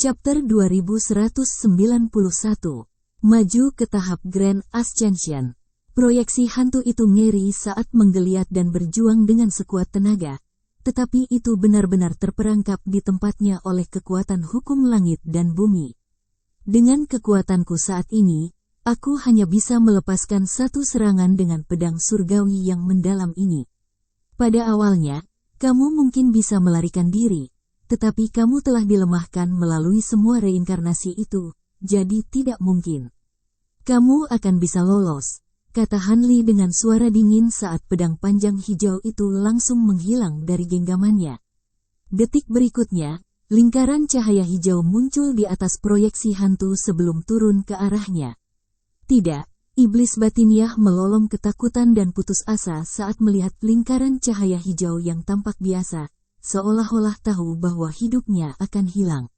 Chapter 2191. Maju ke tahap Grand Ascension. Proyeksi hantu itu ngeri saat menggeliat dan berjuang dengan sekuat tenaga, tetapi itu benar-benar terperangkap di tempatnya oleh kekuatan hukum langit dan bumi. Dengan kekuatanku saat ini, aku hanya bisa melepaskan satu serangan dengan pedang surgawi yang mendalam ini. Pada awalnya, kamu mungkin bisa melarikan diri, tetapi kamu telah dilemahkan melalui semua reinkarnasi itu, jadi tidak mungkin. Kamu akan bisa lolos, kata Hanli dengan suara dingin saat pedang panjang hijau itu langsung menghilang dari genggamannya. Detik berikutnya, lingkaran cahaya hijau muncul di atas proyeksi hantu sebelum turun ke arahnya. Tidak, iblis batiniah melolong ketakutan dan putus asa saat melihat lingkaran cahaya hijau yang tampak biasa, seolah-olah tahu bahwa hidupnya akan hilang.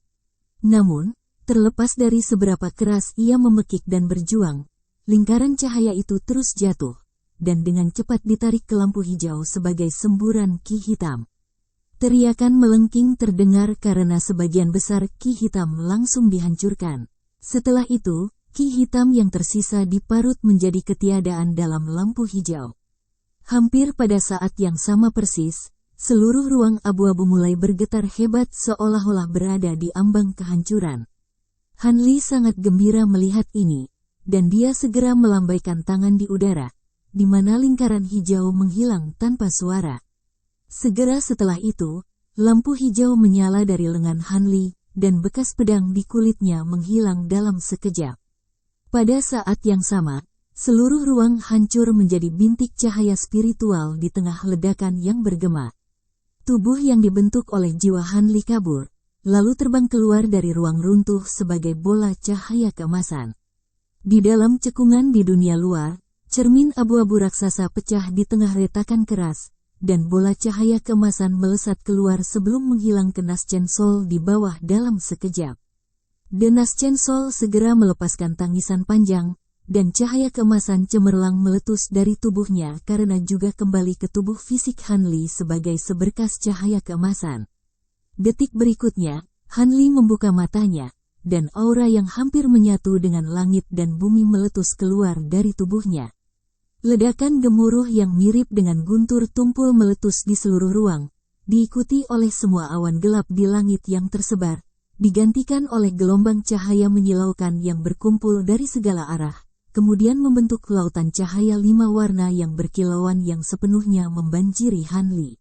Namun, terlepas dari seberapa keras ia memekik dan berjuang, lingkaran cahaya itu terus jatuh, dan dengan cepat ditarik ke lampu hijau sebagai semburan ki hitam. Teriakan melengking terdengar karena sebagian besar ki hitam langsung dihancurkan. Setelah itu, ki hitam yang tersisa diparut menjadi ketiadaan dalam lampu hijau. Hampir pada saat yang sama persis, seluruh ruang abu-abu mulai bergetar hebat seolah-olah berada di ambang kehancuran. Hanli sangat gembira melihat ini, dan dia segera melambaikan tangan di udara, di mana lingkaran hijau menghilang tanpa suara. Segera setelah itu, lampu hijau menyala dari lengan Hanli, dan bekas pedang di kulitnya menghilang dalam sekejap. Pada saat yang sama, seluruh ruang hancur menjadi bintik cahaya spiritual di tengah ledakan yang bergema. Tubuh yang dibentuk oleh jiwa Hanli kabur, lalu terbang keluar dari ruang runtuh sebagai bola cahaya keemasan. Di dalam cekungan di dunia luar, cermin abu-abu raksasa pecah di tengah retakan keras, dan bola cahaya keemasan melesat keluar sebelum menghilang ke Naschen Sol di bawah dalam sekejap. The Naschen Sol segera melepaskan tangisan panjang, dan cahaya keemasan cemerlang meletus dari tubuhnya karena juga kembali ke tubuh fisik Hanli sebagai seberkas cahaya keemasan. Detik berikutnya, Hanli membuka matanya, dan aura yang hampir menyatu dengan langit dan bumi meletus keluar dari tubuhnya. Ledakan gemuruh yang mirip dengan guntur tumpul meletus di seluruh ruang, diikuti oleh semua awan gelap di langit yang tersebar, digantikan oleh gelombang cahaya menyilaukan yang berkumpul dari segala arah, kemudian membentuk lautan cahaya 5 warna yang berkilauan yang sepenuhnya membanjiri Hanli.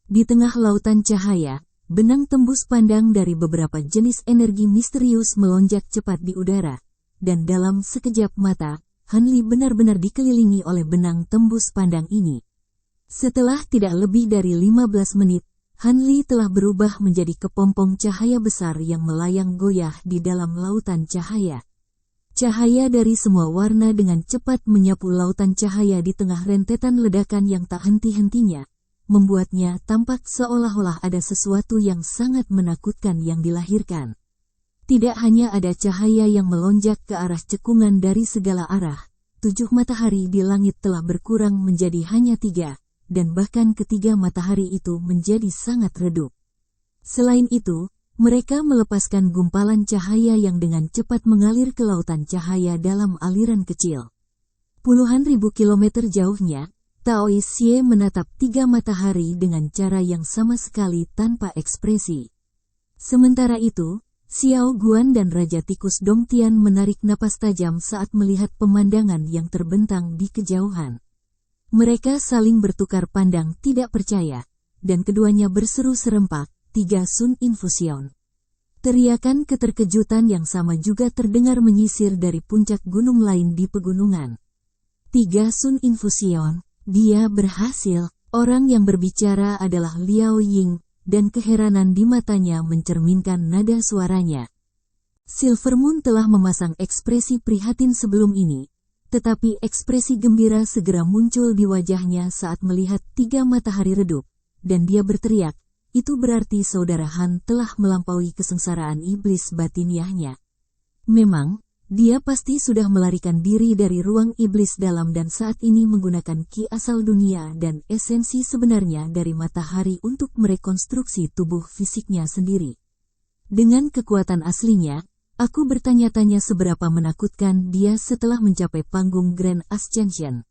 Di tengah lautan cahaya, benang tembus pandang dari beberapa jenis energi misterius melonjak cepat di udara, dan dalam sekejap mata, Hanli benar-benar dikelilingi oleh benang tembus pandang ini. Setelah tidak lebih dari 15 menit, Hanli telah berubah menjadi kepompong cahaya besar yang melayang goyah di dalam lautan cahaya. Cahaya dari semua warna dengan cepat menyapu lautan cahaya di tengah rentetan ledakan yang tak henti-hentinya, membuatnya tampak seolah-olah ada sesuatu yang sangat menakutkan yang dilahirkan. Tidak hanya ada cahaya yang melonjak ke arah cekungan dari segala arah, 7 matahari di langit telah berkurang menjadi hanya 3, dan bahkan ketiga matahari itu menjadi sangat redup. Selain itu, mereka melepaskan gumpalan cahaya yang dengan cepat mengalir ke lautan cahaya dalam aliran kecil. Puluhan ribu kilometer jauhnya, Tao Xie menatap 3 matahari dengan cara yang sama sekali tanpa ekspresi. Sementara itu, Xiao Guan dan Raja Tikus Dongtian menarik napas tajam saat melihat pemandangan yang terbentang di kejauhan. Mereka saling bertukar pandang tidak percaya, dan keduanya berseru serempak, 3 Sun Infusion. Teriakan keterkejutan yang sama juga terdengar menyisir dari puncak gunung lain di pegunungan. 3 Sun Infusion, dia berhasil. Orang yang berbicara adalah Liao Ying, dan keheranan di matanya mencerminkan nada suaranya. Silvermoon telah memasang ekspresi prihatin sebelum ini, tetapi ekspresi gembira segera muncul di wajahnya saat melihat 3 matahari redup, dan dia berteriak, itu berarti saudara Han telah melampaui kesengsaraan iblis batiniahnya. Memang, dia pasti sudah melarikan diri dari ruang iblis dalam dan saat ini menggunakan ki asal dunia dan esensi sebenarnya dari matahari untuk merekonstruksi tubuh fisiknya sendiri. Dengan kekuatan aslinya, aku bertanya-tanya seberapa menakutkan dia setelah mencapai panggung Grand Ascension.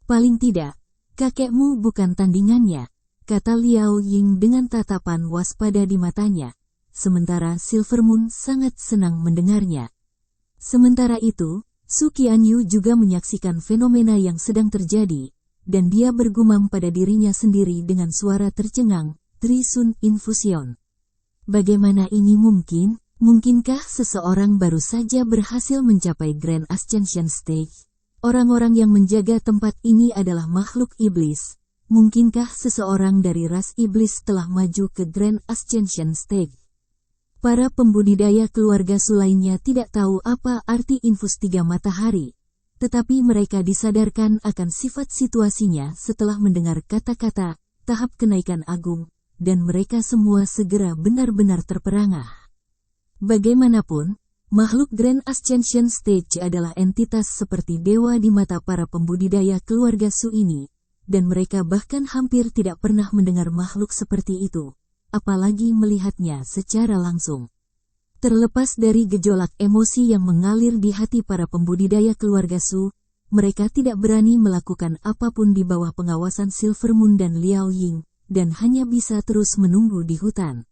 Paling tidak, kakekmu bukan tandingannya, kata Liao Ying dengan tatapan waspada di matanya. Sementara Silvermoon sangat senang mendengarnya. Sementara itu, Su Qianyu juga menyaksikan fenomena yang sedang terjadi, dan dia bergumam pada dirinya sendiri dengan suara tercengang, Trisun Infusion. Bagaimana ini mungkin? Mungkinkah seseorang baru saja berhasil mencapai Grand Ascension Stage? Orang-orang yang menjaga tempat ini adalah makhluk iblis. Mungkinkah seseorang dari ras iblis telah maju ke Grand Ascension Stage? Para pembudidaya keluarga Su lainnya tidak tahu apa arti infus 3 matahari. Tetapi mereka disadarkan akan sifat situasinya setelah mendengar kata-kata tahap kenaikan agung, dan mereka semua segera benar-benar terperangah. Bagaimanapun, makhluk Grand Ascension Stage adalah entitas seperti dewa di mata para pembudidaya keluarga Su ini, dan mereka bahkan hampir tidak pernah mendengar makhluk seperti itu, apalagi melihatnya secara langsung. Terlepas dari gejolak emosi yang mengalir di hati para pembudidaya keluarga Su, mereka tidak berani melakukan apapun di bawah pengawasan Silvermoon dan Liao Ying, dan hanya bisa terus menunggu di hutan.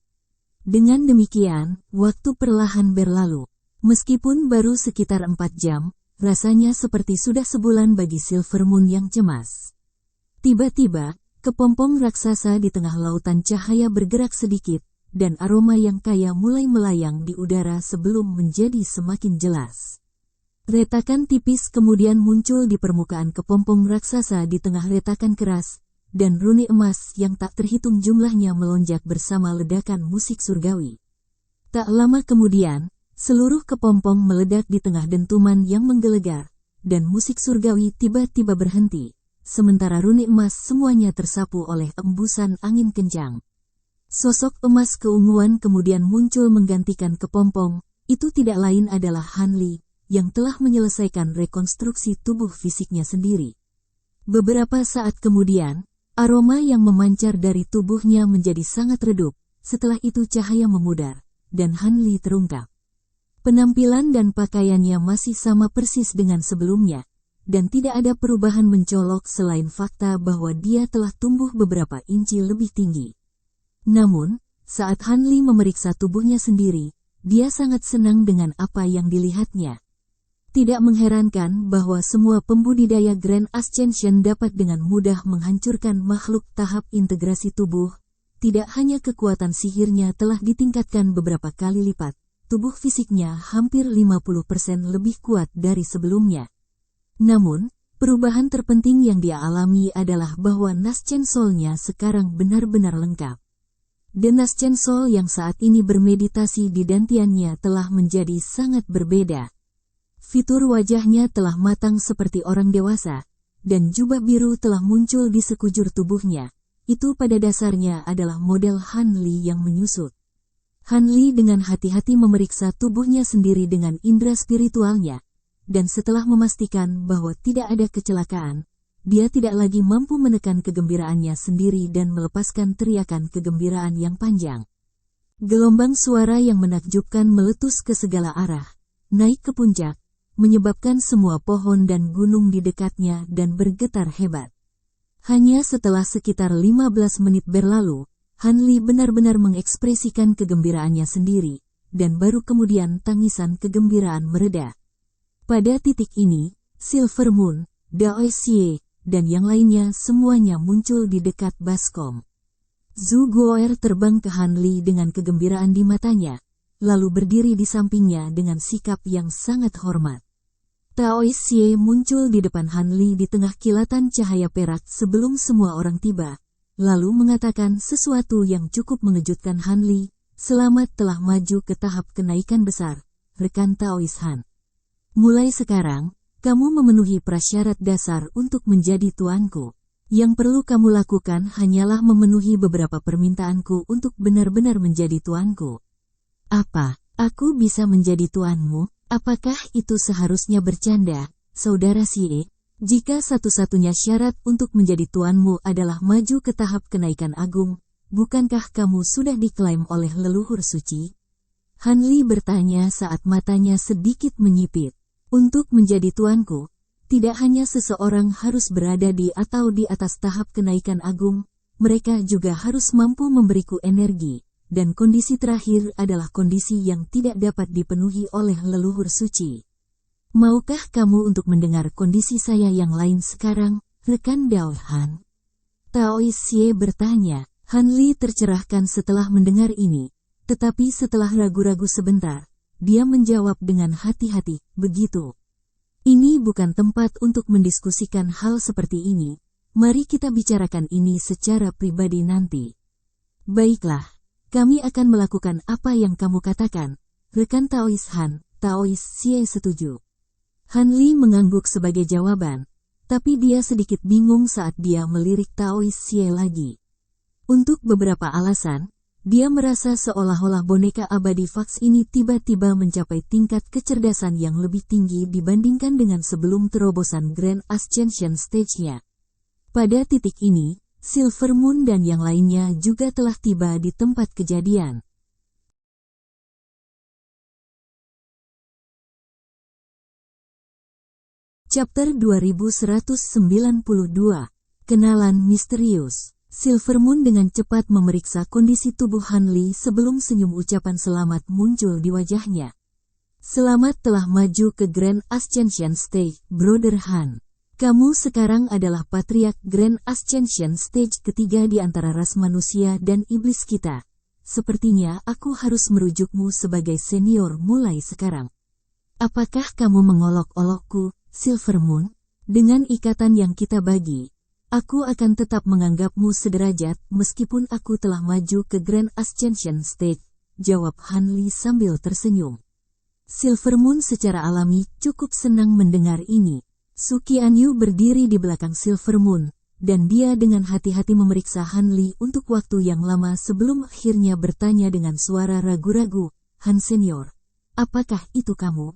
Dengan demikian, waktu perlahan berlalu. Meskipun baru sekitar 4 jam, rasanya seperti sudah sebulan bagi Silvermoon yang cemas. Tiba-tiba, kepompong raksasa di tengah lautan cahaya bergerak sedikit, dan aroma yang kaya mulai melayang di udara sebelum menjadi semakin jelas. Retakan tipis kemudian muncul di permukaan kepompong raksasa di tengah retakan keras, dan rune emas yang tak terhitung jumlahnya melonjak bersama ledakan musik surgawi. Tak lama kemudian, seluruh kepompong meledak di tengah dentuman yang menggelegar, dan musik surgawi tiba-tiba berhenti, sementara rune emas semuanya tersapu oleh embusan angin kencang. Sosok emas keunguan kemudian muncul menggantikan kepompong, itu tidak lain adalah Han Li, yang telah menyelesaikan rekonstruksi tubuh fisiknya sendiri. Beberapa saat kemudian, aroma yang memancar dari tubuhnya menjadi sangat redup, setelah itu cahaya memudar, dan Han Li terungkap. Penampilan dan pakaiannya masih sama persis dengan sebelumnya, dan tidak ada perubahan mencolok selain fakta bahwa dia telah tumbuh beberapa inci lebih tinggi. Namun, saat Han Li memeriksa tubuhnya sendiri, dia sangat senang dengan apa yang dilihatnya. Tidak mengherankan bahwa semua pembudidaya Grand Ascension dapat dengan mudah menghancurkan makhluk tahap integrasi tubuh. Tidak hanya kekuatan sihirnya telah ditingkatkan beberapa kali lipat, tubuh fisiknya hampir 50% lebih kuat dari sebelumnya. Namun, perubahan terpenting yang dia alami adalah bahwa Naschen Soul-nya sekarang benar-benar lengkap. Dan Naschen Soul yang saat ini bermeditasi di dantiannya telah menjadi sangat berbeda. Fitur wajahnya telah matang seperti orang dewasa, dan jubah biru telah muncul di sekujur tubuhnya. Itu pada dasarnya adalah model Han Li yang menyusut. Han Li dengan hati-hati memeriksa tubuhnya sendiri dengan indera spiritualnya, dan setelah memastikan bahwa tidak ada kecelakaan, dia tidak lagi mampu menekan kegembiraannya sendiri dan melepaskan teriakan kegembiraan yang panjang. Gelombang suara yang menakjubkan meletus ke segala arah, naik ke puncak, menyebabkan semua pohon dan gunung di dekatnya dan bergetar hebat. Hanya setelah sekitar 15 menit berlalu, Han Li benar-benar mengekspresikan kegembiraannya sendiri, dan baru kemudian tangisan kegembiraan mereda. Pada titik ini, Silvermoon, Dao Xie, dan yang lainnya semuanya muncul di dekat baskom. Zhu Guo'er terbang ke Han Li dengan kegembiraan di matanya, lalu berdiri di sampingnya dengan sikap yang sangat hormat. Tao Xie muncul di depan Han Li di tengah kilatan cahaya perak sebelum semua orang tiba, lalu mengatakan sesuatu yang cukup mengejutkan Han Li, "Selamat telah maju ke tahap kenaikan besar, rekan Taois Han. Mulai sekarang, kamu memenuhi prasyarat dasar untuk menjadi tuanku. Yang perlu kamu lakukan hanyalah memenuhi beberapa permintaanku untuk benar-benar menjadi tuanku." "Apa? Aku bisa menjadi tuanmu? Apakah itu seharusnya bercanda, Saudara Xie? Jika satu-satunya syarat untuk menjadi tuanmu adalah maju ke tahap kenaikan agung, bukankah kamu sudah diklaim oleh leluhur suci?" Han Li bertanya saat matanya sedikit menyipit. Untuk menjadi tuanku, tidak hanya seseorang harus berada di atau di atas tahap kenaikan agung, mereka juga harus mampu memberiku energi, dan kondisi terakhir adalah kondisi yang tidak dapat dipenuhi oleh leluhur suci. Maukah kamu untuk mendengar kondisi saya yang lain sekarang, rekan Dao Han? Taois Xie bertanya. Han Li tercerahkan setelah mendengar ini, tetapi setelah ragu-ragu sebentar, dia menjawab dengan hati-hati, begitu. Ini bukan tempat untuk mendiskusikan hal seperti ini, mari kita bicarakan ini secara pribadi nanti. Baiklah, kami akan melakukan apa yang kamu katakan, rekan Taois Han. Taois Xie setuju. Han Li mengangguk sebagai jawaban, tapi dia sedikit bingung saat dia melirik Taois Xie lagi. Untuk beberapa alasan, dia merasa seolah-olah boneka abadi Fax ini tiba-tiba mencapai tingkat kecerdasan yang lebih tinggi dibandingkan dengan sebelum terobosan Grand Ascension Stage-nya. Pada titik ini, Silver Moon dan yang lainnya juga telah tiba di tempat kejadian. Chapter 2192. Kenalan Misterius. Silver Moon dengan cepat memeriksa kondisi tubuh Han Li sebelum senyum ucapan selamat muncul di wajahnya. Selamat telah maju ke Grand Ascension Stage, Brother Han. Kamu sekarang adalah Patriark Grand Ascension Stage ketiga di antara ras manusia dan iblis kita. Sepertinya aku harus merujukmu sebagai senior mulai sekarang. Apakah kamu mengolok-olokku, Silver Moon? Dengan ikatan yang kita bagi, aku akan tetap menganggapmu sederajat meskipun aku telah maju ke Grand Ascension Stage, jawab Han Li sambil tersenyum. Silver Moon secara alami cukup senang mendengar ini. Su Qianyu berdiri di belakang Silver Moon, dan dia dengan hati-hati memeriksa Han Li untuk waktu yang lama sebelum akhirnya bertanya dengan suara ragu-ragu, Han Senior, apakah itu kamu?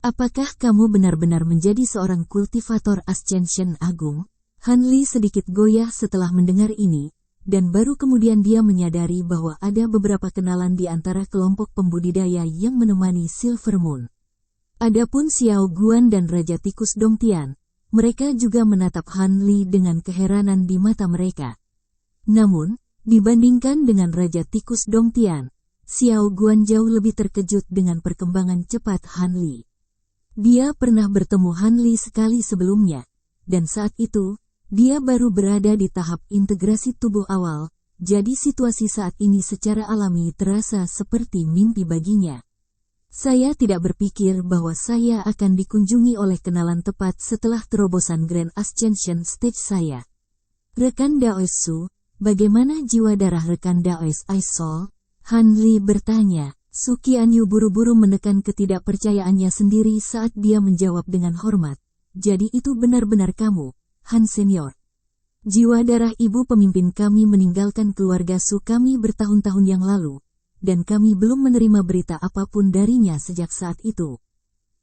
Apakah kamu benar-benar menjadi seorang kultivator Ascension Agung? Han Li sedikit goyah setelah mendengar ini, dan baru kemudian dia menyadari bahwa ada beberapa kenalan di antara kelompok pembudidaya yang menemani Silver Moon. Adapun Xiao Guan dan Raja Tikus Dongtian, mereka juga menatap Han Li dengan keheranan di mata mereka. Namun, dibandingkan dengan Raja Tikus Dongtian, Xiao Guan jauh lebih terkejut dengan perkembangan cepat Han Li. Dia pernah bertemu Han Li sekali sebelumnya, dan saat itu, dia baru berada di tahap integrasi tubuh awal, jadi situasi saat ini secara alami terasa seperti mimpi baginya. Saya tidak berpikir bahwa saya akan dikunjungi oleh kenalan tepat setelah terobosan Grand Ascension Stage saya. Rekan Daois Su, bagaimana jiwa darah rekan Daois Aisol? Han Li bertanya. Su Qianyu buru-buru menekan ketidakpercayaannya sendiri saat dia menjawab dengan hormat. Jadi itu benar-benar kamu, Han Senior. Jiwa darah ibu pemimpin kami meninggalkan keluarga Su kami bertahun-tahun yang lalu, dan kami belum menerima berita apapun darinya sejak saat itu.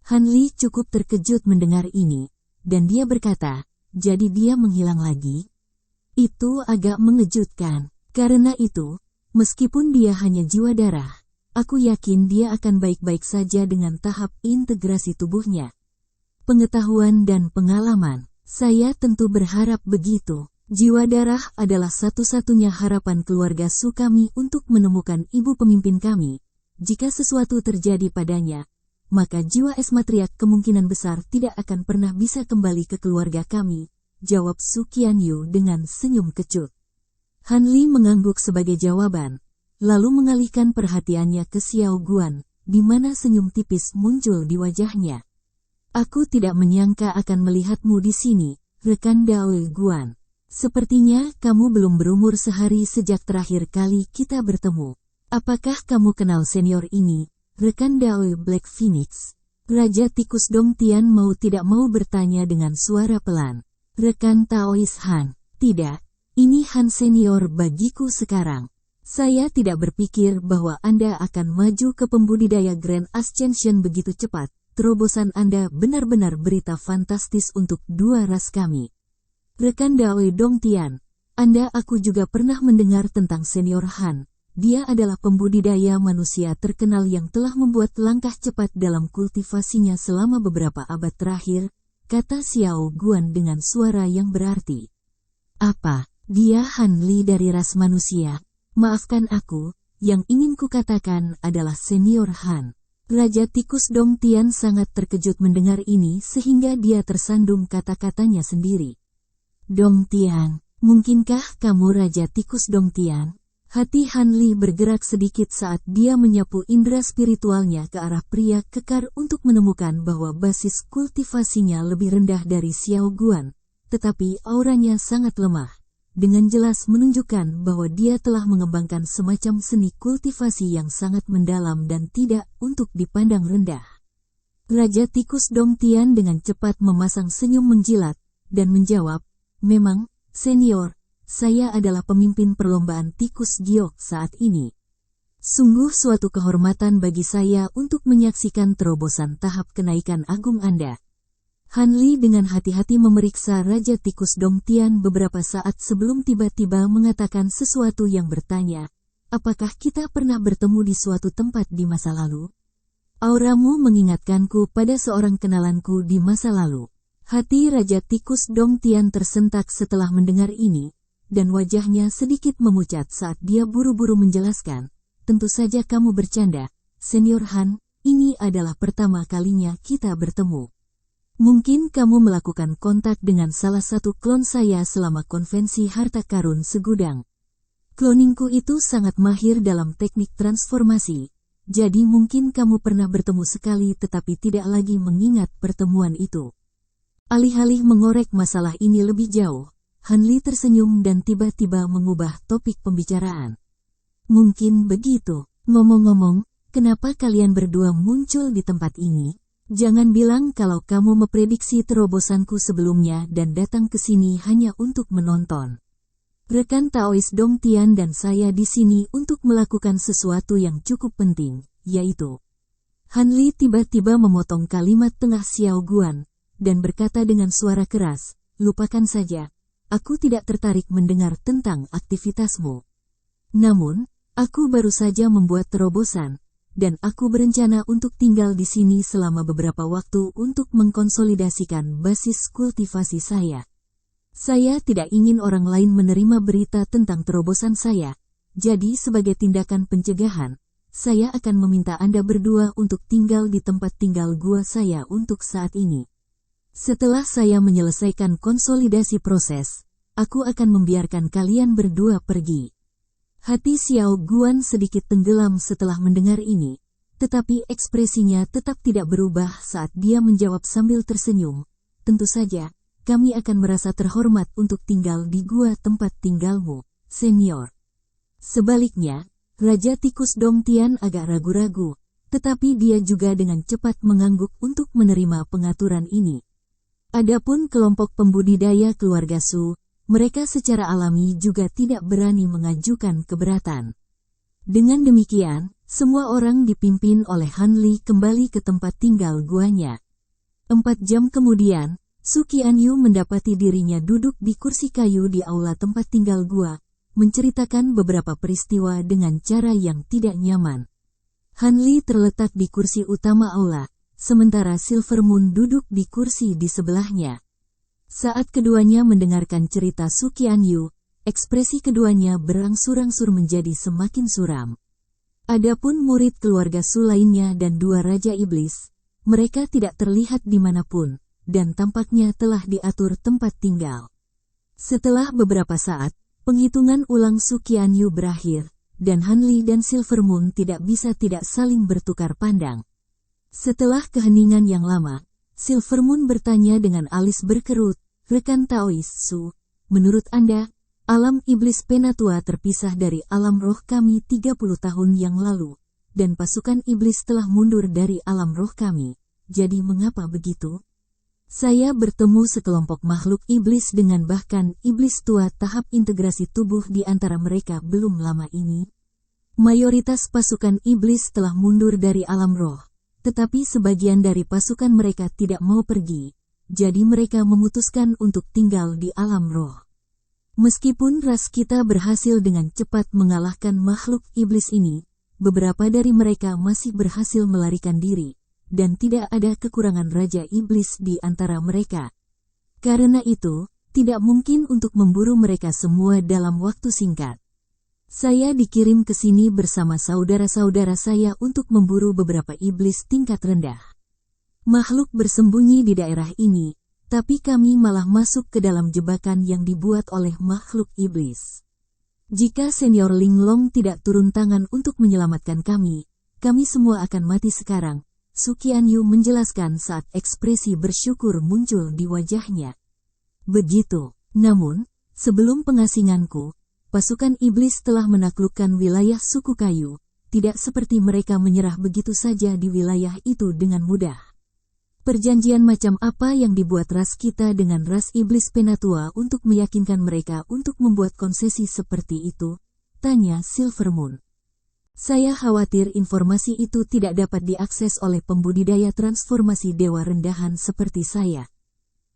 Han Li cukup terkejut mendengar ini, dan dia berkata, jadi dia menghilang lagi? Itu agak mengejutkan. Karena itu, meskipun dia hanya jiwa darah, aku yakin dia akan baik-baik saja dengan tahap integrasi tubuhnya. Pengetahuan dan pengalaman, saya tentu berharap begitu. Jiwa darah adalah satu-satunya harapan keluarga Su kami untuk menemukan ibu pemimpin kami. Jika sesuatu terjadi padanya, maka jiwa es matriark kemungkinan besar tidak akan pernah bisa kembali ke keluarga kami, jawab Su Qianyu dengan senyum kecut. Han Li mengangguk sebagai jawaban, lalu mengalihkan perhatiannya ke Xiao Guan, di mana senyum tipis muncul di wajahnya. Aku tidak menyangka akan melihatmu di sini, rekan Dao Guan. Sepertinya kamu belum berumur sehari sejak terakhir kali kita bertemu. Apakah kamu kenal senior ini, rekan Dao Black Phoenix? Raja Tikus Dongtian mau tidak mau bertanya dengan suara pelan. Rekan Taois Han, tidak, ini Han senior bagiku sekarang. Saya tidak berpikir bahwa Anda akan maju ke pembudidaya Grand Ascension begitu cepat. Terobosan Anda benar-benar berita fantastis untuk dua ras kami. Rekan Dao Dongtian, aku juga pernah mendengar tentang senior Han, dia adalah pembudidaya manusia terkenal yang telah membuat langkah cepat dalam kultivasinya selama beberapa abad terakhir, kata Xiao Guan dengan suara yang berarti. Apa? Dia Han Li dari ras manusia? Maafkan aku, yang ingin kukatakan adalah Senior Han. Raja Tikus Dong Tian sangat terkejut mendengar ini sehingga dia tersandung kata-katanya sendiri. Dong Tian, mungkinkah kamu Raja Tikus Dong Tian? Hati Han Li bergerak sedikit saat dia menyapu indera spiritualnya ke arah pria kekar untuk menemukan bahwa basis kultivasinya lebih rendah dari Xiao Guan, tetapi auranya sangat lemah, dengan jelas menunjukkan bahwa dia telah mengembangkan semacam seni kultivasi yang sangat mendalam dan tidak untuk dipandang rendah. Raja Tikus Dong Tian dengan cepat memasang senyum menjilat, dan menjawab, memang, Senior, saya adalah pemimpin perlombaan tikus giok saat ini. Sungguh suatu kehormatan bagi saya untuk menyaksikan terobosan tahap kenaikan agung Anda. Han Li dengan hati-hati memeriksa Raja Tikus Dong Tian beberapa saat sebelum tiba-tiba mengatakan sesuatu yang bertanya, apakah kita pernah bertemu di suatu tempat di masa lalu? Auramu mengingatkanku pada seorang kenalanku di masa lalu. Hati Raja Tikus Dong Tian tersentak setelah mendengar ini, dan wajahnya sedikit memucat saat dia buru-buru menjelaskan, tentu saja kamu bercanda, Senior Han, ini adalah pertama kalinya kita bertemu. Mungkin kamu melakukan kontak dengan salah satu klon saya selama konvensi harta karun segudang. Kloningku itu sangat mahir dalam teknik transformasi, jadi mungkin kamu pernah bertemu sekali tetapi tidak lagi mengingat pertemuan itu. Alih-alih mengorek masalah ini lebih jauh, Han Li tersenyum dan tiba-tiba mengubah topik pembicaraan. Mungkin begitu. Ngomong-ngomong, kenapa kalian berdua muncul di tempat ini? Jangan bilang kalau kamu memprediksi terobosanku sebelumnya dan datang ke sini hanya untuk menonton. Rekan Taois Dong Tian dan saya di sini untuk melakukan sesuatu yang cukup penting, yaitu. Han Li tiba-tiba memotong kalimat tengah Xiao Guan, dan berkata dengan suara keras, lupakan saja. Aku tidak tertarik mendengar tentang aktivitasmu. Namun, aku baru saja membuat terobosan, dan aku berencana untuk tinggal di sini selama beberapa waktu untuk mengkonsolidasikan basis kultivasi saya. Saya tidak ingin orang lain menerima berita tentang terobosan saya, jadi sebagai tindakan pencegahan, saya akan meminta Anda berdua untuk tinggal di tempat tinggal gua saya untuk saat ini. Setelah saya menyelesaikan konsolidasi proses, aku akan membiarkan kalian berdua pergi. Hati Xiao Guan sedikit tenggelam setelah mendengar ini, tetapi ekspresinya tetap tidak berubah saat dia menjawab sambil tersenyum. Tentu saja, kami akan merasa terhormat untuk tinggal di gua tempat tinggalmu, Senior. Sebaliknya, Raja Tikus Dong Tian agak ragu-ragu, tetapi dia juga dengan cepat mengangguk untuk menerima pengaturan ini. Adapun kelompok pembudidaya keluarga Su, mereka secara alami juga tidak berani mengajukan keberatan. Dengan demikian, semua orang dipimpin oleh Han Li kembali ke tempat tinggal guanya. 4 jam kemudian, Su Qianyu mendapati dirinya duduk di kursi kayu di aula tempat tinggal gua, menceritakan beberapa peristiwa dengan cara yang tidak nyaman. Han Li terletak di kursi utama aula, sementara Silver Moon duduk di kursi di sebelahnya. Saat keduanya mendengarkan cerita Su Qianyu, ekspresi keduanya berangsur-angsur menjadi semakin suram. Adapun murid keluarga Su lainnya dan 2 Raja Iblis, mereka tidak terlihat dimanapun, dan tampaknya telah diatur tempat tinggal. Setelah beberapa saat, penghitungan ulang Su Qianyu berakhir, dan Han Li dan Silver Moon tidak bisa tidak saling bertukar pandang. Setelah keheningan yang lama, Silver Moon bertanya dengan alis berkerut, rekan Taois Su, menurut Anda, alam iblis Penatua terpisah dari alam roh kami 30 tahun yang lalu, dan pasukan iblis telah mundur dari alam roh kami, jadi mengapa begitu? Saya bertemu sekelompok makhluk iblis dengan bahkan iblis tua tahap integrasi tubuh di antara mereka belum lama ini. Mayoritas pasukan iblis telah mundur dari alam roh. Tetapi sebagian dari pasukan mereka tidak mau pergi, jadi mereka memutuskan untuk tinggal di alam roh. Meskipun ras kita berhasil dengan cepat mengalahkan makhluk iblis ini, beberapa dari mereka masih berhasil melarikan diri, dan tidak ada kekurangan Raja Iblis di antara mereka. Karena itu, tidak mungkin untuk memburu mereka semua dalam waktu singkat. Saya dikirim ke sini bersama saudara-saudara saya untuk memburu beberapa iblis tingkat rendah. Makhluk bersembunyi di daerah ini, tapi kami malah masuk ke dalam jebakan yang dibuat oleh makhluk iblis. Jika Senior Linglong tidak turun tangan untuk menyelamatkan kami semua akan mati sekarang, Su Qianyu menjelaskan saat ekspresi bersyukur muncul di wajahnya. Begitu, namun, sebelum pengasinganku, pasukan iblis telah menaklukkan wilayah suku kayu, tidak seperti mereka menyerah begitu saja di wilayah itu dengan mudah. Perjanjian macam apa yang dibuat ras kita dengan ras iblis Penatua untuk meyakinkan mereka untuk membuat konsesi seperti itu? Tanya Silvermoon. Saya khawatir informasi itu tidak dapat diakses oleh pembudidaya transformasi dewa rendahan seperti saya.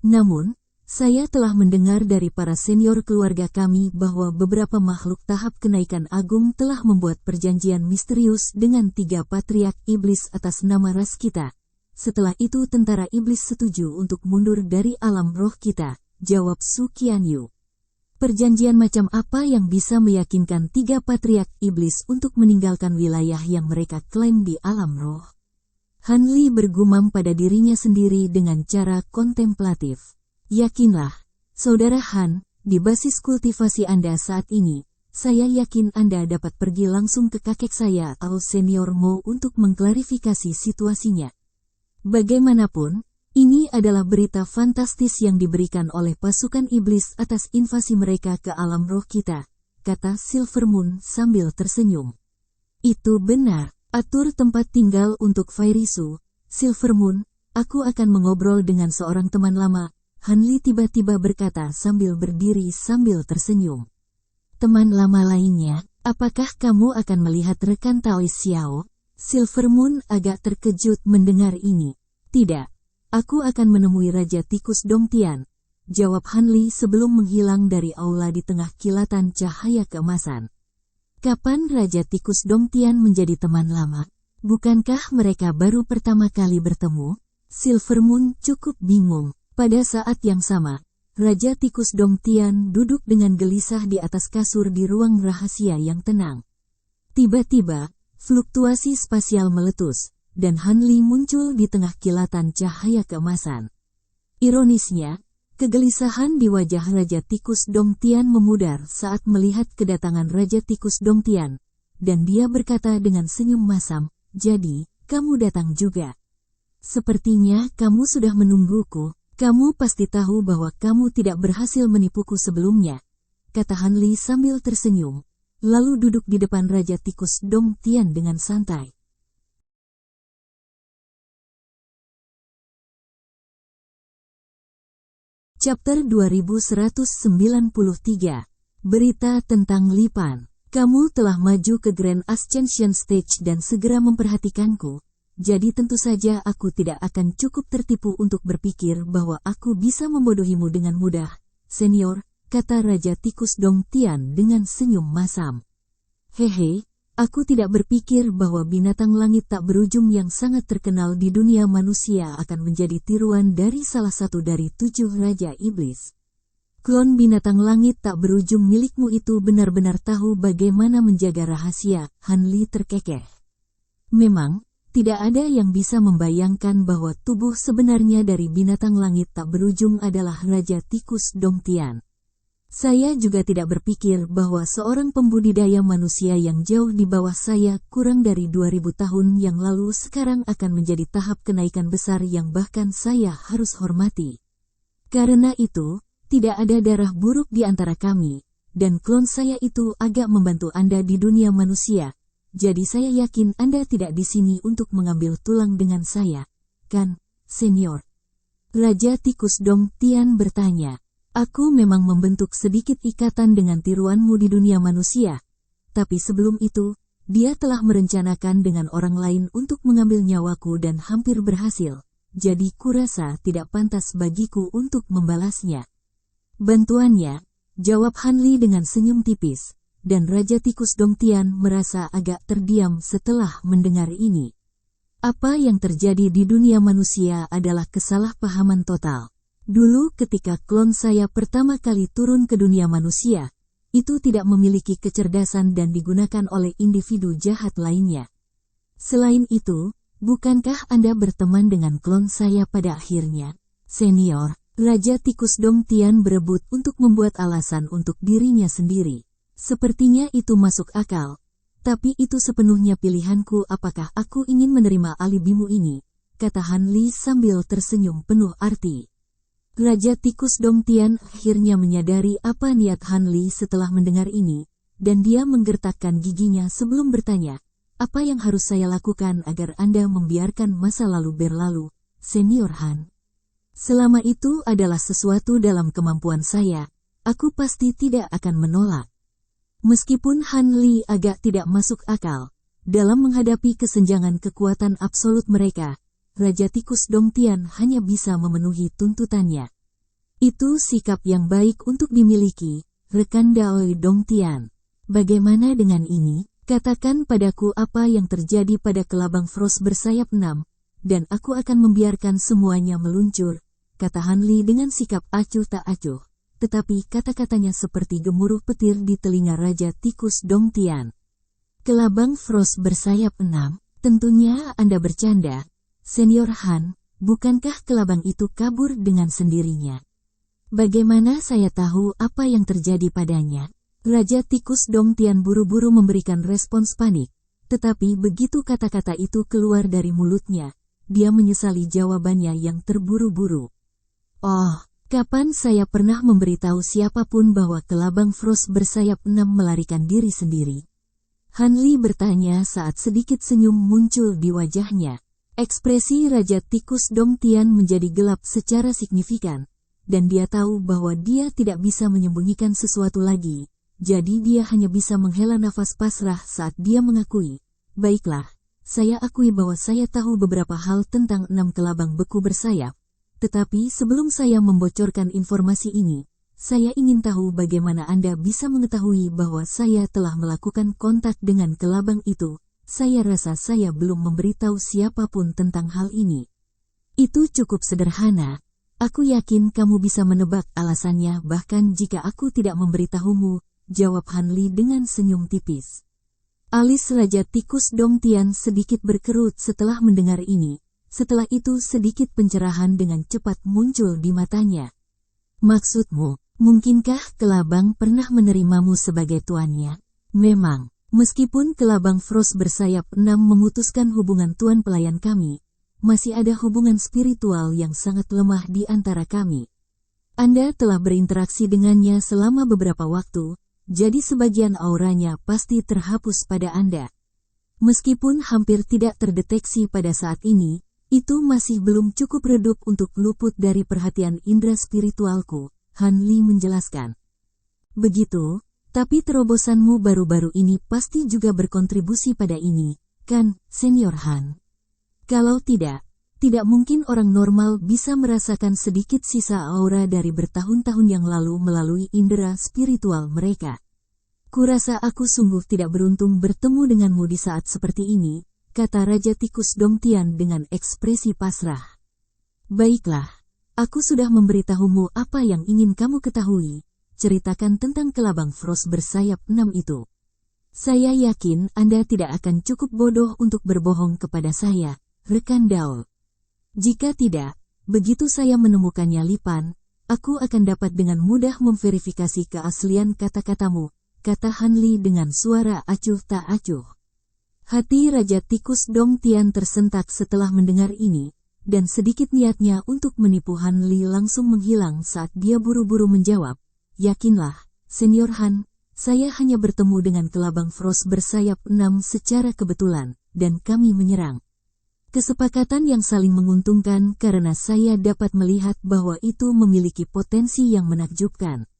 Namun, saya telah mendengar dari para senior keluarga kami bahwa beberapa makhluk tahap kenaikan agung telah membuat perjanjian misterius dengan 3 patriark iblis atas nama ras kita. Setelah itu tentara iblis setuju untuk mundur dari alam roh kita, jawab Su Qianyu. Perjanjian macam apa yang bisa meyakinkan 3 patriark iblis untuk meninggalkan wilayah yang mereka klaim di alam roh? Han Li bergumam pada dirinya sendiri dengan cara kontemplatif. Yakinlah, Saudara Han, di basis kultivasi Anda saat ini, saya yakin Anda dapat pergi langsung ke kakek saya atau Senior Mo untuk mengklarifikasi situasinya. Bagaimanapun, ini adalah berita fantastis yang diberikan oleh pasukan iblis atas invasi mereka ke alam roh kita, kata Silvermoon sambil tersenyum. Itu benar, atur tempat tinggal untuk Fairisu. Silvermoon, aku akan mengobrol dengan seorang teman lama, Han Li tiba-tiba berkata sambil berdiri sambil tersenyum. Teman lama lainnya, apakah kamu akan melihat rekan Taois Xiao? Silvermoon agak terkejut mendengar ini. Tidak, aku akan menemui Raja Tikus Dongtian, jawab Han Li sebelum menghilang dari aula di tengah kilatan cahaya keemasan. Kapan Raja Tikus Dongtian menjadi teman lama? Bukankah mereka baru pertama kali bertemu? Silvermoon cukup bingung. Pada saat yang sama, Raja Tikus Dongtian duduk dengan gelisah di atas kasur di ruang rahasia yang tenang. Tiba-tiba, fluktuasi spasial meletus, dan Han Li muncul di tengah kilatan cahaya keemasan. Ironisnya, kegelisahan di wajah Raja Tikus Dongtian memudar saat melihat kedatangan Raja Tikus Dongtian, dan dia berkata dengan senyum masam, "Jadi, kamu datang juga. Sepertinya kamu sudah menungguku, kamu pasti tahu bahwa kamu tidak berhasil menipuku sebelumnya," kata Han Li sambil tersenyum, lalu duduk di depan Raja Tikus Dongtian dengan santai. Chapter 2193. Berita tentang Li Pan. Kamu telah maju ke Grand Ascension Stage dan segera memperhatikanku, jadi tentu saja aku tidak akan cukup tertipu untuk berpikir bahwa aku bisa membodohimu dengan mudah, Senior, kata Raja Tikus Dongtian dengan senyum masam. Hehe, aku tidak berpikir bahwa binatang langit tak berujung yang sangat terkenal di dunia manusia akan menjadi tiruan dari salah satu dari 7 Raja Iblis. Klon binatang langit tak berujung milikmu itu benar-benar tahu bagaimana menjaga rahasia, Han Li terkekeh. Memang, tidak ada yang bisa membayangkan bahwa tubuh sebenarnya dari binatang langit tak berujung adalah Raja Tikus Dongtian. Saya juga tidak berpikir bahwa seorang pembudidaya manusia yang jauh di bawah saya kurang dari 2000 tahun yang lalu sekarang akan menjadi tahap kenaikan besar yang bahkan saya harus hormati. Karena itu, tidak ada darah buruk di antara kami, dan klon saya itu agak membantu Anda di dunia manusia, jadi saya yakin Anda tidak di sini untuk mengambil tulang dengan saya, kan, Senior? Raja Tikus Dongtian bertanya. Aku memang membentuk sedikit ikatan dengan tiruanmu di dunia manusia, tapi sebelum itu, dia telah merencanakan dengan orang lain untuk mengambil nyawaku dan hampir berhasil, jadi kurasa tidak pantas bagiku untuk membalasnya. Bantuannya, jawab Han Li dengan senyum tipis, dan Raja Tikus Dongtian merasa agak terdiam setelah mendengar ini. Apa yang terjadi di dunia manusia adalah kesalahpahaman total. Dulu ketika klon saya pertama kali turun ke dunia manusia, itu tidak memiliki kecerdasan dan digunakan oleh individu jahat lainnya. Selain itu, bukankah Anda berteman dengan klon saya pada akhirnya? Senior, Raja Tikus Dongtian berebut untuk membuat alasan untuk dirinya sendiri. Sepertinya itu masuk akal. Tapi itu sepenuhnya pilihanku, apakah aku ingin menerima alibimu ini? Kata Han Li sambil tersenyum penuh arti. Raja Tikus Dongtian akhirnya menyadari apa niat Han Li setelah mendengar ini, dan dia menggertakkan giginya sebelum bertanya, apa yang harus saya lakukan agar Anda membiarkan masa lalu berlalu, Senior Han? Selama itu adalah sesuatu dalam kemampuan saya, aku pasti tidak akan menolak. Meskipun Han Li agak tidak masuk akal, dalam menghadapi kesenjangan kekuatan absolut mereka, Raja Tikus Dongtian hanya bisa memenuhi tuntutannya. Itu sikap yang baik untuk dimiliki, rekan Daoi Dongtian. Bagaimana dengan ini? Katakan padaku apa yang terjadi pada kelabang Frost bersayap 6, dan aku akan membiarkan semuanya meluncur, kata Han Li dengan sikap acuh tak acuh, tetapi kata-katanya seperti gemuruh petir di telinga Raja Tikus Dongtian. Kelabang Frost bersayap 6, tentunya Anda bercanda, Senior Han, bukankah kelabang itu kabur dengan sendirinya? Bagaimana saya tahu apa yang terjadi padanya? Raja Tikus Dongtian buru-buru memberikan respons panik, tetapi begitu kata-kata itu keluar dari mulutnya, dia menyesali jawabannya yang terburu-buru. Oh, kapan saya pernah memberitahu siapapun bahwa kelabang Frost bersayap 6 melarikan diri sendiri? Han Li bertanya saat sedikit senyum muncul di wajahnya. Ekspresi Raja Tikus Dongtian menjadi gelap secara signifikan, dan dia tahu bahwa dia tidak bisa menyembunyikan sesuatu lagi. Jadi dia hanya bisa menghela nafas pasrah saat dia mengakui, baiklah, saya akui bahwa saya tahu beberapa hal tentang 6 kelabang beku bersayap, tetapi sebelum saya membocorkan informasi ini, saya ingin tahu bagaimana Anda bisa mengetahui bahwa saya telah melakukan kontak dengan kelabang itu. Saya rasa saya belum memberitahu siapapun tentang hal ini. Itu cukup sederhana, aku yakin kamu bisa menebak alasannya bahkan jika aku tidak memberitahumu, jawab Han Li dengan senyum tipis. Alis Raja Tikus Dongtian sedikit berkerut setelah mendengar ini, setelah itu sedikit pencerahan dengan cepat muncul di matanya. Maksudmu, mungkinkah kelabang pernah menerimamu sebagai tuannya? Memang, meskipun kelabang Frost bersayap 6 memutuskan hubungan tuan pelayan kami, masih ada hubungan spiritual yang sangat lemah di antara kami. Anda telah berinteraksi dengannya selama beberapa waktu, jadi sebagian auranya pasti terhapus pada Anda. Meskipun hampir tidak terdeteksi pada saat ini, itu masih belum cukup redup untuk luput dari perhatian indera spiritualku, Han Li menjelaskan. Begitu, tapi terobosanmu baru-baru ini pasti juga berkontribusi pada ini, kan, Senior Han? Kalau tidak mungkin orang normal bisa merasakan sedikit sisa aura dari bertahun-tahun yang lalu melalui indera spiritual mereka. Kurasa aku sungguh tidak beruntung bertemu denganmu di saat seperti ini, kata Raja Tikus Dongtian dengan ekspresi pasrah. Baiklah, aku sudah memberitahumu apa yang ingin kamu ketahui, ceritakan tentang kelabang Frost bersayap 6 itu. Saya yakin Anda tidak akan cukup bodoh untuk berbohong kepada saya, rekan Dao. Jika tidak, begitu saya menemukannya lipan, aku akan dapat dengan mudah memverifikasi keaslian kata-katamu, kata Han Li dengan suara acuh tak acuh. Hati Raja Tikus Dongtian tersentak setelah mendengar ini, dan sedikit niatnya untuk menipu Han Li langsung menghilang saat dia buru-buru menjawab, yakinlah, Senior Han, saya hanya bertemu dengan kelabang Frost bersayap 6 secara kebetulan, dan kami menyerang. Kesepakatan yang saling menguntungkan karena saya dapat melihat bahwa itu memiliki potensi yang menakjubkan.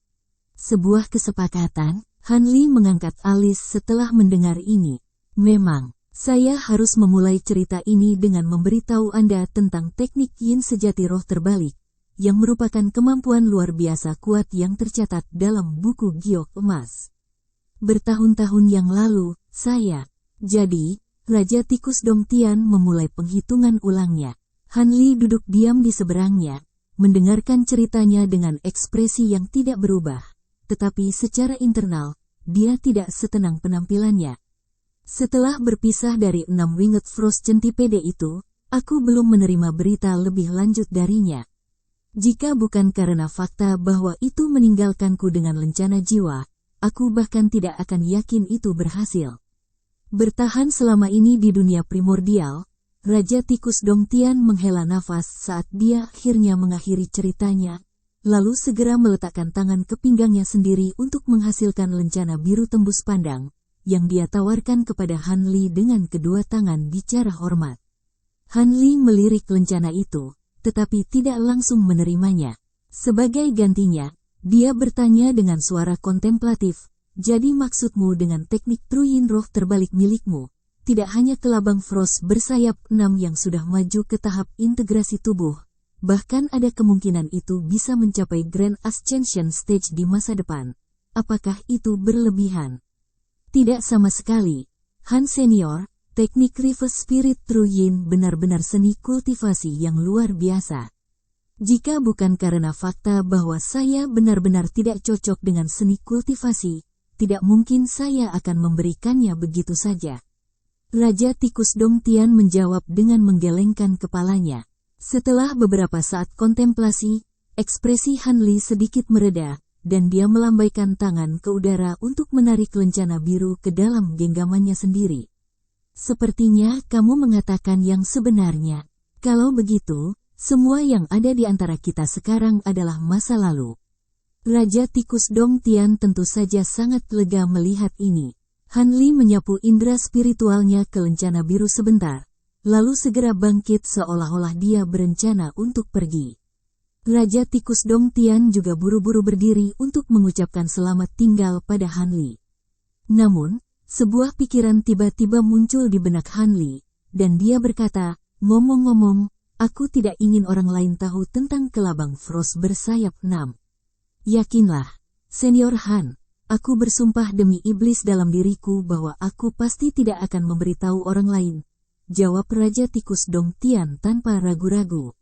Sebuah kesepakatan, Han Li mengangkat alis setelah mendengar ini. Memang, saya harus memulai cerita ini dengan memberitahu Anda tentang teknik yin sejati roh terbalik, yang merupakan kemampuan luar biasa kuat yang tercatat dalam buku giok emas. Bertahun-tahun yang lalu, jadi, Raja Tikus Dongtian memulai penghitungan ulangnya. Han Li duduk diam di seberangnya, mendengarkan ceritanya dengan ekspresi yang tidak berubah. Tetapi secara internal, dia tidak setenang penampilannya. Setelah berpisah dari 6 Winged Frost Centipede itu, aku belum menerima berita lebih lanjut darinya. Jika bukan karena fakta bahwa itu meninggalkanku dengan lencana jiwa, aku bahkan tidak akan yakin itu berhasil. Bertahan selama ini di dunia primordial, Raja Tikus Dongtian menghela nafas saat dia akhirnya mengakhiri ceritanya, lalu segera meletakkan tangan ke pinggangnya sendiri untuk menghasilkan lencana biru tembus pandang, yang dia tawarkan kepada Han Li dengan kedua tangan bicara hormat. Han Li melirik lencana itu, tetapi tidak langsung menerimanya. Sebagai gantinya, dia bertanya dengan suara kontemplatif, jadi maksudmu dengan teknik Truyin Roh terbalik milikmu, tidak hanya kelabang Frost bersayap 6 yang sudah maju ke tahap integrasi tubuh, bahkan ada kemungkinan itu bisa mencapai Grand Ascension Stage di masa depan. Apakah itu berlebihan? Tidak sama sekali. Han Senior, teknik Reverse Spirit Truyin benar-benar seni kultivasi yang luar biasa. Jika bukan karena fakta bahwa saya benar-benar tidak cocok dengan seni kultivasi, tidak mungkin saya akan memberikannya begitu saja. Raja Tikus Dongtian menjawab dengan menggelengkan kepalanya. Setelah beberapa saat kontemplasi, ekspresi Han Li sedikit mereda, dan dia melambaikan tangan ke udara untuk menarik lencana biru ke dalam genggamannya sendiri. Sepertinya kamu mengatakan yang sebenarnya. Kalau begitu, semua yang ada di antara kita sekarang adalah masa lalu. Raja Tikus Dongtian tentu saja sangat lega melihat ini. Han Li menyapu indera spiritualnya ke lencana biru sebentar, lalu segera bangkit seolah-olah dia berencana untuk pergi. Raja Tikus Dongtian juga buru-buru berdiri untuk mengucapkan selamat tinggal pada Han Li. Namun, sebuah pikiran tiba-tiba muncul di benak Han Li, dan dia berkata, ngomong-ngomong, aku tidak ingin orang lain tahu tentang kelabang Frost bersayap 6. Yakinlah, Senior Han, aku bersumpah demi iblis dalam diriku bahwa aku pasti tidak akan memberitahu orang lain, jawab Raja Tikus Dongtian tanpa ragu-ragu.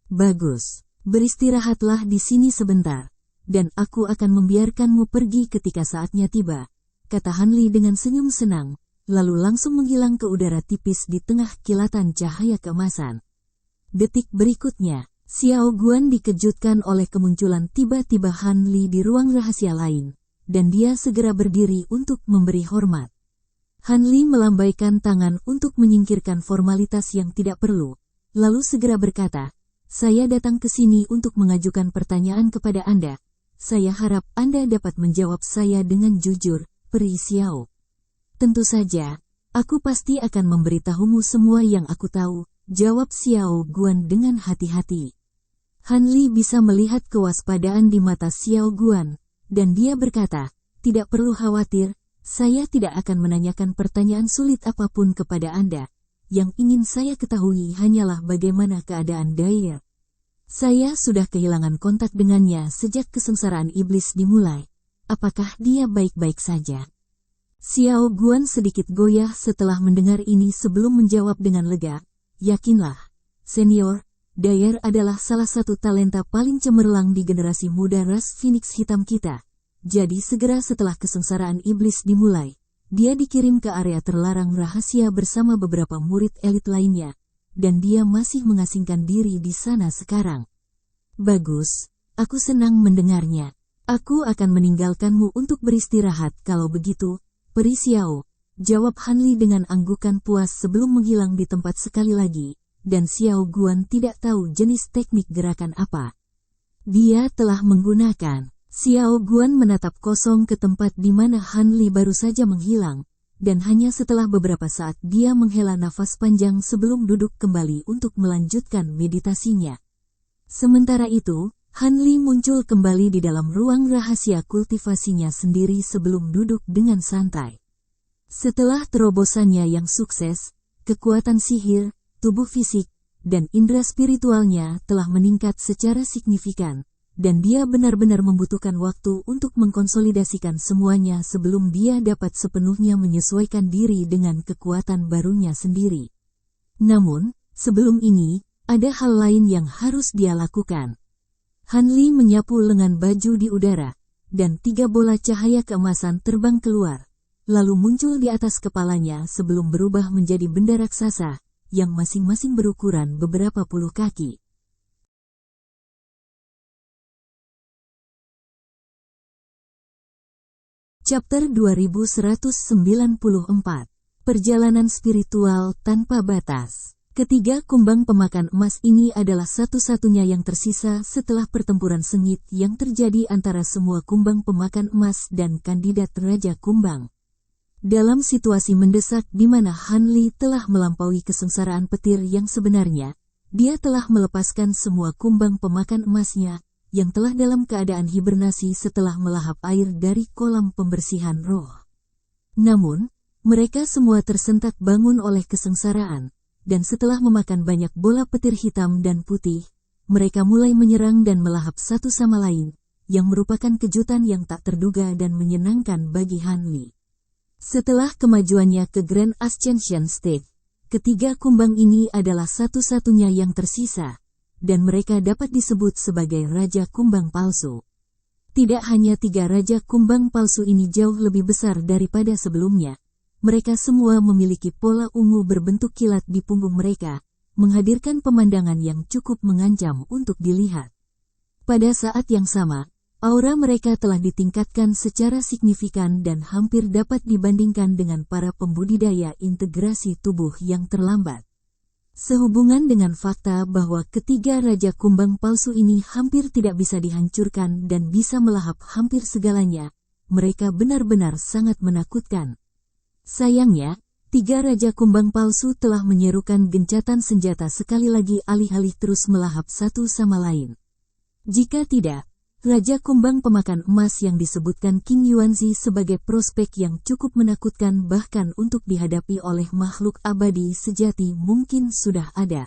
Bagus. Beristirahatlah di sini sebentar, dan aku akan membiarkanmu pergi ketika saatnya tiba, kata Han Li dengan senyum senang, lalu langsung menghilang ke udara tipis di tengah kilatan cahaya keemasan. Detik berikutnya, Xiao Guan dikejutkan oleh kemunculan tiba-tiba Han Li di ruang rahasia lain, dan dia segera berdiri untuk memberi hormat. Han Li melambaikan tangan untuk menyingkirkan formalitas yang tidak perlu, lalu segera berkata, saya datang ke sini untuk mengajukan pertanyaan kepada Anda. Saya harap Anda dapat menjawab saya dengan jujur, Peri Xiao. Tentu saja, aku pasti akan memberitahumu semua yang aku tahu, jawab Xiao Guan dengan hati-hati. Han Li bisa melihat kewaspadaan di mata Xiao Guan, dan dia berkata, tidak perlu khawatir, saya tidak akan menanyakan pertanyaan sulit apapun kepada Anda. Yang ingin saya ketahui hanyalah bagaimana keadaan Daer. Saya sudah kehilangan kontak dengannya sejak kesengsaraan iblis dimulai. Apakah dia baik-baik saja? Xiao Guan sedikit goyah setelah mendengar ini sebelum menjawab dengan lega. Yakinlah, Senior, Daer adalah salah satu talenta paling cemerlang di generasi muda ras Phoenix Hitam kita. Jadi segera setelah kesengsaraan iblis dimulai, dia dikirim ke area terlarang rahasia bersama beberapa murid elit lainnya, dan dia masih mengasingkan diri di sana sekarang. Bagus, aku senang mendengarnya. Aku akan meninggalkanmu untuk beristirahat kalau begitu, Peri Xiao, jawab Han Li dengan anggukan puas sebelum menghilang di tempat sekali lagi, dan Xiao Guan tidak tahu jenis teknik gerakan apa. Dia telah menggunakan. Xiao Guan menatap kosong ke tempat di mana Han Li baru saja menghilang, dan hanya setelah beberapa saat dia menghela nafas panjang sebelum duduk kembali untuk melanjutkan meditasinya. Sementara itu, Han Li muncul kembali di dalam ruang rahasia kultivasinya sendiri sebelum duduk dengan santai. Setelah terobosannya yang sukses, kekuatan sihir, tubuh fisik, dan indera spiritualnya telah meningkat secara signifikan, dan dia benar-benar membutuhkan waktu untuk mengkonsolidasikan semuanya sebelum dia dapat sepenuhnya menyesuaikan diri dengan kekuatan barunya sendiri. Namun, sebelum ini, ada hal lain yang harus dia lakukan. Han Li menyapu lengan baju di udara, dan 3 bola cahaya keemasan terbang keluar, lalu muncul di atas kepalanya sebelum berubah menjadi benda raksasa, yang masing-masing berukuran beberapa puluh kaki. Chapter 2194. Perjalanan spiritual tanpa batas. Ketiga kumbang pemakan emas ini adalah satu-satunya yang tersisa setelah pertempuran sengit yang terjadi antara semua kumbang pemakan emas dan kandidat Raja Kumbang. Dalam situasi mendesak di mana Han Li telah melampaui kesengsaraan petir yang sebenarnya, dia telah melepaskan semua kumbang pemakan emasnya, yang telah dalam keadaan hibernasi setelah melahap air dari kolam pembersihan roh. Namun, mereka semua tersentak bangun oleh kesengsaraan, dan setelah memakan banyak bola petir hitam dan putih, mereka mulai menyerang dan melahap satu sama lain, yang merupakan kejutan yang tak terduga dan menyenangkan bagi Han Li. Setelah kemajuannya ke Grand Ascension Stage, ketiga kumbang ini adalah satu-satunya yang tersisa, dan mereka dapat disebut sebagai Raja Kumbang Palsu. Tidak hanya 3 Raja Kumbang Palsu ini jauh lebih besar daripada sebelumnya. Mereka semua memiliki pola ungu berbentuk kilat di punggung mereka, menghadirkan pemandangan yang cukup mengancam untuk dilihat. Pada saat yang sama, aura mereka telah ditingkatkan secara signifikan dan hampir dapat dibandingkan dengan para pembudidaya integrasi tubuh yang terlambat. Sehubungan dengan fakta bahwa ketiga Raja Kumbang Palsu ini hampir tidak bisa dihancurkan dan bisa melahap hampir segalanya, mereka benar-benar sangat menakutkan. Sayangnya, 3 Raja Kumbang Palsu telah menyerukan gencatan senjata sekali lagi alih-alih terus melahap satu sama lain. Jika tidak, Raja Kumbang pemakan emas yang disebutkan King Yuanzi sebagai prospek yang cukup menakutkan bahkan untuk dihadapi oleh makhluk abadi sejati mungkin sudah ada.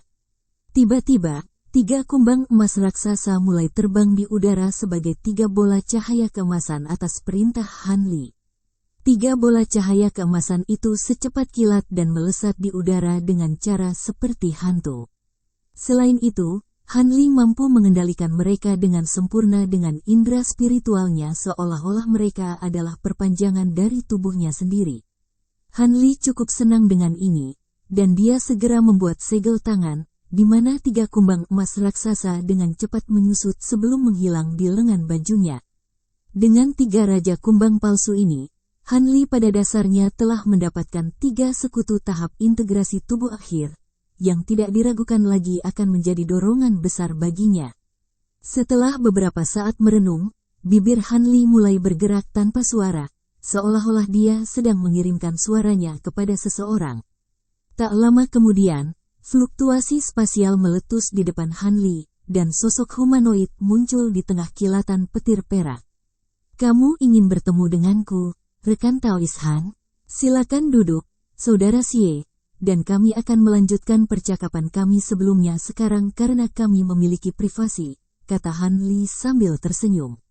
Tiba-tiba, 3 kumbang emas raksasa mulai terbang di udara sebagai 3 bola cahaya keemasan atas perintah Han Li. 3 bola cahaya keemasan itu secepat kilat dan melesat di udara dengan cara seperti hantu. Selain itu, Han Li mampu mengendalikan mereka dengan sempurna dengan indera spiritualnya seolah-olah mereka adalah perpanjangan dari tubuhnya sendiri. Han Li cukup senang dengan ini, dan dia segera membuat segel tangan, di mana 3 kumbang emas raksasa dengan cepat menyusut sebelum menghilang di lengan bajunya. Dengan 3 Raja Kumbang Palsu ini, Han Li pada dasarnya telah mendapatkan 3 sekutu tahap integrasi tubuh akhir, yang tidak diragukan lagi akan menjadi dorongan besar baginya. Setelah beberapa saat merenung, bibir Han Li mulai bergerak tanpa suara, seolah-olah dia sedang mengirimkan suaranya kepada seseorang. Tak lama kemudian, fluktuasi spasial meletus di depan Han Li, dan sosok humanoid muncul di tengah kilatan petir perak. "Kamu ingin bertemu denganku, rekan Taois Han? Silakan duduk, Saudara Xie, dan kami akan melanjutkan percakapan kami sebelumnya sekarang karena kami memiliki privasi," kata Han Li sambil tersenyum.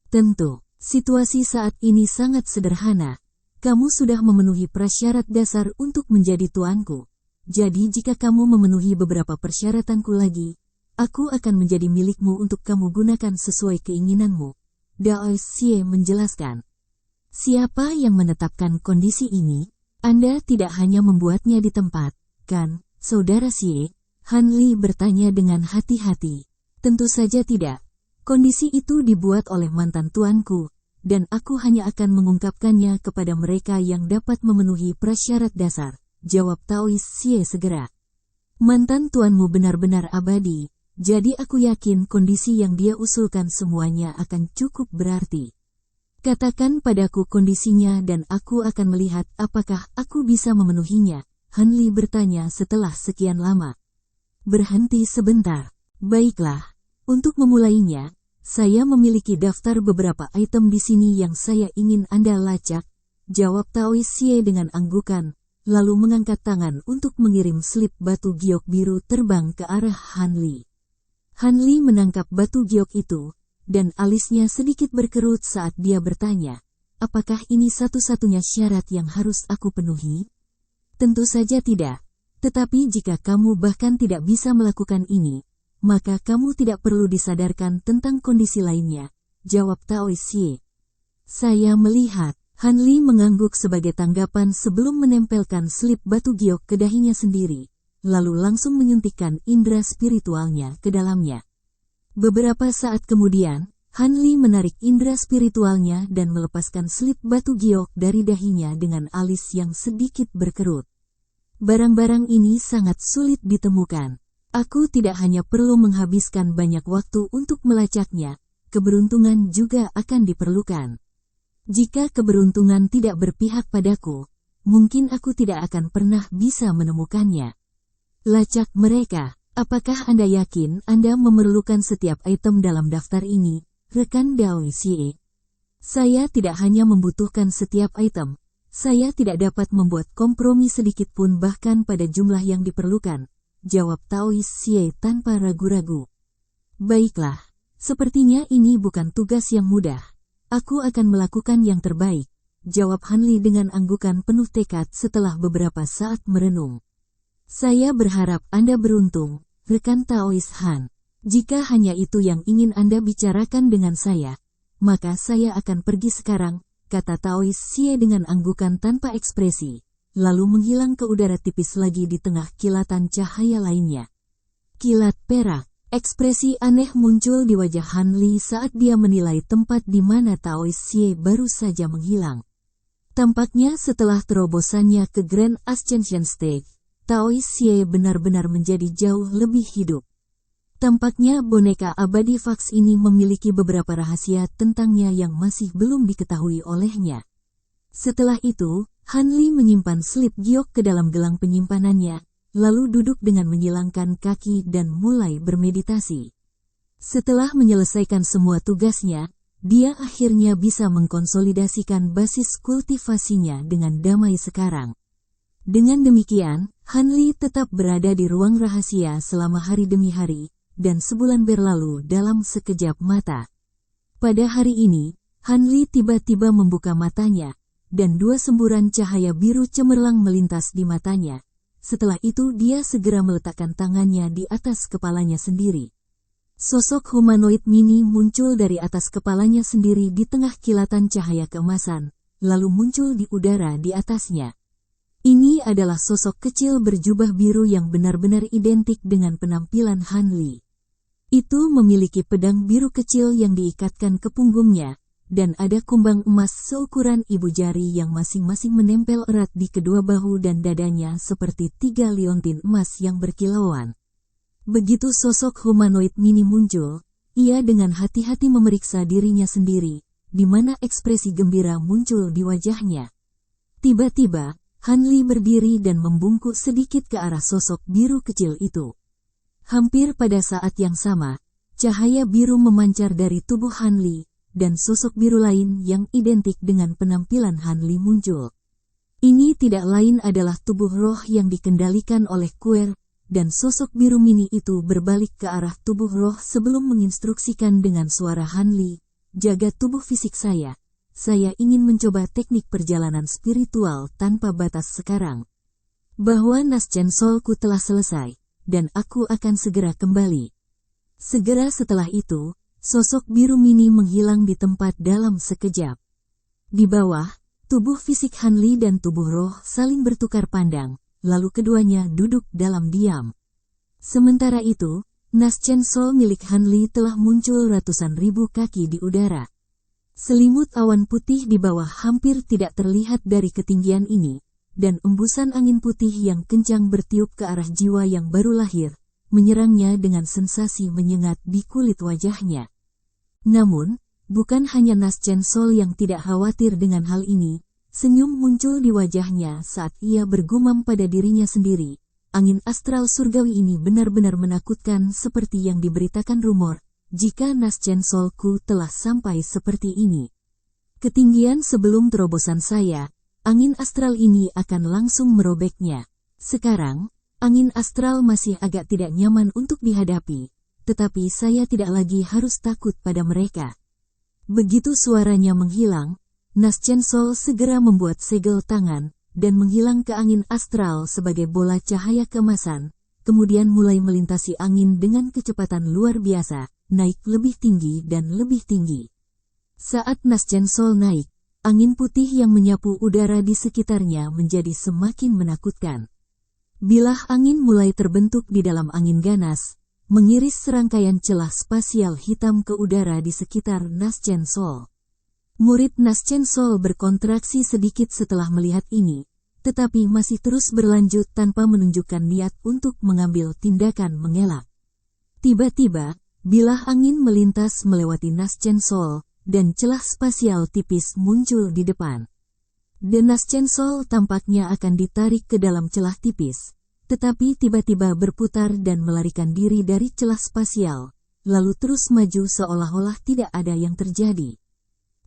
"Tentu, situasi saat ini sangat sederhana. Kamu sudah memenuhi prasyarat dasar untuk menjadi tuanku. Jadi jika kamu memenuhi beberapa persyaratanku lagi, aku akan menjadi milikmu untuk kamu gunakan sesuai keinginanmu," Dao Xie menjelaskan. "Siapa yang menetapkan kondisi ini? Anda tidak hanya membuatnya di tempat, kan, Saudara Xie?" Han Li bertanya dengan hati-hati. "Tentu saja tidak. Kondisi itu dibuat oleh mantan tuanku, dan aku hanya akan mengungkapkannya kepada mereka yang dapat memenuhi prasyarat dasar," jawab Taois Xie segera. "Mantan tuanmu benar-benar abadi, jadi aku yakin kondisi yang dia usulkan semuanya akan cukup berarti. Katakan padaku kondisinya dan aku akan melihat apakah aku bisa memenuhinya," Han Li bertanya setelah sekian lama. "Berhenti sebentar. Baiklah, untuk memulainya, saya memiliki daftar beberapa item di sini yang saya ingin Anda lacak," jawab Taois Xie dengan anggukan, lalu mengangkat tangan untuk mengirim slip batu giok biru terbang ke arah Han Li. Han Li menangkap batu giok itu, dan alisnya sedikit berkerut saat dia bertanya, apakah ini satu-satunya syarat yang harus aku penuhi? Tentu saja tidak. Tetapi jika kamu bahkan tidak bisa melakukan ini, maka kamu tidak perlu disadarkan tentang kondisi lainnya, jawab Tao Xie. Saya melihat, Han Li mengangguk sebagai tanggapan sebelum menempelkan slip batu giok ke dahinya sendiri, lalu langsung menyuntikkan indera spiritualnya ke dalamnya. Beberapa saat kemudian, Han Li menarik indera spiritualnya dan melepaskan slip batu giok dari dahinya dengan alis yang sedikit berkerut. Barang-barang ini sangat sulit ditemukan. Aku tidak hanya perlu menghabiskan banyak waktu untuk melacaknya, keberuntungan juga akan diperlukan. Jika keberuntungan tidak berpihak padaku, mungkin aku tidak akan pernah bisa menemukannya. Lacak mereka, apakah Anda yakin Anda memerlukan setiap item dalam daftar ini, rekan Dao Xie? Saya tidak hanya membutuhkan setiap item. Saya tidak dapat membuat kompromi sedikit pun bahkan pada jumlah yang diperlukan, jawab Tao Xie tanpa ragu-ragu. Baiklah, sepertinya ini bukan tugas yang mudah. Aku akan melakukan yang terbaik, jawab Han Li dengan anggukan penuh tekad setelah beberapa saat merenung. Saya berharap Anda beruntung, rekan Taois Han. Jika hanya itu yang ingin Anda bicarakan dengan saya, maka saya akan pergi sekarang, kata Taois Xie dengan anggukan tanpa ekspresi, lalu menghilang ke udara tipis lagi di tengah kilatan cahaya lainnya. Kilat perak, ekspresi aneh muncul di wajah Han Li saat dia menilai tempat di mana Taois Xie baru saja menghilang. Tampaknya setelah terobosannya ke Grand Ascension Stage, Taois Xie benar-benar menjadi jauh lebih hidup. Tampaknya boneka abadi Vax ini memiliki beberapa rahasia tentangnya yang masih belum diketahui olehnya. Setelah itu, Han Li menyimpan slip giok ke dalam gelang penyimpanannya, lalu duduk dengan menyilangkan kaki dan mulai bermeditasi. Setelah menyelesaikan semua tugasnya, dia akhirnya bisa mengkonsolidasikan basis kultivasinya dengan damai sekarang. Dengan demikian, Han Li tetap berada di ruang rahasia selama hari demi hari, dan sebulan berlalu dalam sekejap mata. Pada hari ini, Han Li tiba-tiba membuka matanya, dan dua semburan cahaya biru cemerlang melintas di matanya. Setelah itu dia segera meletakkan tangannya di atas kepalanya sendiri. Sosok humanoid mini muncul dari atas kepalanya sendiri di tengah kilatan cahaya keemasan, lalu muncul di udara di atasnya. Ini adalah sosok kecil berjubah biru yang benar-benar identik dengan penampilan Han Li. Itu memiliki pedang biru kecil yang diikatkan ke punggungnya, dan ada kumbang emas seukuran ibu jari yang masing-masing menempel erat di kedua bahu dan dadanya seperti 3 liontin emas yang berkilauan. Begitu sosok humanoid mini muncul, ia dengan hati-hati memeriksa dirinya sendiri, di mana ekspresi gembira muncul di wajahnya. Tiba-tiba, Han Li berdiri dan membungkuk sedikit ke arah sosok biru kecil itu. Hampir pada saat yang sama, cahaya biru memancar dari tubuh Han Li, dan sosok biru lain yang identik dengan penampilan Han Li muncul. Ini tidak lain adalah tubuh roh yang dikendalikan oleh Kuer, dan sosok biru mini itu berbalik ke arah tubuh roh sebelum menginstruksikan dengan suara Han Li, jaga tubuh fisik saya. Saya ingin mencoba teknik perjalanan spiritual tanpa batas sekarang. Bahwa Naschen Soulku telah selesai, dan aku akan segera kembali. Segera setelah itu, sosok biru mini menghilang di tempat dalam sekejap. Di bawah, tubuh fisik Han Li dan tubuh roh saling bertukar pandang, lalu keduanya duduk dalam diam. Sementara itu, Naschen Soul milik Han Li telah muncul ratusan ribu kaki di udara. Selimut awan putih di bawah hampir tidak terlihat dari ketinggian ini, dan embusan angin putih yang kencang bertiup ke arah jiwa yang baru lahir, menyerangnya dengan sensasi menyengat di kulit wajahnya. Namun, bukan hanya Naschen Soul yang tidak khawatir dengan hal ini, senyum muncul di wajahnya saat ia bergumam pada dirinya sendiri. Angin astral surgawi ini benar-benar menakutkan seperti yang diberitakan rumor, jika Naschen Soulku telah sampai seperti ini. Ketinggian sebelum terobosan saya, angin astral ini akan langsung merobeknya. Sekarang, angin astral masih agak tidak nyaman untuk dihadapi, tetapi saya tidak lagi harus takut pada mereka. Begitu suaranya menghilang, Naschensol segera membuat segel tangan, dan menghilang ke angin astral sebagai bola cahaya keemasan, kemudian mulai melintasi angin dengan kecepatan luar biasa, naik lebih tinggi dan lebih tinggi. Saat Naschensol naik, angin putih yang menyapu udara di sekitarnya menjadi semakin menakutkan. Bilah angin mulai terbentuk di dalam angin ganas, mengiris serangkaian celah spasial hitam ke udara di sekitar Naschensol. Murid Naschensol berkontraksi sedikit setelah melihat ini, tetapi masih terus berlanjut tanpa menunjukkan niat untuk mengambil tindakan mengelak. Tiba-tiba, bilah angin melintas melewati Naschensol, dan celah spasial tipis muncul di depan. Naschensol tampaknya akan ditarik ke dalam celah tipis, tetapi tiba-tiba berputar dan melarikan diri dari celah spasial, lalu terus maju seolah-olah tidak ada yang terjadi.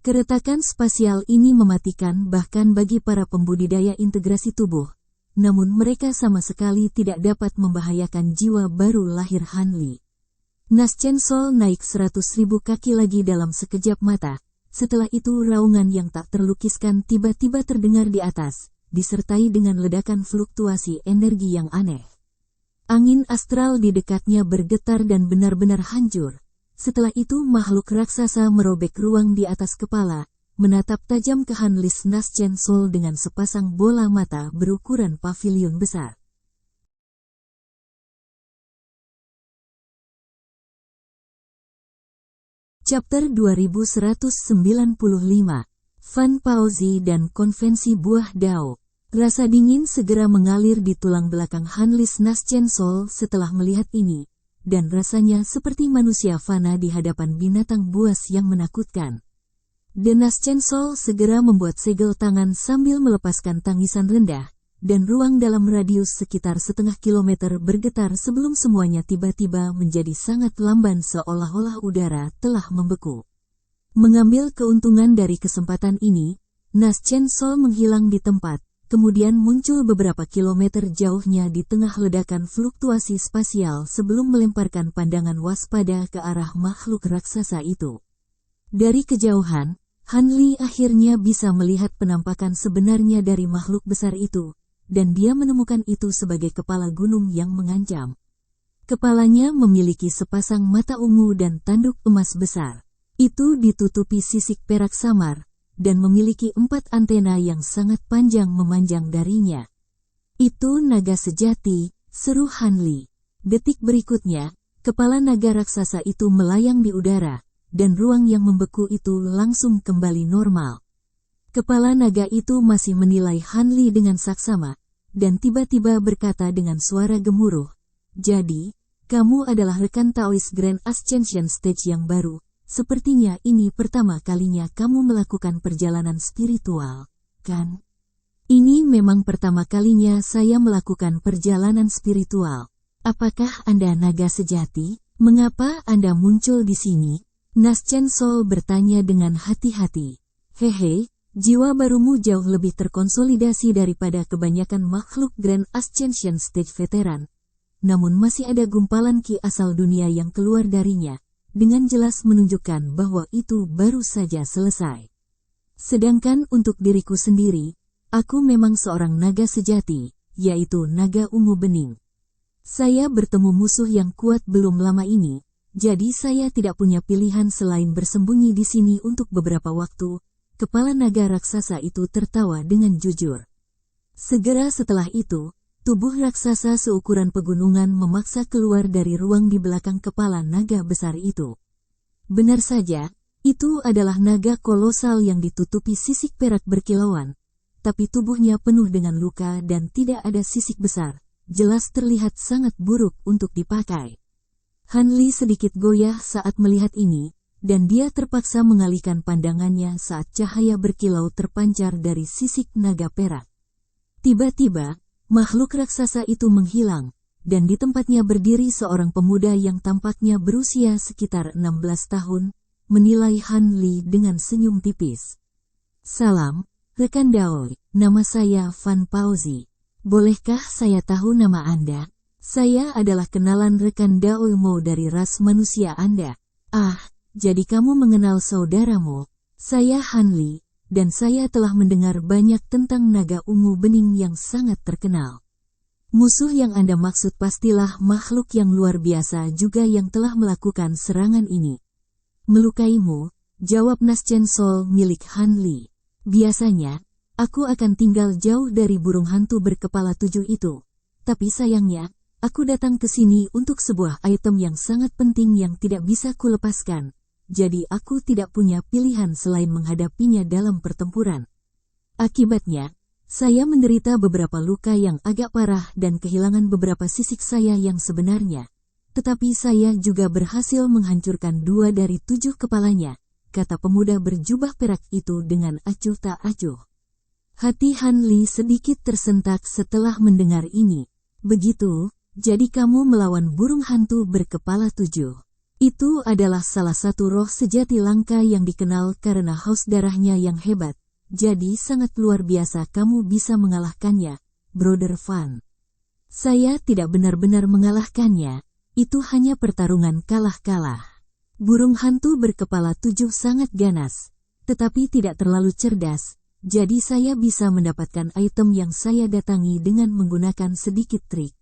Keretakan spasial ini mematikan bahkan bagi para pembudidaya integrasi tubuh, namun mereka sama sekali tidak dapat membahayakan jiwa baru lahir Hanli. Naschensol naik 100.000 kaki lagi dalam sekejap mata. Setelah itu raungan yang tak terlukiskan tiba-tiba terdengar di atas, disertai dengan ledakan fluktuasi energi yang aneh. Angin astral di dekatnya bergetar dan benar-benar hancur. Setelah itu makhluk raksasa merobek ruang di atas kepala, menatap tajam ke Hanlis Naschensol dengan sepasang bola mata berukuran pavilion besar. Chapter 2195, Fan Paozi dan Konvensi Buah Dao. Rasa dingin segera mengalir di tulang belakang Hanlis Naschensol setelah melihat ini, dan rasanya seperti manusia fana di hadapan binatang buas yang menakutkan. Naschensol segera membuat segel tangan sambil melepaskan tangisan rendah, dan ruang dalam radius sekitar setengah kilometer bergetar sebelum semuanya tiba-tiba menjadi sangat lamban seolah-olah udara telah membeku. Mengambil keuntungan dari kesempatan ini, Naschensol menghilang di tempat, kemudian muncul beberapa kilometer jauhnya di tengah ledakan fluktuasi spasial sebelum melemparkan pandangan waspada ke arah makhluk raksasa itu. Dari kejauhan, Hanli akhirnya bisa melihat penampakan sebenarnya dari makhluk besar itu, dan dia menemukan itu sebagai kepala gunung yang mengancam. Kepalanya memiliki sepasang mata ungu dan tanduk emas besar. Itu ditutupi sisik perak samar, dan memiliki 4 antena yang sangat panjang memanjang darinya. Itu naga sejati, seru Hanli. Detik berikutnya, kepala naga raksasa itu melayang di udara, dan ruang yang membeku itu langsung kembali normal. Kepala naga itu masih menilai Hanli dengan saksama, dan tiba-tiba berkata dengan suara gemuruh, "Jadi, kamu adalah rekan Taoist Grand Ascension Stage yang baru. Sepertinya ini pertama kalinya kamu melakukan perjalanan spiritual, kan?" "Ini memang pertama kalinya saya melakukan perjalanan spiritual." "Apakah Anda naga sejati? Mengapa Anda muncul di sini?" Naschensol bertanya dengan hati-hati. "Hehe, jiwa barumu jauh lebih terkonsolidasi daripada kebanyakan makhluk Grand Ascension Stage veteran. Namun masih ada gumpalan ki asal dunia yang keluar darinya, dengan jelas menunjukkan bahwa itu baru saja selesai. Sedangkan untuk diriku sendiri, aku memang seorang naga sejati, yaitu naga ungu bening. Saya bertemu musuh yang kuat belum lama ini, jadi saya tidak punya pilihan selain bersembunyi di sini untuk beberapa waktu." Kepala naga raksasa itu tertawa dengan jujur. Segera setelah itu, tubuh raksasa seukuran pegunungan memaksa keluar dari ruang di belakang kepala naga besar itu. Benar saja, itu adalah naga kolosal yang ditutupi sisik perak berkilauan, tapi tubuhnya penuh dengan luka dan tidak ada sisik besar, jelas terlihat sangat buruk untuk dipakai. Hanli sedikit goyah saat melihat ini, dan dia terpaksa mengalihkan pandangannya saat cahaya berkilau terpancar dari sisik naga perak. Tiba-tiba, makhluk raksasa itu menghilang, dan di tempatnya berdiri seorang pemuda yang tampaknya berusia sekitar 16 tahun, menilai Hanli dengan senyum tipis. "Salam, Rekan Daoi, nama saya Fan Pauzi. Bolehkah saya tahu nama Anda? Saya adalah kenalan rekan Daoi Mo dari ras manusia Anda. Ah, jadi kamu mengenal saudaramu. Saya Hanli, dan saya telah mendengar banyak tentang naga ungu bening yang sangat terkenal. Musuh yang Anda maksud pastilah makhluk yang luar biasa juga yang telah melakukan serangan ini. Melukaimu, jawab Naschen Sol milik Hanli. Biasanya, aku akan tinggal jauh dari burung hantu berkepala 7 itu. Tapi sayangnya, aku datang ke sini untuk sebuah item yang sangat penting yang tidak bisa kulepaskan. Jadi aku tidak punya pilihan selain menghadapinya dalam pertempuran. Akibatnya, saya menderita beberapa luka yang agak parah dan kehilangan beberapa sisik saya yang sebenarnya. Tetapi saya juga berhasil menghancurkan 2 dari 7 kepalanya, kata pemuda berjubah perak itu dengan acuh tak acuh. Hati Hanli sedikit tersentak setelah mendengar ini. Begitu, jadi kamu melawan burung hantu berkepala 7. Itu adalah salah satu roh sejati langka yang dikenal karena haus darahnya yang hebat. Jadi sangat luar biasa kamu bisa mengalahkannya, Brother Fan. Saya tidak benar-benar mengalahkannya, itu hanya pertarungan kalah-kalah. Burung hantu berkepala 7 sangat ganas, tetapi tidak terlalu cerdas, jadi saya bisa mendapatkan item yang saya datangi dengan menggunakan sedikit trik.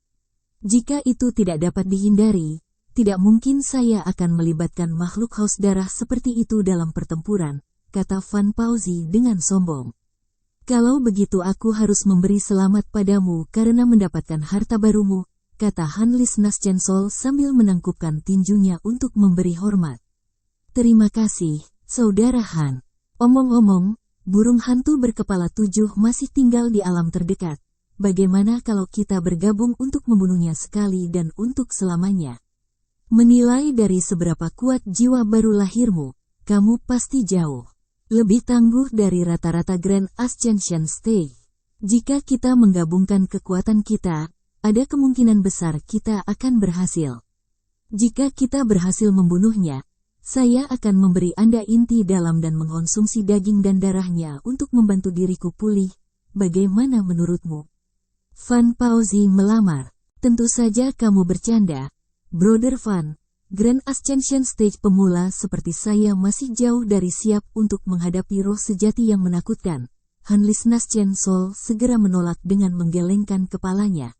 Jika itu tidak dapat dihindari, tidak mungkin saya akan melibatkan makhluk haus darah seperti itu dalam pertempuran, kata Fan Pauzi dengan sombong. Kalau begitu aku harus memberi selamat padamu karena mendapatkan harta barumu, kata Hanlis Naschensol sambil menangkupkan tinjunya untuk memberi hormat. Terima kasih, Saudara Han. Omong-omong, burung hantu berkepala 7 masih tinggal di alam terdekat. Bagaimana kalau kita bergabung untuk membunuhnya sekali dan untuk selamanya? Menilai dari seberapa kuat jiwa baru lahirmu, kamu pasti jauh lebih tangguh dari rata-rata Grand Ascension Stage. Jika kita menggabungkan kekuatan kita, ada kemungkinan besar kita akan berhasil. Jika kita berhasil membunuhnya, saya akan memberi Anda inti dalam dan mengkonsumsi daging dan darahnya untuk membantu diriku pulih. Bagaimana menurutmu? Fan Pauzi melamar. Tentu saja kamu bercanda, Brother Fan. Grand Ascension Stage pemula seperti saya masih jauh dari siap untuk menghadapi roh sejati yang menakutkan. Hanlis Naschensol segera menolak dengan menggelengkan kepalanya.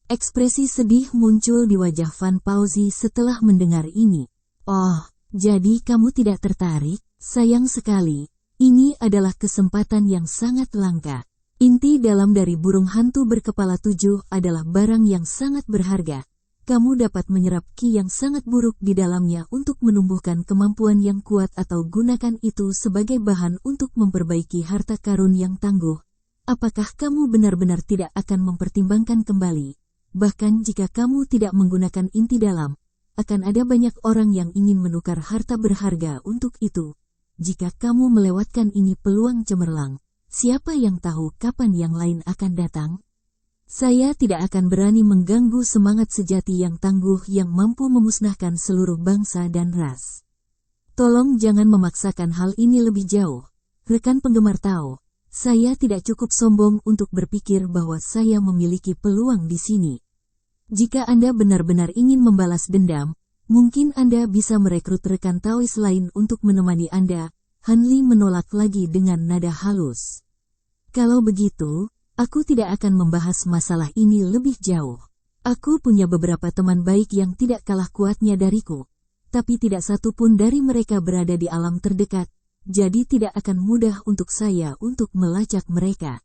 Ekspresi sedih muncul di wajah Fan Pauzi setelah mendengar ini. Oh, jadi kamu tidak tertarik? Sayang sekali. Ini adalah kesempatan yang sangat langka. Inti dalam dari burung hantu berkepala 7 adalah barang yang sangat berharga. Kamu dapat menyerap ki yang sangat buruk di dalamnya untuk menumbuhkan kemampuan yang kuat atau gunakan itu sebagai bahan untuk memperbaiki harta karun yang tangguh. Apakah kamu benar-benar tidak akan mempertimbangkan kembali? Bahkan jika kamu tidak menggunakan inti dalam, akan ada banyak orang yang ingin menukar harta berharga untuk itu. Jika kamu melewatkan ini peluang cemerlang, siapa yang tahu kapan yang lain akan datang? Saya tidak akan berani mengganggu semangat sejati yang tangguh yang mampu memusnahkan seluruh bangsa dan ras. Tolong jangan memaksakan hal ini lebih jauh. Rekan penggemar tahu, saya tidak cukup sombong untuk berpikir bahwa saya memiliki peluang di sini. Jika Anda benar-benar ingin membalas dendam, mungkin Anda bisa merekrut rekan Taois lain untuk menemani Anda. Hanli menolak lagi dengan nada halus. Kalau begitu, aku tidak akan membahas masalah ini lebih jauh. Aku punya beberapa teman baik yang tidak kalah kuatnya dariku, tapi tidak satu pun dari mereka berada di alam terdekat, jadi tidak akan mudah untuk saya untuk melacak mereka.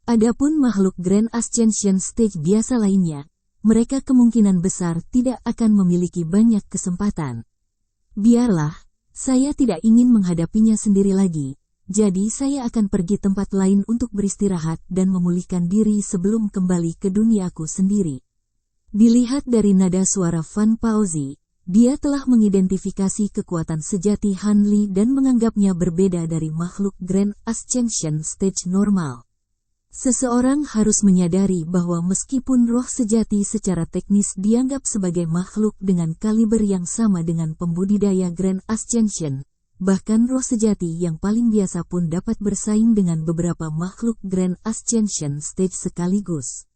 Adapun makhluk Grand Ascension Stage biasa lainnya, mereka kemungkinan besar tidak akan memiliki banyak kesempatan. Biarlah, saya tidak ingin menghadapinya sendiri lagi, jadi saya akan pergi tempat lain untuk beristirahat dan memulihkan diri sebelum kembali ke duniaku sendiri. Dilihat dari nada suara Fan Pauzi, dia telah mengidentifikasi kekuatan sejati Hanli dan menganggapnya berbeda dari makhluk Grand Ascension Stage normal. Seseorang harus menyadari bahwa meskipun roh sejati secara teknis dianggap sebagai makhluk dengan kaliber yang sama dengan pembudidaya Grand Ascension, bahkan roh sejati yang paling biasa pun dapat bersaing dengan beberapa makhluk Grand Ascension Stage sekaligus.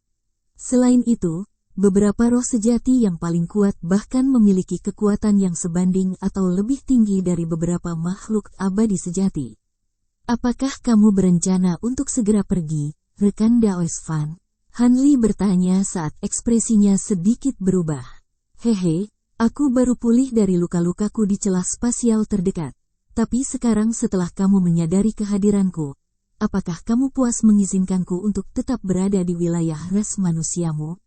Selain itu, beberapa roh sejati yang paling kuat bahkan memiliki kekuatan yang sebanding atau lebih tinggi dari beberapa makhluk abadi sejati. Apakah kamu berencana untuk segera pergi, rekan Daois Fan? Han Li bertanya saat ekspresinya sedikit berubah. Hehe, aku baru pulih dari luka-lukaku di celah spasial terdekat. Tapi sekarang setelah kamu menyadari kehadiranku, apakah kamu puas mengizinkanku untuk tetap berada di wilayah ras manusiamu?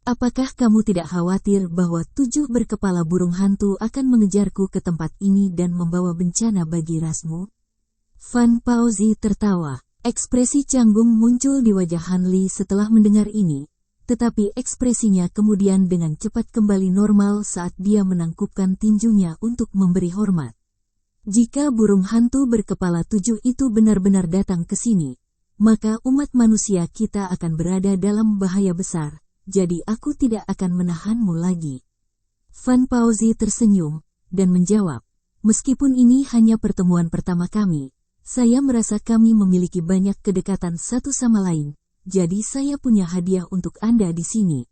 Apakah kamu tidak khawatir bahwa 7 berkepala burung hantu akan mengejarku ke tempat ini dan membawa bencana bagi rasmu? Fan Paozi tertawa. Ekspresi canggung muncul di wajah Han Li setelah mendengar ini, tetapi ekspresinya kemudian dengan cepat kembali normal saat dia menangkupkan tinjunya untuk memberi hormat. Jika burung hantu berkepala 7 itu benar-benar datang ke sini, maka umat manusia kita akan berada dalam bahaya besar, jadi aku tidak akan menahanmu lagi. Fan Paozi tersenyum, dan menjawab, meskipun ini hanya pertemuan pertama kami, saya merasa kami memiliki banyak kedekatan satu sama lain, jadi saya punya hadiah untuk Anda di sini.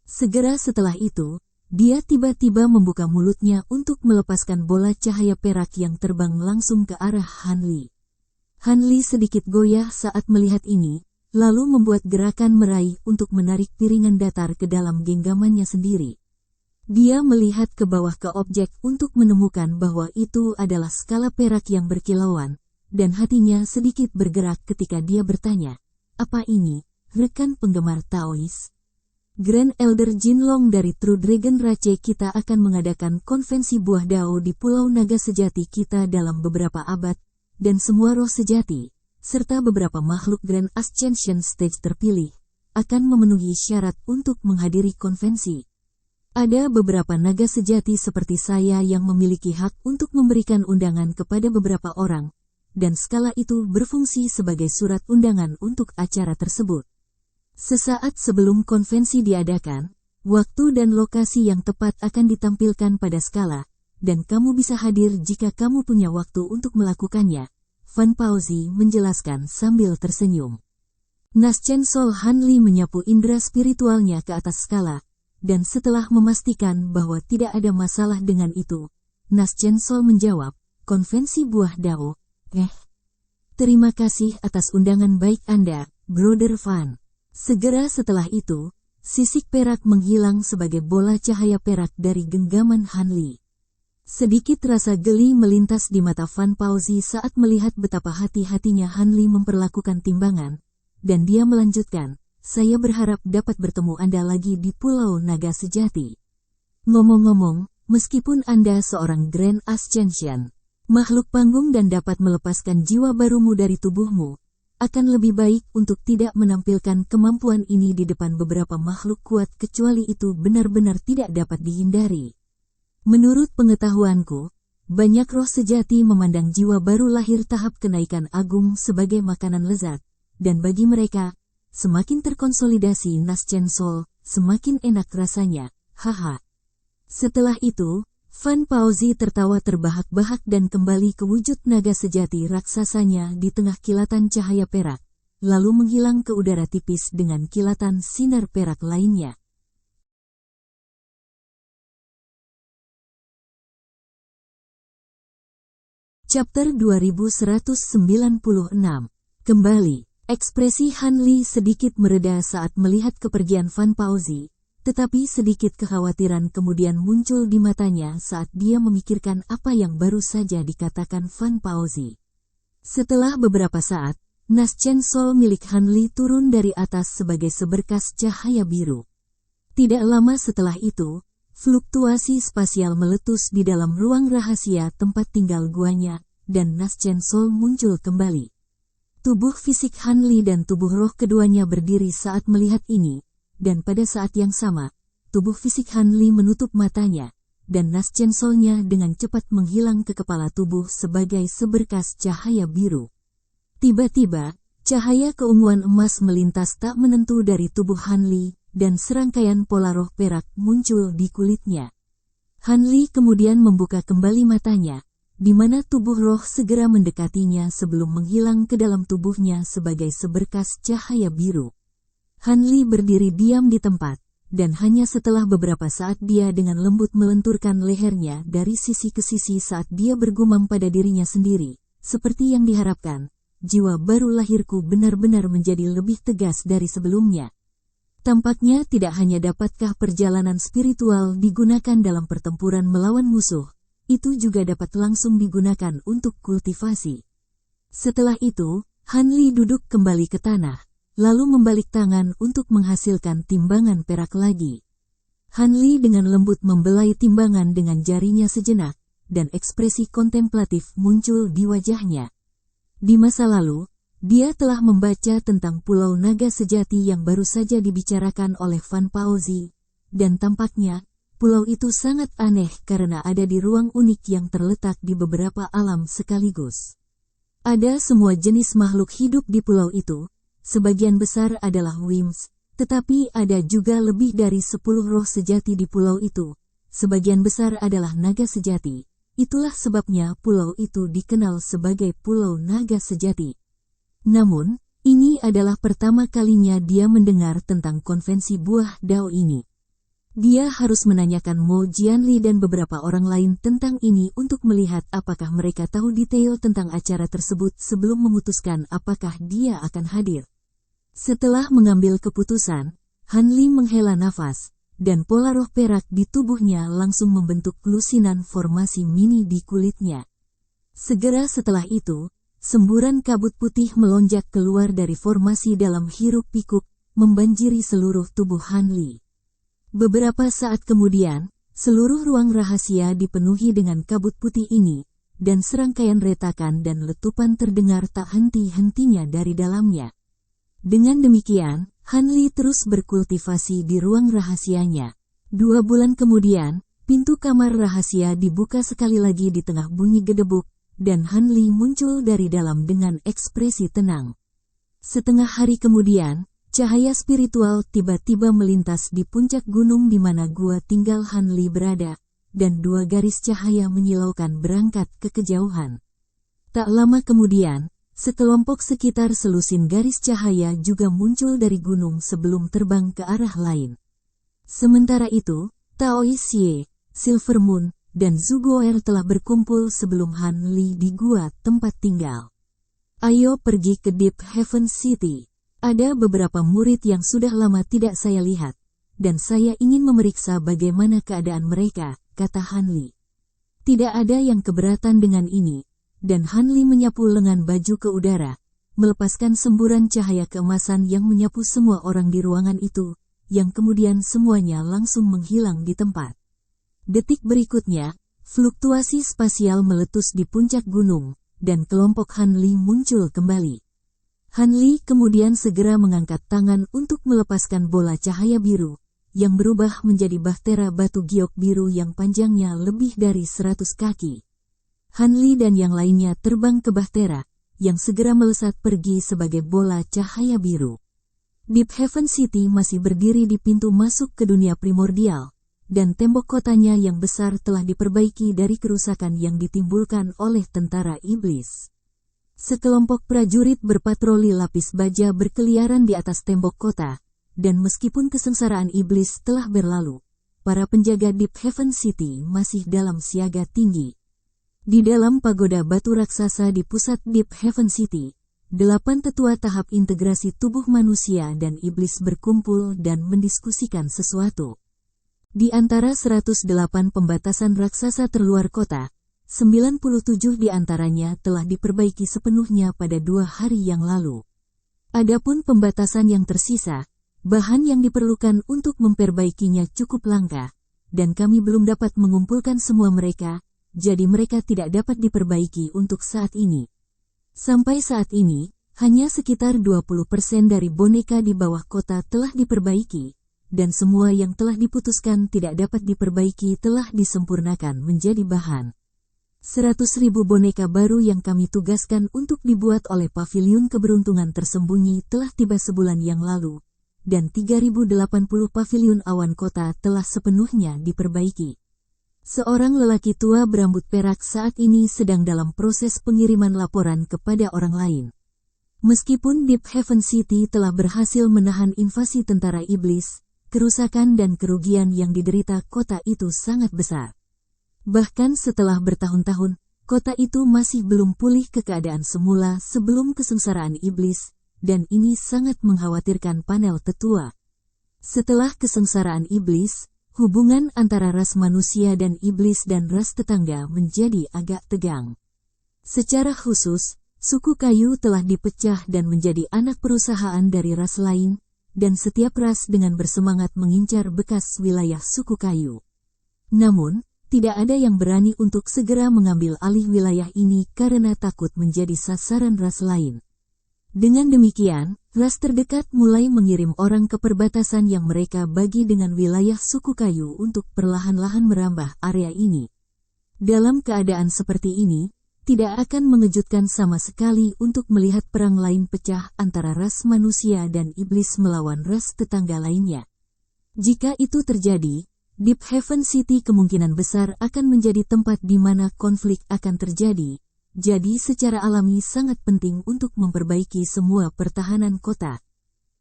Segera setelah itu, dia tiba-tiba membuka mulutnya untuk melepaskan bola cahaya perak yang terbang langsung ke arah Han Li. Han Li sedikit goyah saat melihat ini, lalu membuat gerakan meraih untuk menarik piringan datar ke dalam genggamannya sendiri. Dia melihat ke bawah ke objek untuk menemukan bahwa itu adalah skala perak yang berkilauan, dan hatinya sedikit bergerak ketika dia bertanya, apa ini, rekan penggemar Taois? Grand Elder Jinlong dari True Dragon Rache kita akan mengadakan konvensi buah dao di Pulau Naga Sejati kita dalam beberapa abad, dan semua roh sejati, serta beberapa makhluk Grand Ascension Stage terpilih, akan memenuhi syarat untuk menghadiri konvensi. Ada beberapa naga sejati seperti saya yang memiliki hak untuk memberikan undangan kepada beberapa orang, dan skala itu berfungsi sebagai surat undangan untuk acara tersebut. Sesaat sebelum konvensi diadakan, waktu dan lokasi yang tepat akan ditampilkan pada skala, dan kamu bisa hadir jika kamu punya waktu untuk melakukannya, Fan Paozi menjelaskan sambil tersenyum. Naschen Sol Han Li menyapu indera spiritualnya ke atas skala, dan setelah memastikan bahwa tidak ada masalah dengan itu, Naschen Sol menjawab, konvensi buah dao, terima kasih atas undangan baik Anda, Brother Fan. Segera setelah itu, sisik perak menghilang sebagai bola cahaya perak dari genggaman Han Li. Sedikit rasa geli melintas di mata Fan Paozi saat melihat betapa hati-hatinya Han Li memperlakukan timbangan, dan dia melanjutkan, saya berharap dapat bertemu Anda lagi di Pulau Naga Sejati. Ngomong-ngomong, meskipun Anda seorang Grand Ascension, makhluk panggung dan dapat melepaskan jiwa barumu dari tubuhmu, akan lebih baik untuk tidak menampilkan kemampuan ini di depan beberapa makhluk kuat kecuali itu benar-benar tidak dapat dihindari. Menurut pengetahuanku, banyak roh sejati memandang jiwa baru lahir tahap kenaikan agung sebagai makanan lezat, dan bagi mereka, semakin terkonsolidasi Naschen Sol, semakin enak rasanya, haha. Setelah itu, Fan Paozi tertawa terbahak-bahak dan kembali ke wujud naga sejati raksasanya di tengah kilatan cahaya perak, lalu menghilang ke udara tipis dengan kilatan sinar perak lainnya. Chapter 2196. Kembali. Ekspresi Han Li sedikit mereda saat melihat kepergian Fan Paozi, tetapi sedikit kekhawatiran kemudian muncul di matanya saat dia memikirkan apa yang baru saja dikatakan Fan Paozi. Setelah beberapa saat, Naschen Sol milik Han Li turun dari atas sebagai seberkas cahaya biru. Tidak lama setelah itu, fluktuasi spasial meletus di dalam ruang rahasia tempat tinggal guanya, dan Naschen Sol muncul kembali. Tubuh fisik Han Li dan tubuh roh keduanya berdiri saat melihat ini, dan pada saat yang sama, tubuh fisik Han Li menutup matanya, dan Naschen Sol-nya dengan cepat menghilang ke kepala tubuh sebagai seberkas cahaya biru. Tiba-tiba, cahaya keunguan emas melintas tak menentu dari tubuh Han Li, dan serangkaian pola roh perak muncul di kulitnya. Han Li kemudian membuka kembali matanya, di mana tubuh roh segera mendekatinya sebelum menghilang ke dalam tubuhnya sebagai seberkas cahaya biru. Han Li berdiri diam di tempat, dan hanya setelah beberapa saat dia dengan lembut melenturkan lehernya dari sisi ke sisi saat dia bergumam pada dirinya sendiri, seperti yang diharapkan, jiwa baru lahirku benar-benar menjadi lebih tegas dari sebelumnya. Tampaknya tidak hanya dapatkah perjalanan spiritual digunakan dalam pertempuran melawan musuh, itu juga dapat langsung digunakan untuk kultivasi. Setelah itu, Han Li duduk kembali ke tanah, lalu membalik tangan untuk menghasilkan timbangan perak lagi. Han Li dengan lembut membelai timbangan dengan jarinya sejenak, dan ekspresi kontemplatif muncul di wajahnya. Di masa lalu, dia telah membaca tentang Pulau Naga Sejati yang baru saja dibicarakan oleh Fan Paozi, dan tampaknya, pulau itu sangat aneh karena ada di ruang unik yang terletak di beberapa alam sekaligus. Ada semua jenis makhluk hidup di pulau itu, sebagian besar adalah Wimps, tetapi ada juga lebih dari 10 roh sejati di pulau itu, sebagian besar adalah naga sejati. Itulah sebabnya pulau itu dikenal sebagai Pulau Naga Sejati. Namun, ini adalah pertama kalinya dia mendengar tentang konvensi buah dao ini. Dia harus menanyakan Mo Jianli dan beberapa orang lain tentang ini untuk melihat apakah mereka tahu detail tentang acara tersebut sebelum memutuskan apakah dia akan hadir. Setelah mengambil keputusan, Han Li menghela nafas, dan pola roh perak di tubuhnya langsung membentuk lusinan formasi mini di kulitnya. Segera setelah itu, semburan kabut putih melonjak keluar dari formasi dalam hiruk-pikuk, membanjiri seluruh tubuh Han Li. Beberapa saat kemudian, seluruh ruang rahasia dipenuhi dengan kabut putih ini, dan serangkaian retakan dan letupan terdengar tak henti-hentinya dari dalamnya. Dengan demikian, Han Li terus berkultivasi di ruang rahasianya. 2 bulan kemudian, pintu kamar rahasia dibuka sekali lagi di tengah bunyi gedebuk, dan Han Li muncul dari dalam dengan ekspresi tenang. Setengah hari kemudian, cahaya spiritual tiba-tiba melintas di puncak gunung di mana gua tinggal Han Li berada, dan 2 garis cahaya menyilaukan berangkat ke kejauhan. Tak lama kemudian, sekelompok sekitar selusin garis cahaya juga muncul dari gunung sebelum terbang ke arah lain. Sementara itu, Taoi Xie, Silver Moon, dan Zuguoer telah berkumpul sebelum Han Li di gua tempat tinggal. Ayo pergi ke Deep Heaven City. Ada beberapa murid yang sudah lama tidak saya lihat, dan saya ingin memeriksa bagaimana keadaan mereka, kata Han Li. Tidak ada yang keberatan dengan ini, dan Han Li menyapu lengan baju ke udara, melepaskan semburan cahaya keemasan yang menyapu semua orang di ruangan itu, yang kemudian semuanya langsung menghilang di tempat. Detik berikutnya, fluktuasi spasial meletus di puncak gunung, dan kelompok Han Li muncul kembali. Han Li kemudian segera mengangkat tangan untuk melepaskan bola cahaya biru, yang berubah menjadi bahtera batu giok biru yang panjangnya lebih dari 100 kaki. Han Li dan yang lainnya terbang ke bahtera, yang segera melesat pergi sebagai bola cahaya biru. Deep Heaven City masih berdiri di pintu masuk ke dunia primordial, dan tembok kotanya yang besar telah diperbaiki dari kerusakan yang ditimbulkan oleh tentara iblis. Sekelompok prajurit berpatroli lapis baja berkeliaran di atas tembok kota, dan meskipun kesengsaraan iblis telah berlalu, para penjaga Deep Heaven City masih dalam siaga tinggi. Di dalam pagoda batu raksasa di pusat Deep Heaven City, 8 tetua tahap integrasi tubuh manusia dan iblis berkumpul dan mendiskusikan sesuatu. Di antara 108 pembatasan raksasa terluar kota, 97 di antaranya telah diperbaiki sepenuhnya pada 2 hari yang lalu. Adapun pembatasan yang tersisa, bahan yang diperlukan untuk memperbaikinya cukup langka, dan kami belum dapat mengumpulkan semua mereka, jadi mereka tidak dapat diperbaiki untuk saat ini. Sampai saat ini, hanya sekitar 20% dari boneka di bawah kota telah diperbaiki, dan semua yang telah diputuskan tidak dapat diperbaiki telah disempurnakan menjadi bahan. 100.000 boneka baru yang kami tugaskan untuk dibuat oleh Paviliun Keberuntungan Tersembunyi telah tiba sebulan yang lalu, dan 3080 paviliun awan kota telah sepenuhnya diperbaiki. Seorang lelaki tua berambut perak saat ini sedang dalam proses pengiriman laporan kepada orang lain. Meskipun Deep Haven City telah berhasil menahan invasi tentara iblis, kerusakan dan kerugian yang diderita kota itu sangat besar. Bahkan setelah bertahun-tahun, kota itu masih belum pulih ke keadaan semula sebelum kesengsaraan iblis, dan ini sangat mengkhawatirkan panel tetua. Setelah kesengsaraan iblis, hubungan antara ras manusia dan iblis dan ras tetangga menjadi agak tegang. Secara khusus, suku kayu telah dipecah dan menjadi anak perusahaan dari ras lain, dan setiap ras dengan bersemangat mengincar bekas wilayah suku kayu. Namun, tidak ada yang berani untuk segera mengambil alih wilayah ini karena takut menjadi sasaran ras lain. Dengan demikian, ras terdekat mulai mengirim orang ke perbatasan yang mereka bagi dengan wilayah suku kayu untuk perlahan-lahan merambah area ini. Dalam keadaan seperti ini, tidak akan mengejutkan sama sekali untuk melihat perang lain pecah antara ras manusia dan iblis melawan ras tetangga lainnya. Jika itu terjadi, Deep Haven City kemungkinan besar akan menjadi tempat di mana konflik akan terjadi, jadi secara alami sangat penting untuk memperbaiki semua pertahanan kota.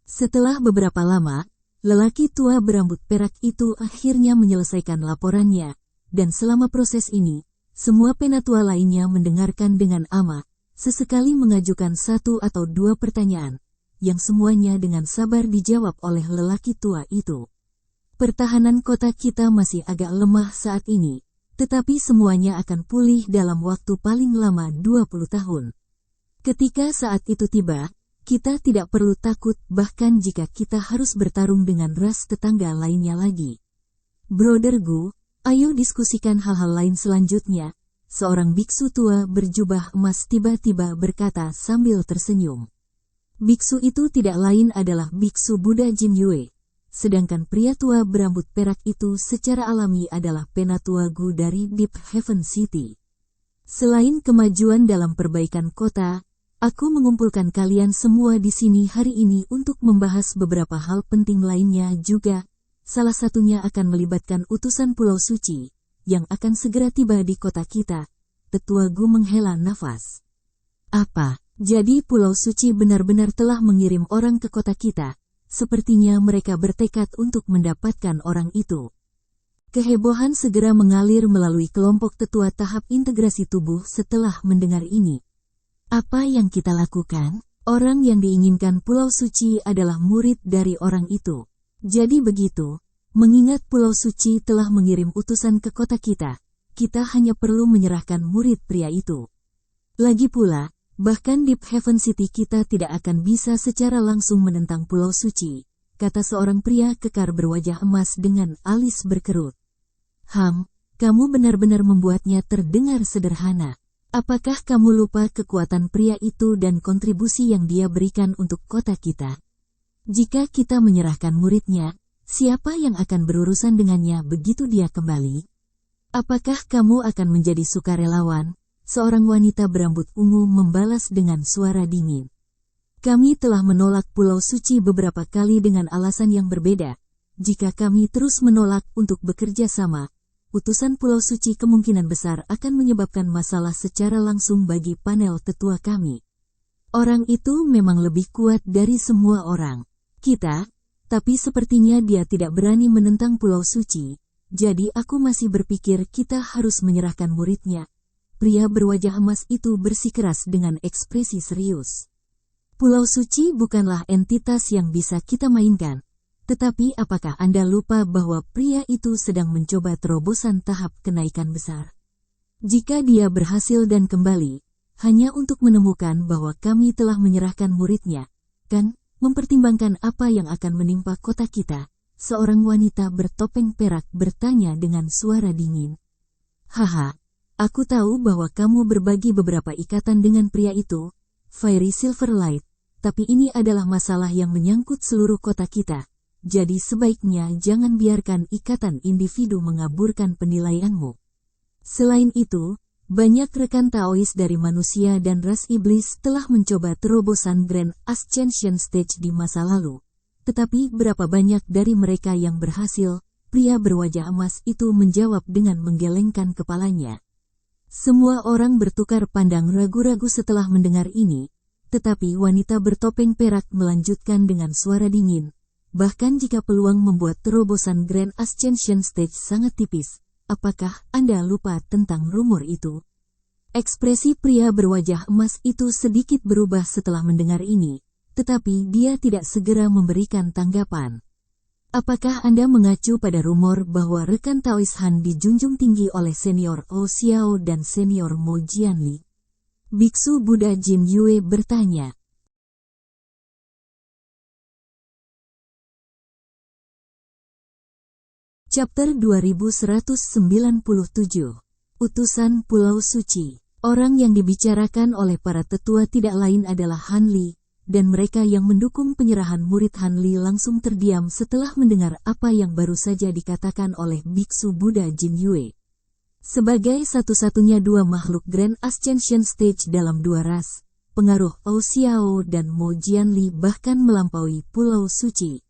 Setelah beberapa lama, lelaki tua berambut perak itu akhirnya menyelesaikan laporannya, dan selama proses ini, semua penatua lainnya mendengarkan dengan amah, sesekali mengajukan satu atau dua pertanyaan, yang semuanya dengan sabar dijawab oleh lelaki tua itu. Pertahanan kota kita masih agak lemah saat ini, tetapi semuanya akan pulih dalam waktu paling lama 20 tahun. Ketika saat itu tiba, kita tidak perlu takut bahkan jika kita harus bertarung dengan ras tetangga lainnya lagi. Brother Gu, ayo diskusikan hal-hal lain selanjutnya, seorang biksu tua berjubah emas tiba-tiba berkata sambil tersenyum. Biksu itu tidak lain adalah biksu Buddha Jin Yue. Sedangkan pria tua berambut perak itu secara alami adalah penatua Gu dari Deep Haven City. Selain kemajuan dalam perbaikan kota, aku mengumpulkan kalian semua di sini hari ini untuk membahas beberapa hal penting lainnya juga. Salah satunya akan melibatkan utusan Pulau Suci, yang akan segera tiba di kota kita. Tetua Gu menghela nafas. Apa? Jadi Pulau Suci benar-benar telah mengirim orang ke kota kita? Sepertinya mereka bertekad untuk mendapatkan orang itu. Kehebohan segera mengalir melalui kelompok tetua tahap integrasi tubuh setelah mendengar ini. Apa yang kita lakukan? Orang yang diinginkan Pulau Suci adalah murid dari orang itu. Jadi begitu, mengingat Pulau Suci telah mengirim utusan ke kota kita hanya perlu menyerahkan murid pria itu. Lagi pula, bahkan Deep Haven City kita tidak akan bisa secara langsung menentang Pulau Suci, kata seorang pria kekar berwajah emas dengan alis berkerut. Kamu benar-benar membuatnya terdengar sederhana. Apakah kamu lupa kekuatan pria itu dan kontribusi yang dia berikan untuk kota kita? Jika kita menyerahkan muridnya, siapa yang akan berurusan dengannya begitu dia kembali? Apakah kamu akan menjadi sukarelawan? Seorang wanita berambut ungu membalas dengan suara dingin. Kami telah menolak Pulau Suci beberapa kali dengan alasan yang berbeda. Jika kami terus menolak untuk bekerja sama, utusan Pulau Suci kemungkinan besar akan menyebabkan masalah secara langsung bagi panel tetua kami. Orang itu memang lebih kuat dari semua orang kita, tapi sepertinya dia tidak berani menentang Pulau Suci, jadi aku masih berpikir kita harus menyerahkan muridnya. Pria berwajah emas itu bersikeras dengan ekspresi serius. Pulau Suci bukanlah entitas yang bisa kita mainkan. Tetapi apakah Anda lupa bahwa pria itu sedang mencoba terobosan tahap kenaikan besar? Jika dia berhasil dan kembali, hanya untuk menemukan bahwa kami telah menyerahkan muridnya, kan, mempertimbangkan apa yang akan menimpa kota kita, seorang wanita bertopeng perak bertanya dengan suara dingin. Haha. Aku tahu bahwa kamu berbagi beberapa ikatan dengan pria itu, Fairy Silverlight, tapi ini adalah masalah yang menyangkut seluruh kota kita, jadi sebaiknya jangan biarkan ikatan individu mengaburkan penilaianmu. Selain itu, banyak rekan Taois dari manusia dan ras iblis telah mencoba terobosan Grand Ascension Stage di masa lalu, tetapi berapa banyak dari mereka yang berhasil, Pria berwajah emas itu menjawab dengan menggelengkan kepalanya. Semua orang bertukar pandang ragu-ragu setelah mendengar ini, tetapi wanita bertopeng perak melanjutkan dengan suara dingin. Bahkan jika peluang membuat terobosan Grand Ascension Stage sangat tipis, apakah Anda lupa tentang rumor itu? Ekspresi pria berwajah emas itu sedikit berubah setelah mendengar ini, tetapi dia tidak segera memberikan tanggapan. Apakah Anda mengacu pada rumor bahwa rekan Taois Han dijunjung tinggi oleh senior Hou Xiao dan senior Mo Jianli? Biksu Buddha Jin Yue bertanya. Chapter 2197. Utusan Pulau Suci. Orang yang dibicarakan oleh para tetua tidak lain adalah Han Li, dan mereka yang mendukung penyerahan murid Han Li langsung terdiam setelah mendengar apa yang baru saja dikatakan oleh Biksu Buddha Jin Yue. Sebagai satu-satunya dua makhluk Grand Ascension Stage dalam dua ras, pengaruh Hou Xiao dan Mo Jianli bahkan melampaui Pulau Suci.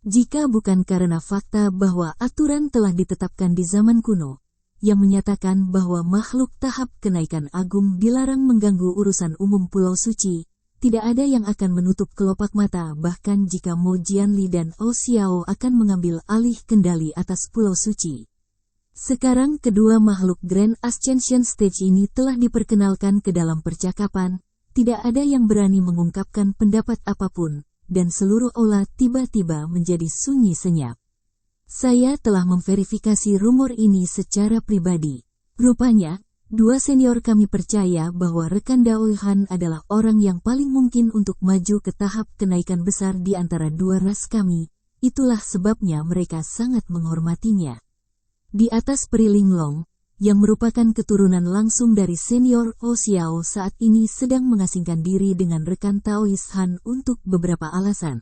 Jika bukan karena fakta bahwa aturan telah ditetapkan di zaman kuno, yang menyatakan bahwa makhluk tahap kenaikan agung dilarang mengganggu urusan umum Pulau Suci, tidak ada yang akan menutup kelopak mata bahkan jika Mo Jianli dan Hou Xiao akan mengambil alih kendali atas Pulau Suci. Sekarang kedua makhluk Grand Ascension Stage ini telah diperkenalkan ke dalam percakapan, tidak ada yang berani mengungkapkan pendapat apapun, dan seluruh aula tiba-tiba menjadi sunyi senyap. Saya telah memverifikasi rumor ini secara pribadi. Rupanya, dua senior kami percaya bahwa rekan Daoi Han adalah orang yang paling mungkin untuk maju ke tahap kenaikan besar di antara dua ras kami. Itulah sebabnya mereka sangat menghormatinya. Di atas Pri Linglong, yang merupakan keturunan langsung dari senior Hou Xiao saat ini sedang mengasingkan diri dengan rekan Taois Han untuk beberapa alasan.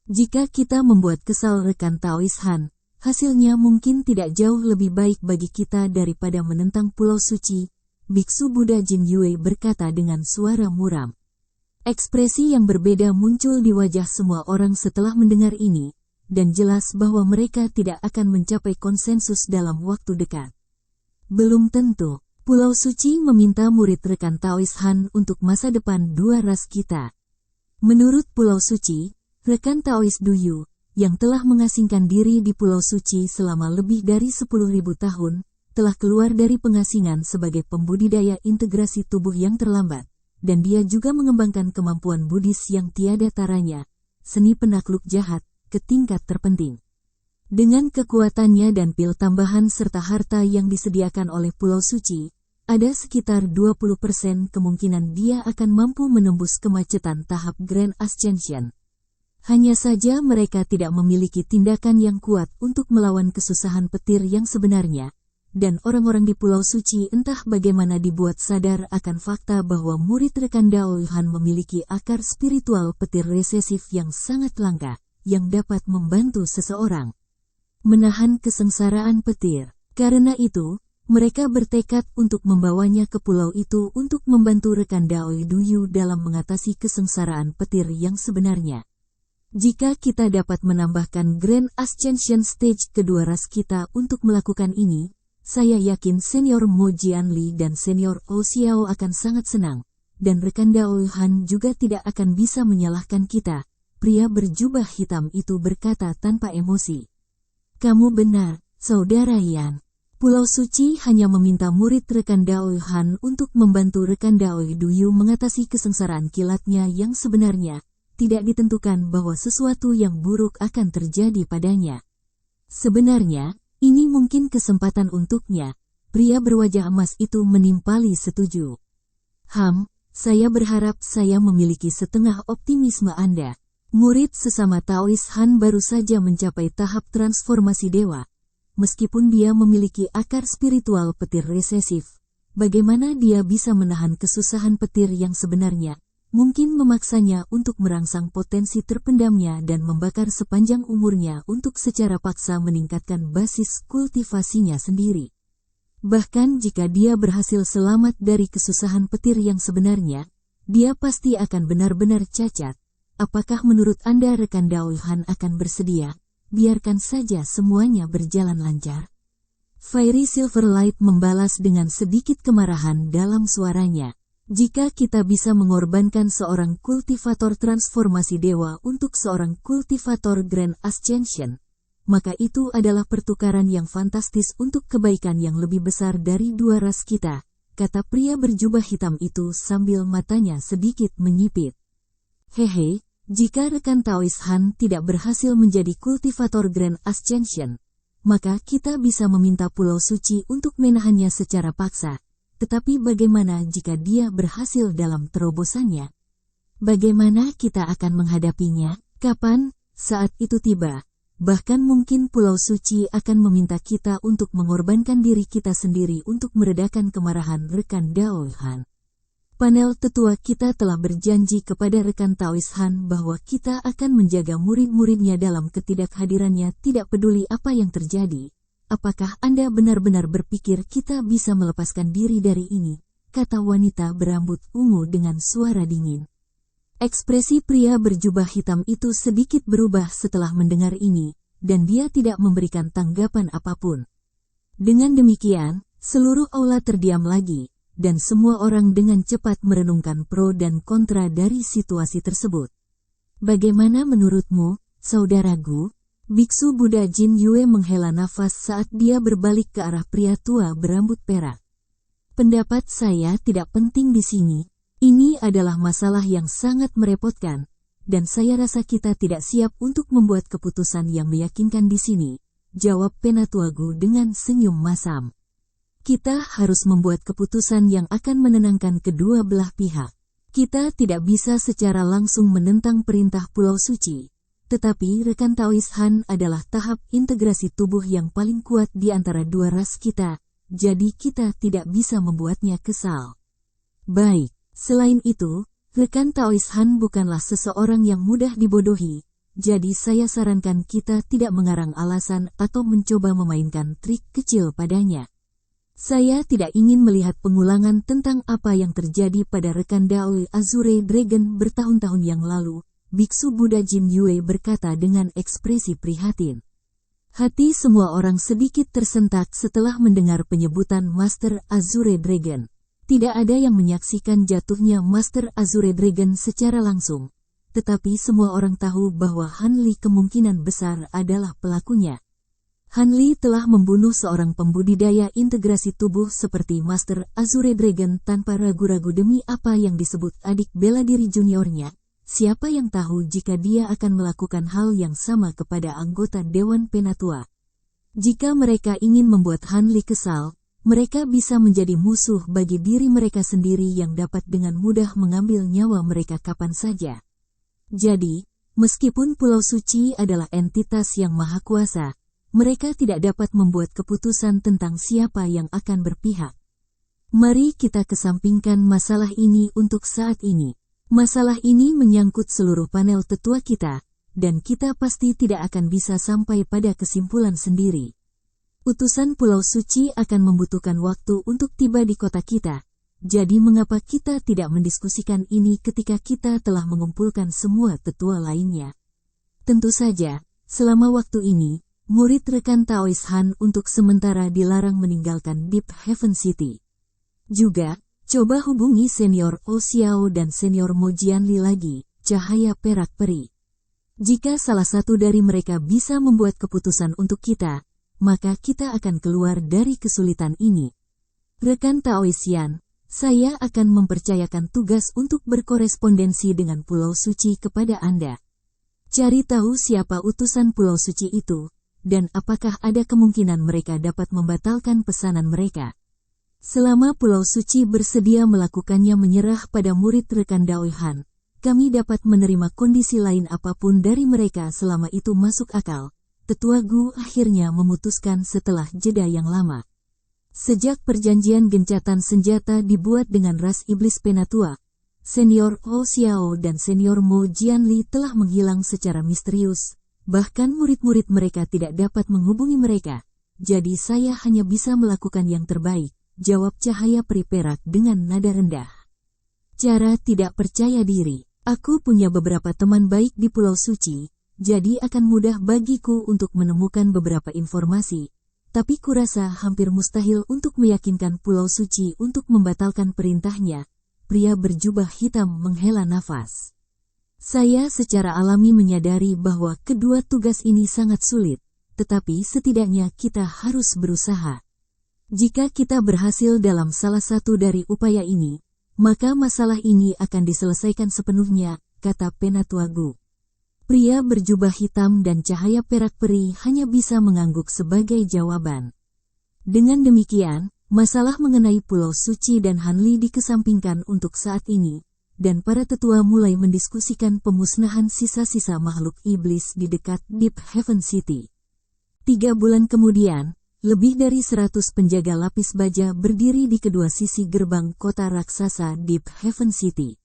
Jika kita membuat kesal rekan Taois Han, hasilnya mungkin tidak jauh lebih baik bagi kita daripada menentang Pulau Suci, Biksu Buddha Jin Yue berkata dengan suara muram. Ekspresi yang berbeda muncul di wajah semua orang setelah mendengar ini, dan jelas bahwa mereka tidak akan mencapai konsensus dalam waktu dekat. Belum tentu, Pulau Suci meminta murid rekan Taois Han untuk masa depan dua ras kita. Menurut Pulau Suci, rekan Taois Duyu, yang telah mengasingkan diri di Pulau Suci selama lebih dari 10.000 tahun, telah keluar dari pengasingan sebagai pembudidaya integrasi tubuh yang terlambat, dan dia juga mengembangkan kemampuan Buddhis yang tiada taranya, seni penakluk jahat, ke tingkat terpenting. Dengan kekuatannya dan pil tambahan serta harta yang disediakan oleh Pulau Suci, ada sekitar 20% kemungkinan dia akan mampu menembus kemacetan tahap Grand Ascension. Hanya saja mereka tidak memiliki tindakan yang kuat untuk melawan kesusahan petir yang sebenarnya, dan orang-orang di Pulau Suci entah bagaimana dibuat sadar akan fakta bahwa murid rekan Daoi Han memiliki akar spiritual petir resesif yang sangat langka, yang dapat membantu seseorang menahan kesengsaraan petir. Karena itu, mereka bertekad untuk membawanya ke pulau itu untuk membantu rekan Daoi Duyu dalam mengatasi kesengsaraan petir yang sebenarnya. Jika kita dapat menambahkan Grand Ascension Stage kedua ras kita untuk melakukan ini, saya yakin senior Mo Jianli dan senior Hou Xiao akan sangat senang, dan rekan Daoi Han juga tidak akan bisa menyalahkan kita. Pria berjubah hitam itu berkata tanpa emosi. Kamu benar, Saudara Yan. Pulau Suci hanya meminta murid rekan Daoi Han untuk membantu rekan Daoi Duyu mengatasi kesengsaraan kilatnya yang sebenarnya. Tidak ditentukan bahwa sesuatu yang buruk akan terjadi padanya. Sebenarnya, ini mungkin kesempatan untuknya. Pria berwajah emas itu menimpali setuju. Saya berharap saya memiliki setengah optimisme Anda. Murid sesama Taois Han baru saja mencapai tahap transformasi dewa. Meskipun dia memiliki akar spiritual petir resesif, bagaimana dia bisa menahan kesusahan petir yang sebenarnya? Mungkin memaksanya untuk merangsang potensi terpendamnya dan membakar sepanjang umurnya untuk secara paksa meningkatkan basis kultivasinya sendiri. Bahkan jika dia berhasil selamat dari kesusahan petir yang sebenarnya, dia pasti akan benar-benar cacat. Apakah menurut Anda rekan Daoi Han akan bersedia? biarkan saja semuanya berjalan lancar. Fairy Silverlight membalas dengan sedikit kemarahan dalam suaranya. Jika kita bisa mengorbankan seorang kultivator transformasi dewa untuk seorang kultivator Grand Ascension, maka itu adalah pertukaran yang fantastis untuk kebaikan yang lebih besar dari dua ras kita, kata pria berjubah hitam itu sambil matanya sedikit menyipit. Hehe, jika rekan Taois Han tidak berhasil menjadi kultivator Grand Ascension, maka kita bisa meminta Pulau Suci untuk menahannya secara paksa. Tetapi bagaimana jika dia berhasil dalam terobosannya? Bagaimana kita akan menghadapinya? Kapan? Saat itu tiba. Bahkan mungkin Pulau Suci akan meminta kita untuk mengorbankan diri kita sendiri untuk meredakan kemarahan rekan Dao Han. Panel tetua kita telah berjanji kepada rekan Taois Han bahwa kita akan menjaga murid-muridnya dalam ketidakhadirannya tidak peduli apa yang terjadi. Apakah Anda benar-benar berpikir kita bisa melepaskan diri dari ini? Kata wanita berambut ungu dengan suara dingin. Ekspresi pria berjubah hitam itu sedikit berubah setelah mendengar ini, dan dia tidak memberikan tanggapan apapun. Dengan demikian, seluruh aula terdiam lagi, dan semua orang dengan cepat merenungkan pro dan kontra dari situasi tersebut. Bagaimana menurutmu, saudaraku? Biksu Buddha Jin Yue menghela nafas saat dia berbalik ke arah pria tua berambut perak. Pendapat saya tidak penting di sini. Ini adalah masalah yang sangat merepotkan, dan saya rasa kita tidak siap untuk membuat keputusan yang meyakinkan di sini, jawab Penatua Gu dengan senyum masam. Kita harus membuat keputusan yang akan menenangkan kedua belah pihak. Kita tidak bisa secara langsung menentang perintah Pulau Suci, tetapi rekan Taois Han adalah tahap integrasi tubuh yang paling kuat di antara dua ras kita, jadi kita tidak bisa membuatnya kesal. Baik. Selain itu, rekan Taois Han bukanlah seseorang yang mudah dibodohi, jadi saya sarankan kita tidak mengarang alasan atau mencoba memainkan trik kecil padanya. Saya tidak ingin melihat pengulangan tentang apa yang terjadi pada rekan Dao Azure Dragon bertahun-tahun yang lalu, Biksu Buddha Jin Yue berkata dengan ekspresi prihatin. Hati semua orang sedikit tersentak setelah mendengar penyebutan Master Azure Dragon. Tidak ada yang menyaksikan jatuhnya Master Azure Dragon secara langsung, tetapi semua orang tahu bahwa Han Li kemungkinan besar adalah pelakunya. Han Li telah membunuh seorang pembudidaya integrasi tubuh seperti Master Azure Dragon tanpa ragu-ragu demi apa yang disebut adik bela diri juniornya. Siapa yang tahu jika dia akan melakukan hal yang sama kepada anggota Dewan Penatua? Jika mereka ingin membuat Han Li kesal, mereka bisa menjadi musuh bagi diri mereka sendiri yang dapat dengan mudah mengambil nyawa mereka kapan saja. Jadi, meskipun Pulau Suci adalah entitas yang maha kuasa, mereka tidak dapat membuat keputusan tentang siapa yang akan berpihak. Mari kita kesampingkan masalah ini untuk saat ini. Masalah ini menyangkut seluruh panel tetua kita, dan kita pasti tidak akan bisa sampai pada kesimpulan sendiri. Utusan Pulau Suci akan membutuhkan waktu untuk tiba di kota kita, jadi mengapa kita tidak mendiskusikan ini ketika kita telah mengumpulkan semua tetua lainnya? Tentu saja, selama waktu ini, murid rekan Taois Han untuk sementara dilarang meninggalkan Deep Heaven City. Juga, coba hubungi Senior O Xiao dan Senior Mo Jianli lagi, cahaya perak peri. Jika salah satu dari mereka bisa membuat keputusan untuk kita, maka kita akan keluar dari kesulitan ini. Rekan Taoisian, saya akan mempercayakan tugas untuk berkorespondensi dengan Pulau Suci kepada Anda. Cari tahu siapa utusan Pulau Suci itu, dan apakah ada kemungkinan mereka dapat membatalkan pesanan mereka. Selama Pulau Suci bersedia melakukannya menyerah pada murid rekan Dao Han, kami dapat menerima kondisi lain apapun dari mereka selama itu masuk akal. Tetua Gu akhirnya memutuskan setelah jeda yang lama. Sejak perjanjian gencatan senjata dibuat dengan ras iblis Penatua, Senior Ho Xiao dan Senior Mo Jianli telah menghilang secara misterius, bahkan murid-murid mereka tidak dapat menghubungi mereka. Jadi saya hanya bisa melakukan yang terbaik, jawab cahaya peri perak dengan nada rendah. Cara tidak percaya diri. Aku punya beberapa teman baik di Pulau Suci, jadi akan mudah bagiku untuk menemukan beberapa informasi. Tapi kurasa hampir mustahil untuk meyakinkan Pulau Suci untuk membatalkan perintahnya. Pria berjubah hitam menghela nafas. Saya secara alami menyadari bahwa kedua tugas ini sangat sulit, tetapi setidaknya kita harus berusaha. Jika kita berhasil dalam salah satu dari upaya ini, maka masalah ini akan diselesaikan sepenuhnya, kata Penatua Gu. Pria berjubah hitam dan cahaya perak peri hanya bisa mengangguk sebagai jawaban. Dengan demikian, masalah mengenai Pulau Suci dan Hanli dikesampingkan untuk saat ini, dan para tetua mulai mendiskusikan pemusnahan sisa-sisa makhluk iblis di dekat Deep Heaven City. 3 bulan kemudian, lebih dari 100 penjaga lapis baja berdiri di kedua sisi gerbang kota raksasa Deep Heaven City.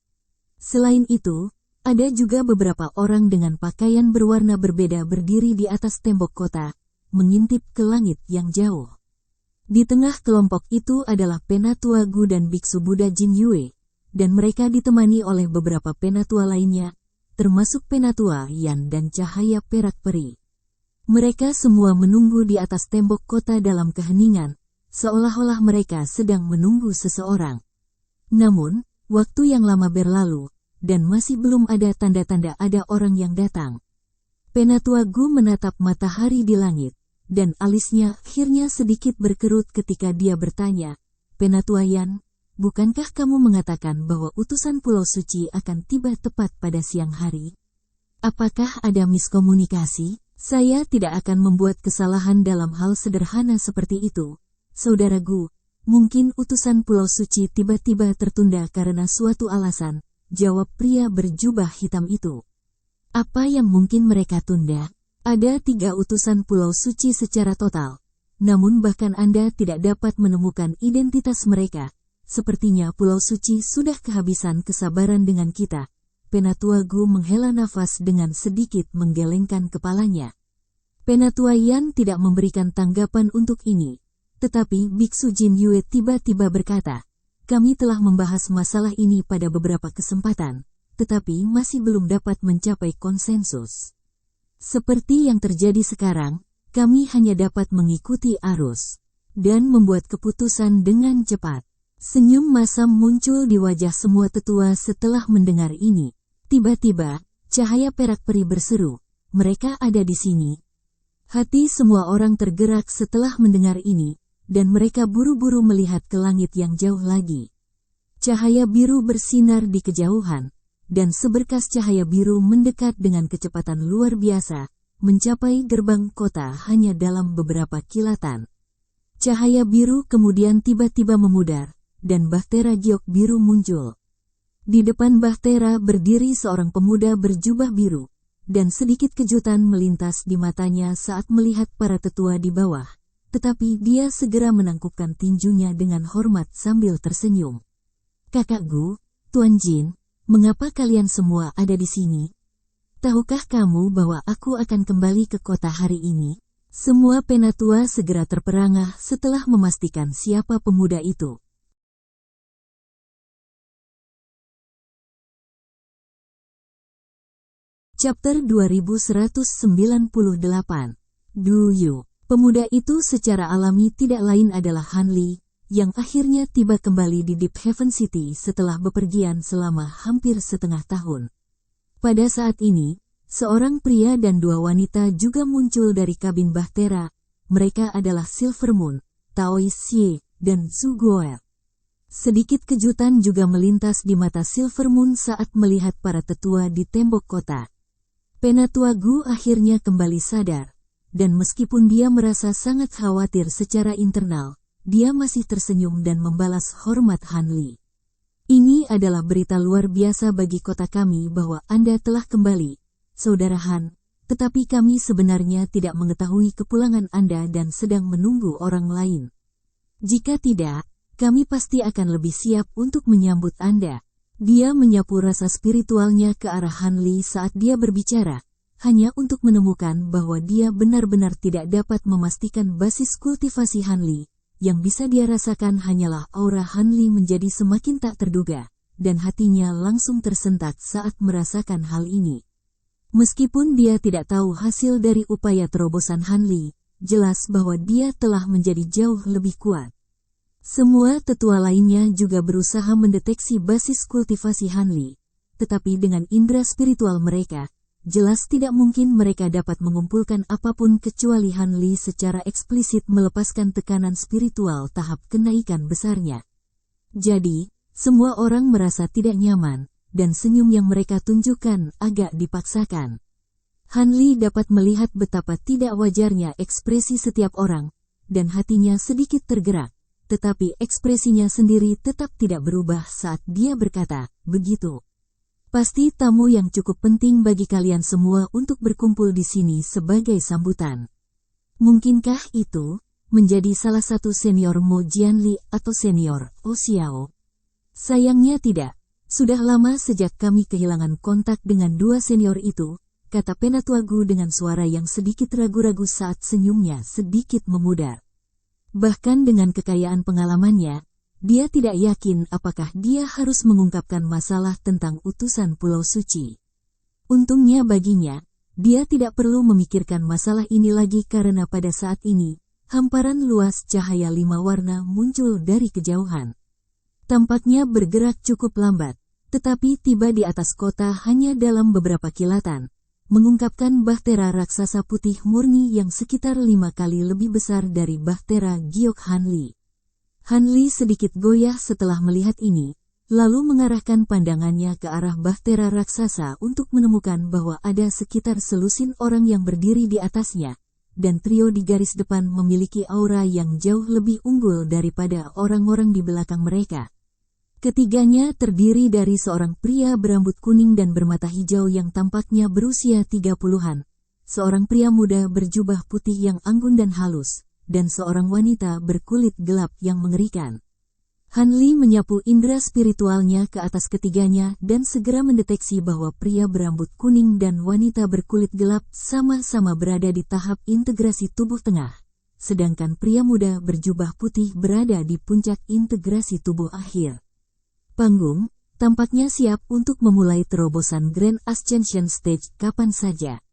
Selain itu, ada juga beberapa orang dengan pakaian berwarna berbeda berdiri di atas tembok kota, mengintip ke langit yang jauh. Di tengah kelompok itu adalah Penatua Gu dan Biksu Buddha Jin Yue, dan mereka ditemani oleh beberapa penatua lainnya, termasuk Penatua Yan dan Cahaya Perak Peri. Mereka semua menunggu di atas tembok kota dalam keheningan, seolah-olah mereka sedang menunggu seseorang. Namun, waktu yang lama berlalu, dan masih belum ada tanda-tanda ada orang yang datang. Penatua Gu menatap matahari di langit, dan alisnya akhirnya sedikit berkerut ketika dia bertanya, Penatua Yan, bukankah kamu mengatakan bahwa utusan Pulau Suci akan tiba tepat pada siang hari? Apakah ada miskomunikasi? Saya tidak akan membuat kesalahan dalam hal sederhana seperti itu. Saudara Gu, mungkin utusan Pulau Suci tiba-tiba tertunda karena suatu alasan, jawab pria berjubah hitam itu. Apa yang mungkin mereka tunda? Ada 3 utusan Pulau Suci secara total. Namun bahkan Anda tidak dapat menemukan identitas mereka. Sepertinya Pulau Suci sudah kehabisan kesabaran dengan kita. Penatua Gu menghela nafas dengan sedikit menggelengkan kepalanya. Penatua Yan tidak memberikan tanggapan untuk ini. Tetapi Biksu Jin Yue tiba-tiba berkata, kami telah membahas masalah ini pada beberapa kesempatan, tetapi masih belum dapat mencapai konsensus. Seperti yang terjadi sekarang, kami hanya dapat mengikuti arus dan membuat keputusan dengan cepat. Senyum masam muncul di wajah semua tetua setelah mendengar ini. Tiba-tiba, cahaya perak peri berseru, mereka ada di sini. Hati semua orang tergerak setelah mendengar ini, dan mereka buru-buru melihat ke langit yang jauh lagi. Cahaya biru bersinar di kejauhan, dan seberkas cahaya biru mendekat dengan kecepatan luar biasa, mencapai gerbang kota hanya dalam beberapa kilatan. Cahaya biru kemudian tiba-tiba memudar, dan bahtera giok biru muncul. Di depan bahtera berdiri seorang pemuda berjubah biru, dan sedikit kejutan melintas di matanya saat melihat para tetua di bawah. Tetapi dia segera menangkupkan tinjunya dengan hormat sambil tersenyum. Kakak Gu, Tuan Jin, mengapa kalian semua ada di sini? Tahukah kamu bahwa aku akan kembali ke kota hari ini? Semua penatua segera terperangah setelah memastikan siapa pemuda itu. Chapter 2198. Do you? Pemuda itu secara alami tidak lain adalah Han Li, yang akhirnya tiba kembali di Deep Heaven City setelah bepergian selama hampir setengah tahun. Pada saat ini, seorang pria dan 2 wanita juga muncul dari kabin bahtera. Mereka adalah Silver Moon, Taoi Xie, dan Zhu Guo'er. Sedikit kejutan juga melintas di mata Silver Moon saat melihat para tetua di tembok kota. Penatua Gu akhirnya kembali sadar. Dan meskipun dia merasa sangat khawatir secara internal, dia masih tersenyum dan membalas hormat Han Li. Ini adalah berita luar biasa bagi kota kami bahwa Anda telah kembali, Saudara Han, tetapi kami sebenarnya tidak mengetahui kepulangan Anda dan sedang menunggu orang lain. Jika tidak, kami pasti akan lebih siap untuk menyambut Anda. Dia menyapu rasa spiritualnya ke arah Han Li saat dia berbicara, hanya untuk menemukan bahwa dia benar-benar tidak dapat memastikan basis kultivasi Han Li. Yang bisa dia rasakan hanyalah aura Han Li menjadi semakin tak terduga, dan hatinya langsung tersentak saat merasakan hal ini. Meskipun dia tidak tahu hasil dari upaya terobosan Han Li, jelas bahwa dia telah menjadi jauh lebih kuat. Semua tetua lainnya juga berusaha mendeteksi basis kultivasi Han Li, tetapi dengan indera spiritual mereka, jelas tidak mungkin mereka dapat mengumpulkan apapun kecuali Han Li secara eksplisit melepaskan tekanan spiritual tahap kenaikan besarnya. Jadi, semua orang merasa tidak nyaman, dan senyum yang mereka tunjukkan agak dipaksakan. Han Li dapat melihat betapa tidak wajarnya ekspresi setiap orang, dan hatinya sedikit tergerak, tetapi ekspresinya sendiri tetap tidak berubah saat dia berkata, "Begitu. Pasti tamu yang cukup penting bagi kalian semua untuk berkumpul di sini sebagai sambutan. Mungkinkah itu menjadi salah satu senior Mo Jianli atau senior Oh Xiao?" "Sayangnya tidak. Sudah lama sejak kami kehilangan kontak dengan dua senior itu," kata Penatua Gu dengan suara yang sedikit ragu-ragu saat senyumnya sedikit memudar. Bahkan dengan kekayaan pengalamannya, dia tidak yakin apakah dia harus mengungkapkan masalah tentang utusan Pulau Suci. Untungnya baginya, dia tidak perlu memikirkan masalah ini lagi karena pada saat ini, hamparan luas cahaya 5 warna muncul dari kejauhan. Tampaknya bergerak cukup lambat, tetapi tiba di atas kota hanya dalam beberapa kilatan, mengungkapkan bahtera raksasa putih murni yang sekitar 5 kali lebih besar dari bahtera giok Han Li. Han Li sedikit goyah setelah melihat ini, lalu mengarahkan pandangannya ke arah bahtera raksasa untuk menemukan bahwa ada sekitar selusin orang yang berdiri di atasnya, dan trio di garis depan memiliki aura yang jauh lebih unggul daripada orang-orang di belakang mereka. Ketiganya terdiri dari seorang pria berambut kuning dan bermata hijau yang tampaknya berusia 30-an, seorang pria muda berjubah putih yang anggun dan halus, dan seorang wanita berkulit gelap yang mengerikan. Han Li menyapu indera spiritualnya ke atas ketiganya dan segera mendeteksi bahwa pria berambut kuning dan wanita berkulit gelap sama-sama berada di tahap integrasi tubuh tengah, sedangkan pria muda berjubah putih berada di puncak integrasi tubuh akhir. Panggung tampaknya siap untuk memulai terobosan Grand Ascension Stage kapan saja.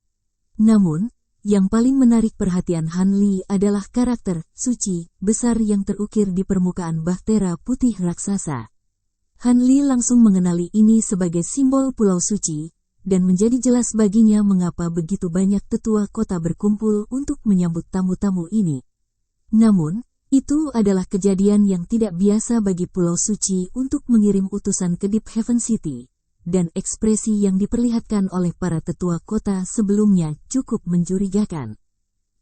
Namun, yang paling menarik perhatian Han Li adalah karakter suci besar yang terukir di permukaan bahtera putih raksasa. Han Li langsung mengenali ini sebagai simbol Pulau Suci, dan menjadi jelas baginya mengapa begitu banyak tetua kota berkumpul untuk menyambut tamu-tamu ini. Namun, itu adalah kejadian yang tidak biasa bagi Pulau Suci untuk mengirim utusan ke Deep Heaven City, dan ekspresi yang diperlihatkan oleh para tetua kota sebelumnya cukup mencurigakan.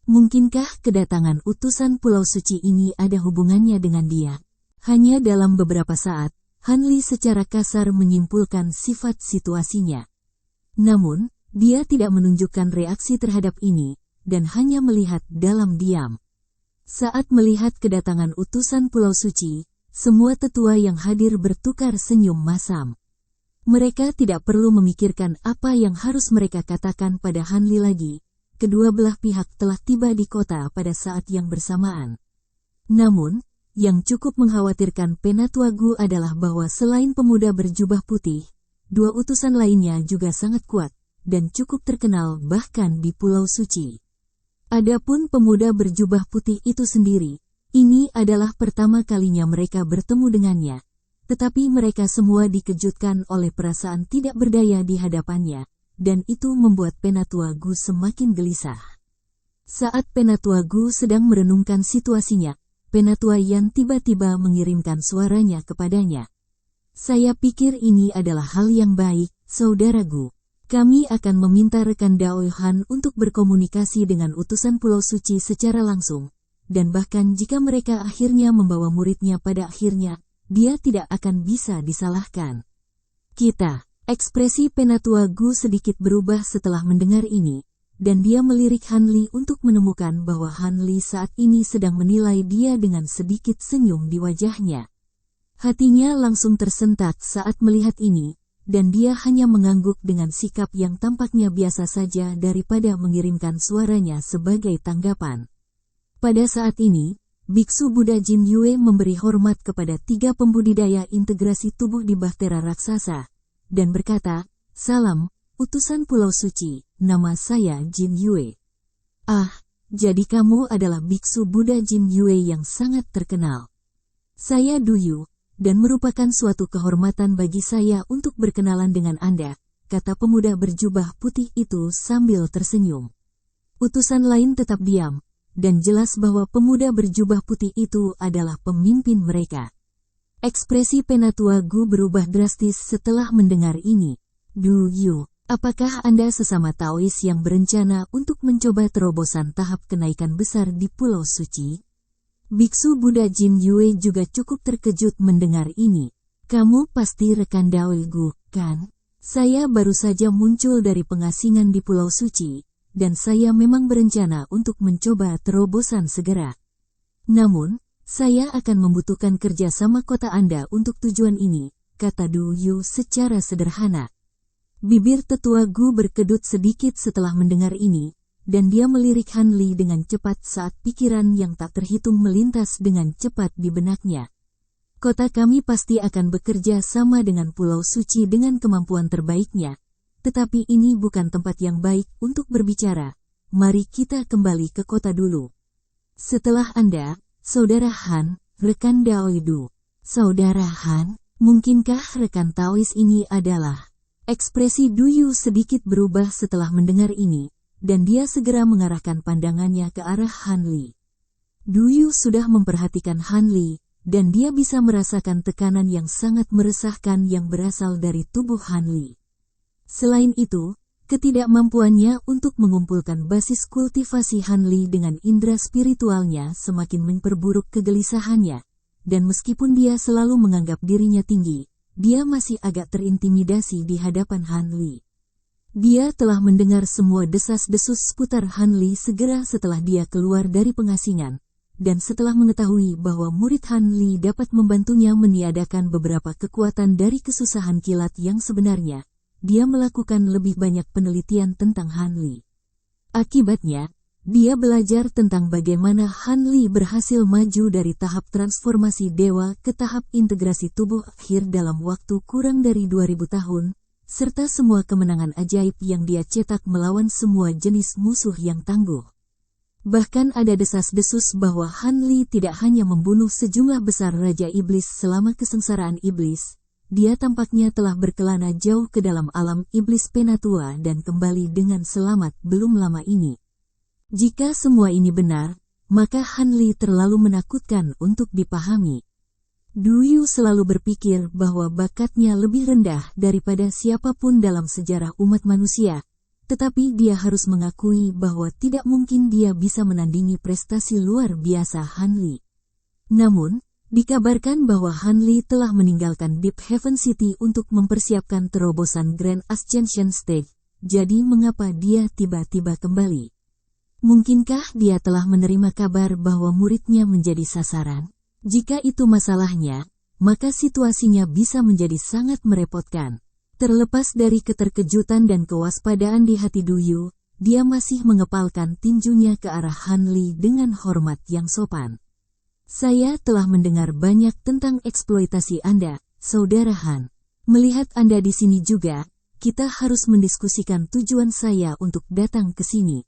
Mungkinkah kedatangan utusan Pulau Suci ini ada hubungannya dengan dia? Hanya dalam beberapa saat, Han Li secara kasar menyimpulkan sifat situasinya. Namun, dia tidak menunjukkan reaksi terhadap ini, dan hanya melihat dalam diam. Saat melihat kedatangan utusan Pulau Suci, semua tetua yang hadir bertukar senyum masam. Mereka tidak perlu memikirkan apa yang harus mereka katakan pada Han Li lagi. Kedua belah pihak telah tiba di kota pada saat yang bersamaan. Namun, yang cukup mengkhawatirkan Penatua Gu adalah bahwa selain pemuda berjubah putih, dua utusan lainnya juga sangat kuat, dan cukup terkenal bahkan di Pulau Suci. Adapun pemuda berjubah putih itu sendiri, ini adalah pertama kalinya mereka bertemu dengannya, tetapi mereka semua dikejutkan oleh perasaan tidak berdaya di hadapannya, dan itu membuat Penatua Gu semakin gelisah. Saat Penatua Gu sedang merenungkan situasinya, Penatua Yan tiba-tiba mengirimkan suaranya kepadanya. "Saya pikir ini adalah hal yang baik, Saudara Gu. Kami akan meminta rekan Daoi Han untuk berkomunikasi dengan utusan Pulau Suci secara langsung, dan bahkan jika mereka akhirnya membawa muridnya pada akhirnya, dia tidak akan bisa disalahkan." Ekspresi Penatua Gu sedikit berubah setelah mendengar ini, dan dia melirik Han Li untuk menemukan bahwa Han Li saat ini sedang menilai dia dengan sedikit senyum di wajahnya. Hatinya langsung tersentak saat melihat ini, dan dia hanya mengangguk dengan sikap yang tampaknya biasa saja daripada mengirimkan suaranya sebagai tanggapan. Pada saat ini, Biksu Buddha Jin Yue memberi hormat kepada 3 pembudidaya integrasi tubuh di bahtera raksasa, dan berkata, "Salam, utusan Pulau Suci, nama saya Jin Yue. Ah, jadi kamu adalah biksu Buddha Jin Yue yang sangat terkenal. Saya Du Yu, dan merupakan suatu kehormatan bagi saya untuk berkenalan dengan Anda, kata pemuda berjubah putih itu sambil tersenyum. Utusan lain tetap diam, dan jelas bahwa pemuda berjubah putih itu adalah pemimpin mereka. Ekspresi Penatua Gu berubah drastis setelah mendengar ini. Du Yu, apakah Anda sesama Taois yang berencana untuk mencoba terobosan tahap kenaikan besar di Pulau Suci? Biksu Buddha Jin Yue juga cukup terkejut mendengar ini. Kamu pasti rekan Dao Gu, kan? Saya baru saja muncul dari pengasingan di Pulau Suci, dan saya memang berencana untuk mencoba terobosan segera. Namun, saya akan membutuhkan kerja sama kota Anda untuk tujuan ini, kata Du Yu secara sederhana. Bibir tetua Gu berkedut sedikit setelah mendengar ini, dan dia melirik Han Li dengan cepat saat pikiran yang tak terhitung melintas dengan cepat di benaknya. Kota kami pasti akan bekerja sama dengan Pulau Suci dengan kemampuan terbaiknya, tetapi ini bukan tempat yang baik untuk berbicara. Mari kita kembali ke kota dulu. Setelah Anda, Saudara Han, rekan Dao Du. Saudara Han, mungkinkah rekan Taois ini adalah? Ekspresi Du Yu sedikit berubah setelah mendengar ini, dan dia segera mengarahkan pandangannya ke arah Han Li. Du Yu sudah memperhatikan Han Li, dan dia bisa merasakan tekanan yang sangat meresahkan yang berasal dari tubuh Han Li. Selain itu, ketidakmampuannya untuk mengumpulkan basis kultivasi Han Li dengan indera spiritualnya semakin memperburuk kegelisahannya, dan meskipun dia selalu menganggap dirinya tinggi, dia masih agak terintimidasi di hadapan Han Li. Dia telah mendengar semua desas-desus seputar Han Li segera setelah dia keluar dari pengasingan, dan setelah mengetahui bahwa murid Han Li dapat membantunya meniadakan beberapa kekuatan dari kesusahan kilat yang sebenarnya, dia melakukan lebih banyak penelitian tentang Han Li. Akibatnya, dia belajar tentang bagaimana Han Li berhasil maju dari tahap transformasi dewa ke tahap integrasi tubuh akhir dalam waktu kurang dari 2000 tahun, serta semua kemenangan ajaib yang dia cetak melawan semua jenis musuh yang tangguh. Bahkan ada desas-desus bahwa Han Li tidak hanya membunuh sejumlah besar Raja Iblis selama kesengsaraan iblis, dia tampaknya telah berkelana jauh ke dalam alam iblis Penatua dan kembali dengan selamat belum lama ini. Jika semua ini benar, maka Han Li terlalu menakutkan untuk dipahami. Du Yu selalu berpikir bahwa bakatnya lebih rendah daripada siapapun dalam sejarah umat manusia, tetapi dia harus mengakui bahwa tidak mungkin dia bisa menandingi prestasi luar biasa Han Li. Namun, dikabarkan bahwa Han Li telah meninggalkan Deep Heaven City untuk mempersiapkan terobosan Grand Ascension Stage, jadi mengapa dia tiba-tiba kembali? Mungkinkah dia telah menerima kabar bahwa muridnya menjadi sasaran? Jika itu masalahnya, maka situasinya bisa menjadi sangat merepotkan. Terlepas dari keterkejutan dan kewaspadaan di hati Du Yu, dia masih mengepalkan tinjunya ke arah Han Li dengan hormat yang sopan. Saya telah mendengar banyak tentang eksploitasi Anda, Saudara Han. Melihat Anda di sini juga, kita harus mendiskusikan tujuan saya untuk datang ke sini.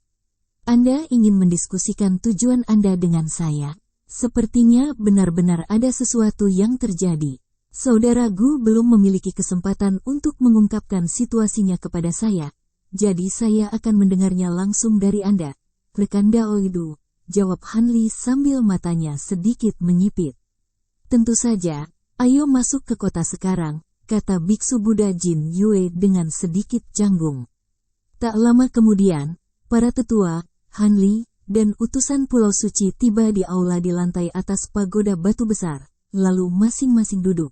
Anda ingin mendiskusikan tujuan Anda dengan saya? Sepertinya benar-benar ada sesuatu yang terjadi. Saudara Gu belum memiliki kesempatan untuk mengungkapkan situasinya kepada saya, jadi saya akan mendengarnya langsung dari Anda. Rekan Dao Du, jawab Han Li sambil matanya sedikit menyipit. Tentu saja, ayo masuk ke kota sekarang, kata Biksu Buddha Jin Yue dengan sedikit canggung. Tak lama kemudian, para tetua, Han Li, dan utusan Pulau Suci tiba di aula di lantai atas pagoda batu besar, lalu masing-masing duduk.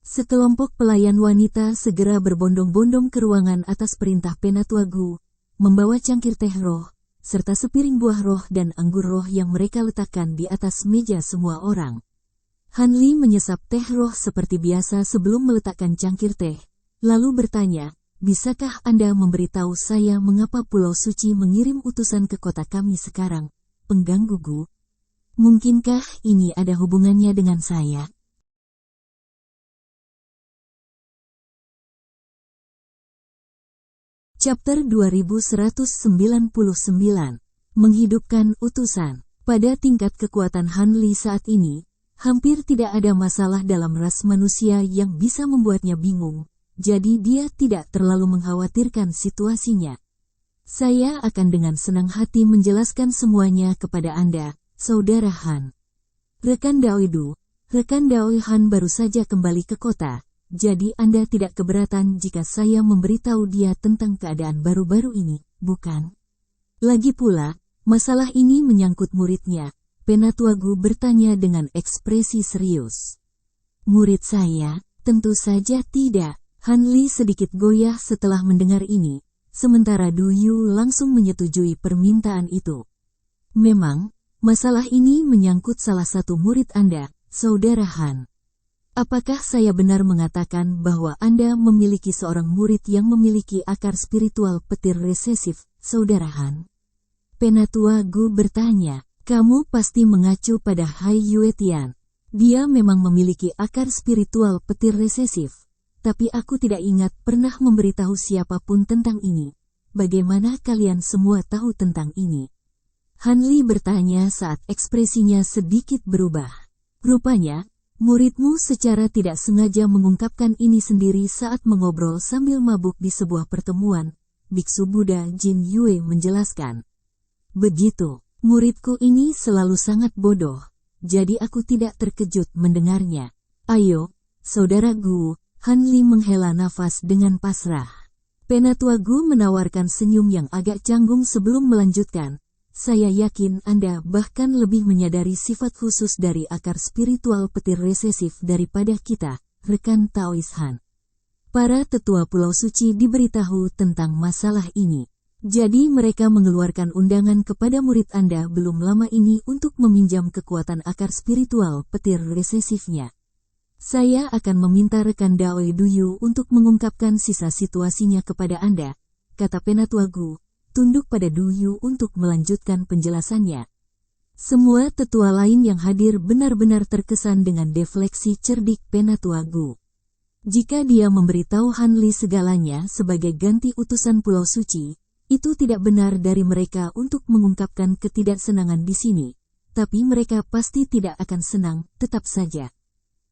Sekelompok pelayan wanita segera berbondong-bondong ke ruangan atas perintah Penatua Gu, membawa cangkir teh roh, serta sepiring buah roh dan anggur roh yang mereka letakkan di atas meja semua orang. Han Li menyesap teh roh seperti biasa sebelum meletakkan cangkir teh, lalu bertanya, bisakah Anda memberitahu saya mengapa Pulau Suci mengirim utusan ke kota kami sekarang, pengganggu Gu? Mungkinkah ini ada hubungannya dengan saya? Chapter 2199. Menghidupkan utusan. Pada tingkat kekuatan Han Li saat ini, hampir tidak ada masalah dalam ras manusia yang bisa membuatnya bingung, jadi dia tidak terlalu mengkhawatirkan situasinya. Saya akan dengan senang hati menjelaskan semuanya kepada Anda, Saudara Han. Rekan Daoidu, rekan Daoi Han baru saja kembali ke kota, jadi Anda tidak keberatan jika saya memberitahu dia tentang keadaan baru-baru ini, bukan? Lagi pula, masalah ini menyangkut muridnya, Penatua Gu bertanya dengan ekspresi serius. Murid saya? Tentu saja tidak. Han Li sedikit goyah setelah mendengar ini, sementara Du Yu langsung menyetujui permintaan itu. Memang, masalah ini menyangkut salah satu murid Anda, Saudara Han. Apakah saya benar mengatakan bahwa Anda memiliki seorang murid yang memiliki akar spiritual petir resesif, Saudara Han? Penatua Gu bertanya. Kamu pasti mengacu pada Hai Yue Tian. Dia memang memiliki akar spiritual petir resesif, tapi aku tidak ingat pernah memberitahu siapapun tentang ini. Bagaimana kalian semua tahu tentang ini? Han Li bertanya saat ekspresinya sedikit berubah. Rupanya, muridmu secara tidak sengaja mengungkapkan ini sendiri saat mengobrol sambil mabuk di sebuah pertemuan, Biksu Buddha Jin Yue menjelaskan. Begitu. Muridku ini selalu sangat bodoh, jadi aku tidak terkejut mendengarnya. Ayo, Saudara Gu, Han Li menghela nafas dengan pasrah. Penatua Gu menawarkan senyum yang agak canggung sebelum melanjutkan. Saya yakin Anda bahkan lebih menyadari sifat khusus dari akar spiritual petir resesif daripada kita, rekan Taois Han. Para tetua Pulau Suci diberitahu tentang masalah ini. Jadi mereka mengeluarkan undangan kepada murid Anda belum lama ini untuk meminjam kekuatan akar spiritual petir resesifnya. Saya akan meminta rekan Daoi Du Yu untuk mengungkapkan sisa situasinya kepada Anda, kata Penatua Gu, tunduk pada Du Yu untuk melanjutkan penjelasannya. Semua tetua lain yang hadir benar-benar terkesan dengan defleksi cerdik Penatua Gu. Jika dia memberitahu Han Li segalanya sebagai ganti utusan Pulau Suci, itu tidak benar dari mereka untuk mengungkapkan ketidaksenangan di sini, tapi mereka pasti tidak akan senang, tetap saja.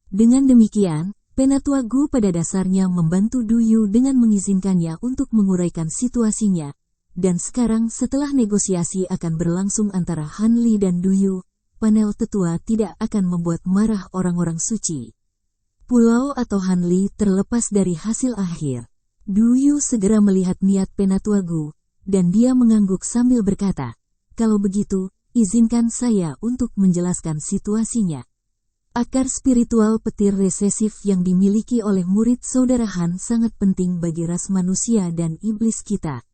Dengan demikian, Penatua Gu pada dasarnya membantu Du Yu dengan mengizinkannya untuk menguraikan situasinya, dan sekarang setelah negosiasi akan berlangsung antara Han Li dan Du Yu, panel tetua tidak akan membuat marah orang-orang suci. Pulau atau Han Li terlepas dari hasil akhir. Du Yu segera melihat niat Penatua Gu, dan dia mengangguk sambil berkata, kalau begitu, izinkan saya untuk menjelaskan situasinya. Akar spiritual petir resesif yang dimiliki oleh murid Saudara Han sangat penting bagi ras manusia dan iblis kita.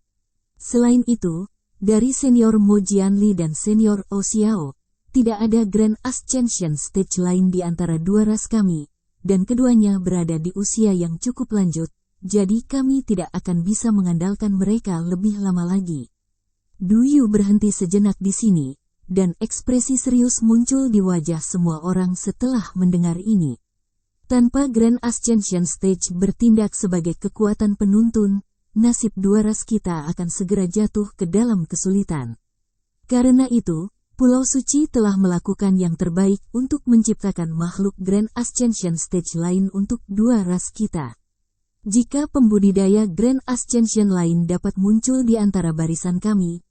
Selain itu, dari senior Mo Jianli dan senior O Xiao, tidak ada Grand Ascension Stage lain di antara dua ras kami, dan keduanya berada di usia yang cukup lanjut. Jadi kami tidak akan bisa mengandalkan mereka lebih lama lagi. Du Yu berhenti sejenak di sini, dan ekspresi serius muncul di wajah semua orang setelah mendengar ini. Tanpa Grand Ascension Stage bertindak sebagai kekuatan penuntun, nasib dua ras kita akan segera jatuh ke dalam kesulitan. Karena itu, Pulau Suci telah melakukan yang terbaik untuk menciptakan makhluk Grand Ascension Stage lain untuk dua ras kita. Jika pembudidaya Grand Ascension lain dapat muncul di antara barisan kami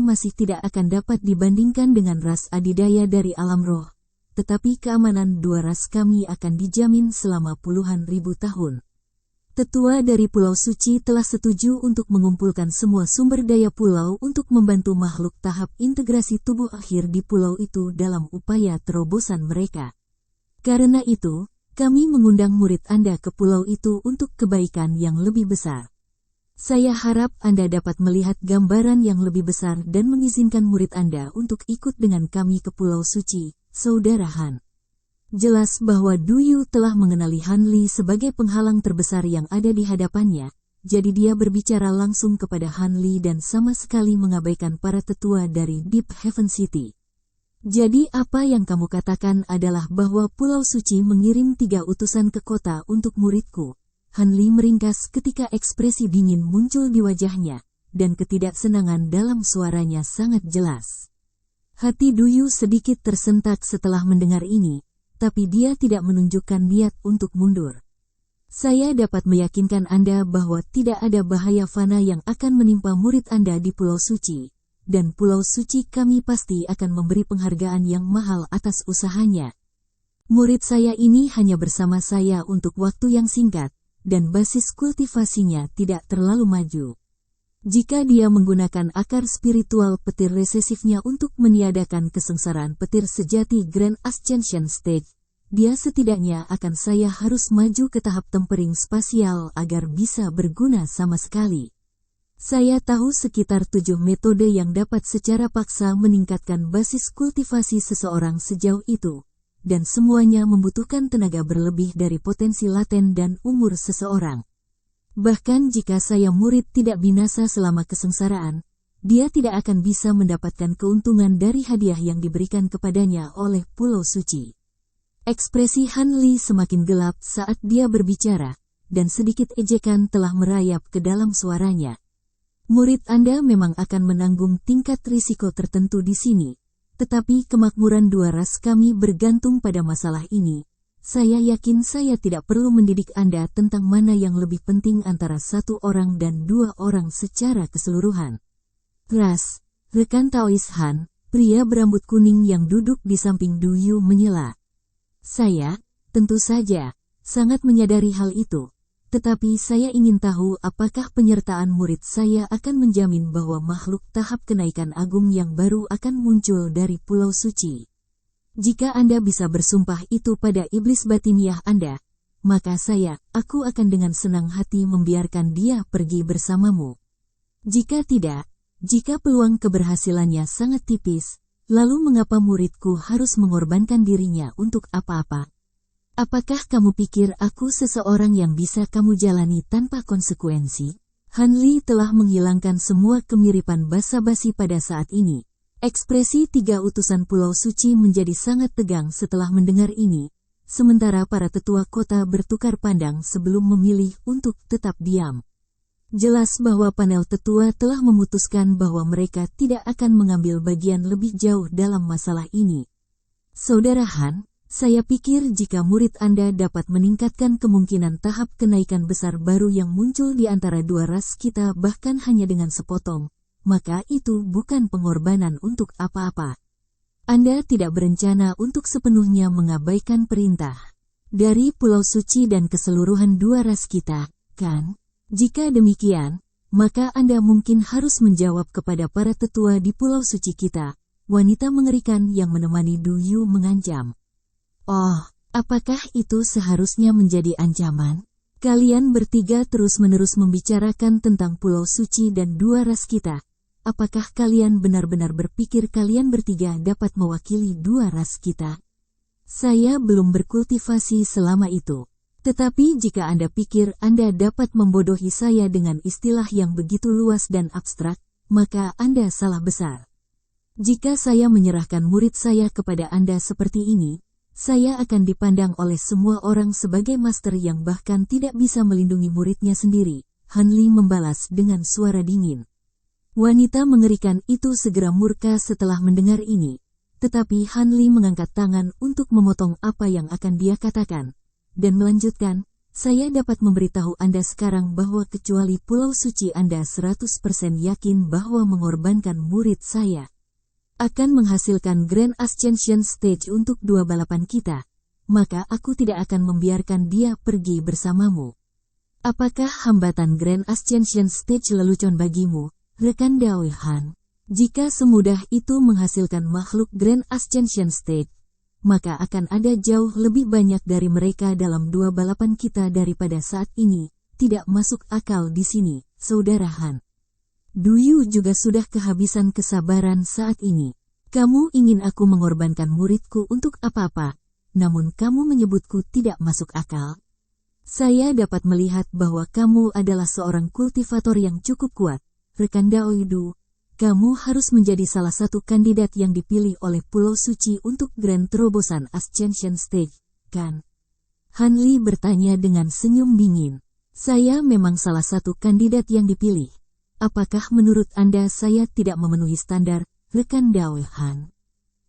masih tidak akan dapat dibandingkan dengan ras adidaya dari alam roh, tetapi keamanan dua ras kami akan dijamin selama puluhan ribu tahun. Tetua dari Pulau Suci telah setuju untuk mengumpulkan semua sumber daya pulau untuk membantu makhluk tahap integrasi tubuh akhir di pulau itu dalam upaya terobosan mereka. Karena itu, kami mengundang murid Anda ke pulau itu untuk kebaikan yang lebih besar. Saya harap Anda dapat melihat gambaran yang lebih besar dan mengizinkan murid Anda untuk ikut dengan kami ke Pulau Suci, Saudara Han. Jelas bahwa Du Yu telah mengenali Han Li sebagai penghalang terbesar yang ada di hadapannya, jadi dia berbicara langsung kepada Han Li dan sama sekali mengabaikan para tetua dari Deep Heaven City. Jadi apa yang kamu katakan adalah bahwa Pulau Suci mengirim 3 utusan ke kota untuk muridku, Han Li meringkas ketika ekspresi dingin muncul di wajahnya, dan ketidaksenangan dalam suaranya sangat jelas. Hati Du Yu sedikit tersentak setelah mendengar ini, tapi dia tidak menunjukkan niat untuk mundur. Saya dapat meyakinkan Anda bahwa tidak ada bahaya fana yang akan menimpa murid Anda di Pulau Suci, dan Pulau Suci kami pasti akan memberi penghargaan yang mahal atas usahanya. Murid saya ini hanya bersama saya untuk waktu yang singkat, dan basis kultivasinya tidak terlalu maju. Jika dia menggunakan akar spiritual petir resesifnya untuk meniadakan kesengsaraan petir sejati Grand Ascension Stage, dia setidaknya akan saya harus maju ke tahap tempering spasial agar bisa berguna sama sekali. Saya tahu sekitar 7 metode yang dapat secara paksa meningkatkan basis kultivasi seseorang sejauh itu, dan semuanya membutuhkan tenaga berlebih dari potensi laten dan umur seseorang. Bahkan jika saya murid tidak binasa selama kesengsaraan, dia tidak akan bisa mendapatkan keuntungan dari hadiah yang diberikan kepadanya oleh Pulau Suci. Ekspresi Han Li semakin gelap saat dia berbicara, dan sedikit ejekan telah merayap ke dalam suaranya. Murid Anda memang akan menanggung tingkat risiko tertentu di sini, tetapi kemakmuran dua ras kami bergantung pada masalah ini. Saya yakin saya tidak perlu mendidik Anda tentang mana yang lebih penting antara satu orang dan dua orang secara keseluruhan. Ras, rekan Taois Han, pria berambut kuning yang duduk di samping Du Yu menyela. Saya, tentu saja, sangat menyadari hal itu. Tetapi saya ingin tahu apakah penyertaan murid saya akan menjamin bahwa makhluk tahap kenaikan agung yang baru akan muncul dari Pulau Suci. Jika Anda bisa bersumpah itu pada iblis batiniah Anda, maka aku akan dengan senang hati membiarkan dia pergi bersamamu. Jika tidak, jika peluang keberhasilannya sangat tipis, lalu mengapa muridku harus mengorbankan dirinya untuk apa-apa? Apakah kamu pikir aku seseorang yang bisa kamu jalani tanpa konsekuensi? Han Li telah menghilangkan semua kemiripan basa-basi pada saat ini. Ekspresi 3 utusan Pulau Suci menjadi sangat tegang setelah mendengar ini, sementara para tetua kota bertukar pandang sebelum memilih untuk tetap diam. Jelas bahwa panel tetua telah memutuskan bahwa mereka tidak akan mengambil bagian lebih jauh dalam masalah ini. Saudara Han, saya pikir jika murid Anda dapat meningkatkan kemungkinan tahap kenaikan besar baru yang muncul di antara dua ras kita bahkan hanya dengan sepotong, maka itu bukan pengorbanan untuk apa-apa. Anda tidak berencana untuk sepenuhnya mengabaikan perintah dari Pulau Suci dan keseluruhan dua ras kita, kan? Jika demikian, maka Anda mungkin harus menjawab kepada para tetua di Pulau Suci kita. Wanita mengerikan yang menemani Du Yu mengancam. Oh, apakah itu seharusnya menjadi ancaman? Kalian bertiga terus-menerus membicarakan tentang Pulau Suci dan dua ras kita. Apakah kalian benar-benar berpikir kalian bertiga dapat mewakili dua ras kita? Saya belum berkultivasi selama itu. Tetapi jika Anda pikir Anda dapat membodohi saya dengan istilah yang begitu luas dan abstrak, maka Anda salah besar. Jika saya menyerahkan murid saya kepada Anda seperti ini, saya akan dipandang oleh semua orang sebagai master yang bahkan tidak bisa melindungi muridnya sendiri. Han Li membalas dengan suara dingin. Wanita mengerikan itu segera murka setelah mendengar ini, tetapi Han Li mengangkat tangan untuk memotong apa yang akan dia katakan, dan melanjutkan, saya dapat memberitahu Anda sekarang bahwa kecuali Pulau Suci Anda 100% yakin bahwa mengorbankan murid saya akan menghasilkan Grand Ascension Stage untuk dua balapan kita, maka aku tidak akan membiarkan dia pergi bersamamu. Apakah hambatan Grand Ascension Stage lelucon bagimu, rekan Dao Han? Jika semudah itu menghasilkan makhluk Grand Ascension Stage, maka akan ada jauh lebih banyak dari mereka dalam dua balapan kita daripada saat ini. Tidak masuk akal di sini, Saudara Han. Du Yu juga sudah kehabisan kesabaran saat ini. Kamu ingin aku mengorbankan muridku untuk apa-apa, namun kamu menyebutku tidak masuk akal. Saya dapat melihat bahwa kamu adalah seorang kultivator yang cukup kuat. Rekan Dao Du, kamu harus menjadi salah satu kandidat yang dipilih oleh Pulau Suci untuk Grand Terobosan Ascension Stage, kan? Han Li bertanya dengan senyum dingin. Saya memang salah satu kandidat yang dipilih. Apakah menurut Anda saya tidak memenuhi standar, rekan Dao Han?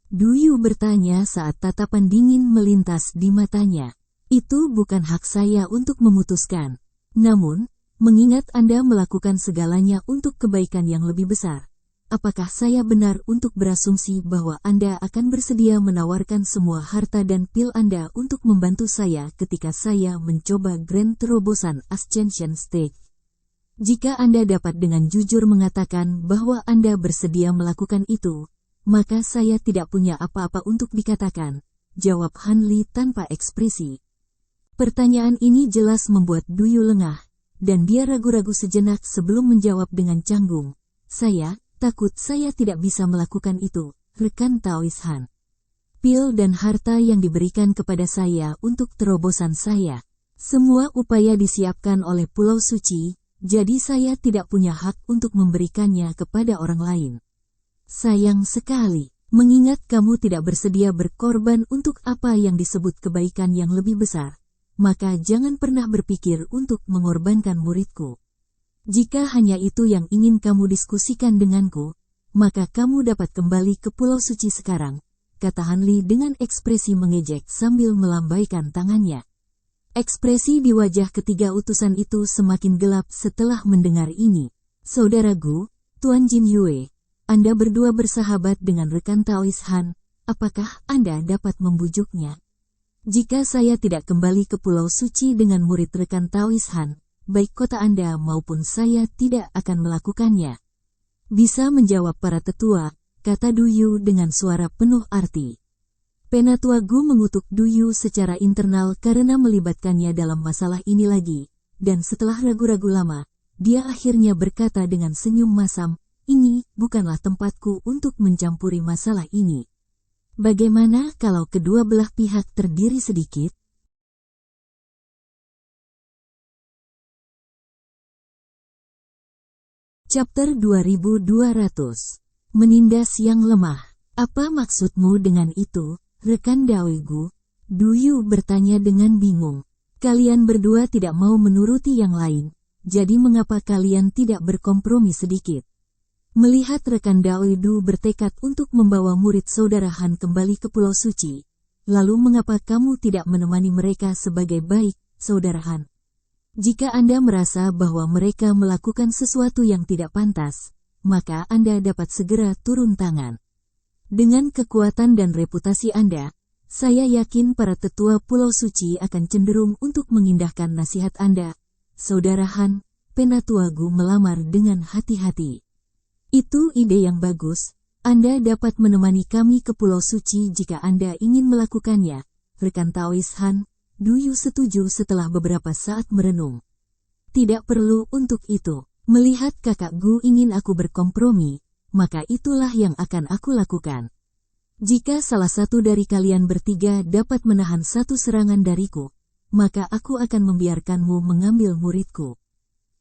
Duyu bertanya saat tatapan dingin melintas di matanya. Itu bukan hak saya untuk memutuskan. Namun, mengingat Anda melakukan segalanya untuk kebaikan yang lebih besar, apakah saya benar untuk berasumsi bahwa Anda akan bersedia menawarkan semua harta dan pil Anda untuk membantu saya ketika saya mencoba Grand Terobosan Ascension Stage? Jika Anda dapat dengan jujur mengatakan bahwa Anda bersedia melakukan itu, maka saya tidak punya apa-apa untuk dikatakan, jawab Han Li tanpa ekspresi. Pertanyaan ini jelas membuat Duyu lengah, dan dia ragu-ragu sejenak sebelum menjawab dengan canggung. Saya takut saya tidak bisa melakukan itu, rekan Taois Han. Pil dan harta yang diberikan kepada saya untuk terobosan saya. Semua upaya disiapkan oleh Pulau Suci, jadi saya tidak punya hak untuk memberikannya kepada orang lain. Sayang sekali, mengingat kamu tidak bersedia berkorban untuk apa yang disebut kebaikan yang lebih besar, maka jangan pernah berpikir untuk mengorbankan muridku. Jika hanya itu yang ingin kamu diskusikan denganku, maka kamu dapat kembali ke Pulau Suci sekarang, kata Han Li dengan ekspresi mengejek sambil melambaikan tangannya. Ekspresi di wajah ketiga utusan itu semakin gelap setelah mendengar ini. Saudara Gu, Tuan Jin Yue, Anda berdua bersahabat dengan rekan Taois Han, apakah Anda dapat membujuknya? Jika saya tidak kembali ke Pulau Suci dengan murid rekan Taois Han, baik kota Anda maupun saya tidak akan melakukannya. Bisa menjawab para tetua, kata Duyu dengan suara penuh arti. Penatua Gu mengutuk Duyu secara internal karena melibatkannya dalam masalah ini lagi, dan setelah ragu-ragu lama, dia akhirnya berkata dengan senyum masam, ini bukanlah tempatku untuk mencampuri masalah ini. Bagaimana kalau kedua belah pihak terdiri sedikit? Chapter 2200. Menindas yang lemah. Apa maksudmu dengan itu, rekan Daoigu? Duyu bertanya dengan bingung. Kalian berdua tidak mau menuruti yang lain, jadi mengapa kalian tidak berkompromi sedikit? Melihat rekan Daoidu bertekad untuk membawa murid saudara Han kembali ke Pulau Suci, lalu mengapa kamu tidak menemani mereka sebagai baik, saudara Han? Jika Anda merasa bahwa mereka melakukan sesuatu yang tidak pantas, maka Anda dapat segera turun tangan. Dengan kekuatan dan reputasi Anda, saya yakin para tetua Pulau Suci akan cenderung untuk mengindahkan nasihat Anda. Saudara Han, Penatua Gu melamar dengan hati-hati. Itu ide yang bagus. Anda dapat menemani kami ke Pulau Suci jika Anda ingin melakukannya, rekan Taois Han. Duyu setuju setelah beberapa saat merenung. Tidak perlu untuk itu. Melihat kakak Gu ingin aku berkompromi, maka itulah yang akan aku lakukan. Jika salah satu dari kalian bertiga dapat menahan satu serangan dariku, maka aku akan membiarkanmu mengambil muridku.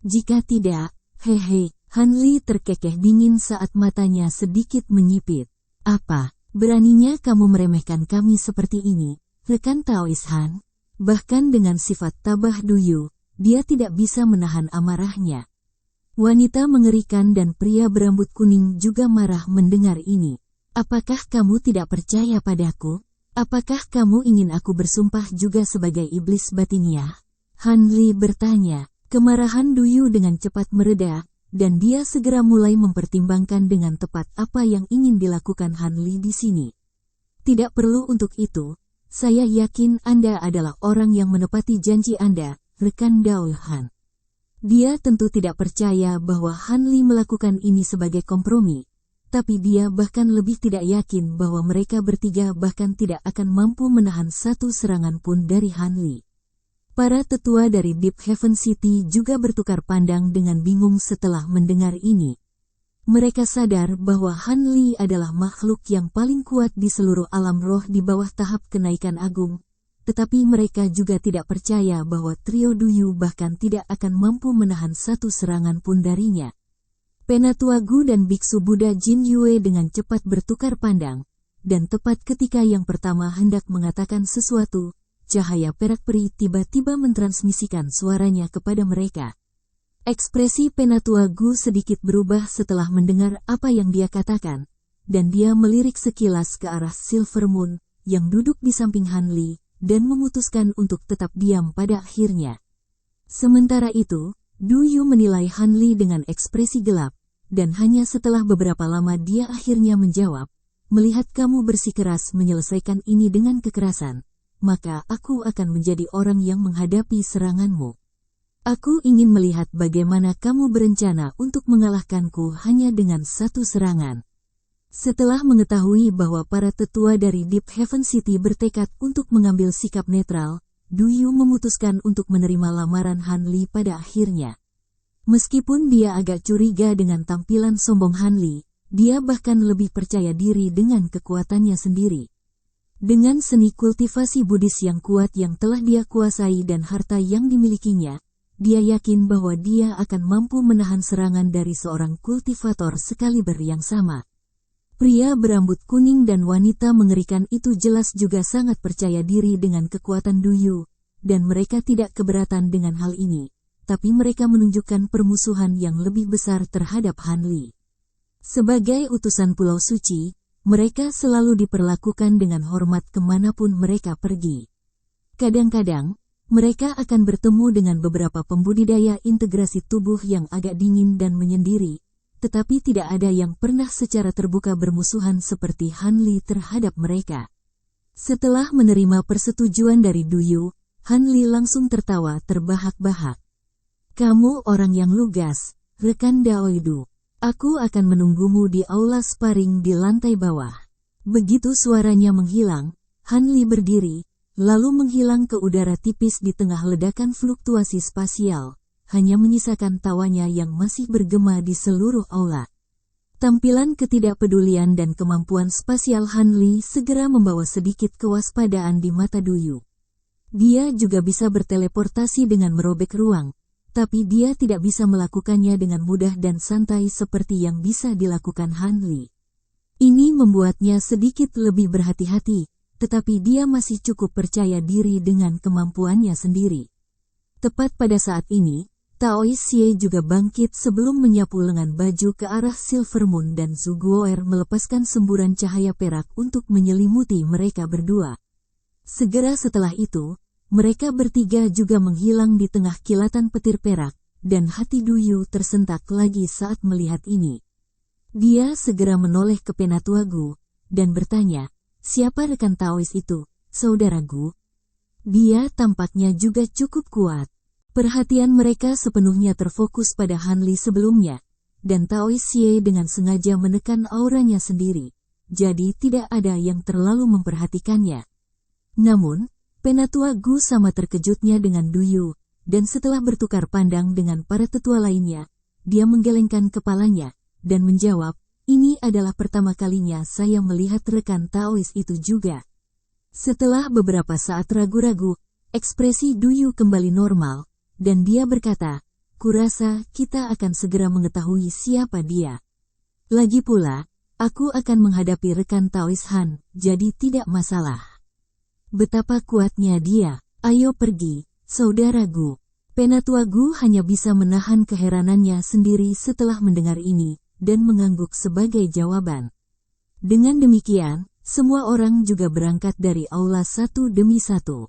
Jika tidak, hehe. Han Li terkekeh dingin saat matanya sedikit menyipit. Apa, beraninya kamu meremehkan kami seperti ini, rekan Taois Han? Bahkan dengan sifat tabah Duyu, dia tidak bisa menahan amarahnya. Wanita mengerikan dan pria berambut kuning juga marah mendengar ini. Apakah kamu tidak percaya padaku? Apakah kamu ingin aku bersumpah juga sebagai iblis batiniah? Han Li bertanya. Kemarahan Duyu dengan cepat mereda, dan dia segera mulai mempertimbangkan dengan tepat apa yang ingin dilakukan Han Li di sini. Tidak perlu untuk itu, saya yakin Anda adalah orang yang menepati janji Anda, rekan Dao Han. Dia tentu tidak percaya bahwa Han Li melakukan ini sebagai kompromi, tapi dia bahkan lebih tidak yakin bahwa mereka bertiga bahkan tidak akan mampu menahan satu serangan pun dari Han Li. Para tetua dari Deep Heaven City juga bertukar pandang dengan bingung setelah mendengar ini. Mereka sadar bahwa Han Li adalah makhluk yang paling kuat di seluruh alam roh di bawah tahap kenaikan agung, tetapi mereka juga tidak percaya bahwa trio Duyu bahkan tidak akan mampu menahan satu serangan pun darinya. Penatua Gu dan Biksu Buddha Jin Yue dengan cepat bertukar pandang, dan tepat ketika yang pertama hendak mengatakan sesuatu, cahaya perak peri tiba-tiba mentransmisikan suaranya kepada mereka. Ekspresi Penatua Gu sedikit berubah setelah mendengar apa yang dia katakan, dan dia melirik sekilas ke arah Silver Moon, yang duduk di samping Han Li, dan memutuskan untuk tetap diam pada akhirnya. Sementara itu, Du Yu menilai Han Li dengan ekspresi gelap, dan hanya setelah beberapa lama dia akhirnya menjawab, "Melihat kamu bersikeras menyelesaikan ini dengan kekerasan, maka aku akan menjadi orang yang menghadapi seranganmu. Aku ingin melihat bagaimana kamu berencana untuk mengalahkanku hanya dengan satu serangan." Setelah mengetahui bahwa para tetua dari Deep Heaven City bertekad untuk mengambil sikap netral, Du Yu memutuskan untuk menerima lamaran Han Li pada akhirnya. Meskipun dia agak curiga dengan tampilan sombong Han Li, dia bahkan lebih percaya diri dengan kekuatannya sendiri. Dengan seni kultivasi Buddhis yang kuat yang telah dia kuasai dan harta yang dimilikinya, dia yakin bahwa dia akan mampu menahan serangan dari seorang kultivator sekaliber yang sama. Pria berambut kuning dan wanita mengerikan itu jelas juga sangat percaya diri dengan kekuatan Du Yu, dan mereka tidak keberatan dengan hal ini, tapi mereka menunjukkan permusuhan yang lebih besar terhadap Han Li. Sebagai utusan Pulau Suci, mereka selalu diperlakukan dengan hormat kemanapun mereka pergi. Kadang-kadang, mereka akan bertemu dengan beberapa pembudidaya integrasi tubuh yang agak dingin dan menyendiri, tetapi tidak ada yang pernah secara terbuka bermusuhan seperti Han Li terhadap mereka. Setelah menerima persetujuan dari Du Yu, Han Li langsung tertawa terbahak-bahak. "Kamu orang yang lugas, rekan Daoidu. Aku akan menunggumu di aula sparring di lantai bawah." Begitu suaranya menghilang, Han Li berdiri, lalu menghilang ke udara tipis di tengah ledakan fluktuasi spasial, hanya menyisakan tawanya yang masih bergema di seluruh aula. Tampilan ketidakpedulian dan kemampuan spasial Han Li segera membawa sedikit kewaspadaan di mata Du Yu. Dia juga bisa berteleportasi dengan merobek ruang, tapi dia tidak bisa melakukannya dengan mudah dan santai seperti yang bisa dilakukan Han Li. Ini membuatnya sedikit lebih berhati-hati, tetapi dia masih cukup percaya diri dengan kemampuannya sendiri. Tepat pada saat ini, Taois Xie juga bangkit sebelum menyapu lengan baju ke arah Silver Moon dan Zhu Guo'er melepaskan semburan cahaya perak untuk menyelimuti mereka berdua. Segera setelah itu, mereka bertiga juga menghilang di tengah kilatan petir perak, dan hati Du Yu tersentak lagi saat melihat ini. Dia segera menoleh ke Penatua Gu, dan bertanya, "Siapa rekan Taois itu, saudara Gu?" Dia tampaknya juga cukup kuat. Perhatian mereka sepenuhnya terfokus pada Han Li sebelumnya, dan Taois Xie dengan sengaja menekan auranya sendiri, jadi tidak ada yang terlalu memperhatikannya. Namun, Penatua Gu sama terkejutnya dengan Du Yu, dan setelah bertukar pandang dengan para tetua lainnya, dia menggelengkan kepalanya, dan menjawab, "Ini adalah pertama kalinya saya melihat rekan Taois itu juga." Setelah beberapa saat ragu-ragu, ekspresi Du Yu kembali normal, dan dia berkata, "Kurasa kita akan segera mengetahui siapa dia. Lagi pula, aku akan menghadapi rekan Taois Han, jadi tidak masalah." Betapa kuatnya dia. "Ayo pergi, saudara Gu." Penatua Gu hanya bisa menahan keheranannya sendiri setelah mendengar ini, dan mengangguk sebagai jawaban. Dengan demikian, semua orang juga berangkat dari aula satu demi satu.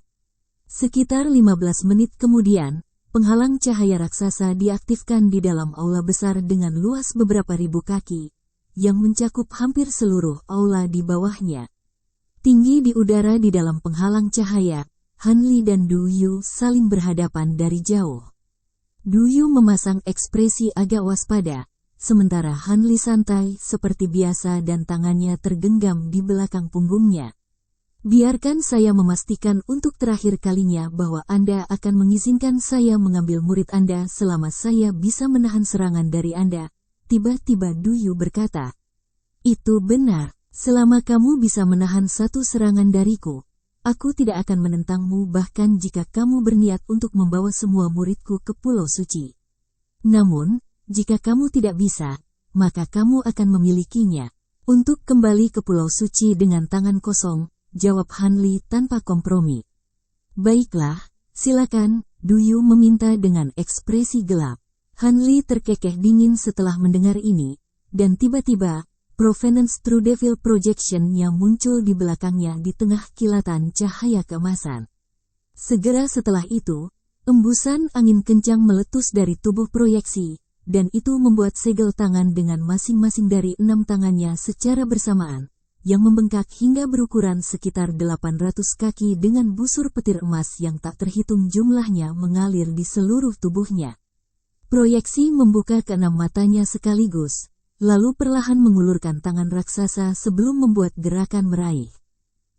Sekitar 15 menit kemudian, penghalang cahaya raksasa diaktifkan di dalam aula besar dengan luas beberapa ribu kaki, yang mencakup hampir seluruh aula di bawahnya. Tinggi di udara di dalam penghalang cahaya, Han Li dan Du Yu saling berhadapan dari jauh. Du Yu memasang ekspresi agak waspada, sementara Han Li santai seperti biasa dan tangannya tergenggam di belakang punggungnya. "Biarkan saya memastikan untuk terakhir kalinya bahwa Anda akan mengizinkan saya mengambil murid Anda selama saya bisa menahan serangan dari Anda," tiba-tiba Du Yu berkata. "Itu benar, selama kamu bisa menahan satu serangan dariku, aku tidak akan menentangmu bahkan jika kamu berniat untuk membawa semua muridku ke Pulau Suci. Namun, jika kamu tidak bisa, maka kamu akan memilikinya. Untuk kembali ke Pulau Suci dengan tangan kosong," jawab Han Li tanpa kompromi. Baiklah, silakan, Duyu meminta dengan ekspresi gelap. Han Li terkekeh dingin setelah mendengar ini, dan tiba-tiba, Provenance True Devil Projection-nya muncul di belakangnya di tengah kilatan cahaya keemasan. Segera setelah itu, embusan angin kencang meletus dari tubuh proyeksi, dan itu membuat segel tangan dengan masing-masing dari 6 tangannya secara bersamaan, yang membengkak hingga berukuran sekitar 800 kaki dengan busur petir emas yang tak terhitung jumlahnya mengalir di seluruh tubuhnya. Proyeksi membuka keenam matanya sekaligus, lalu perlahan mengulurkan tangan raksasa sebelum membuat gerakan meraih.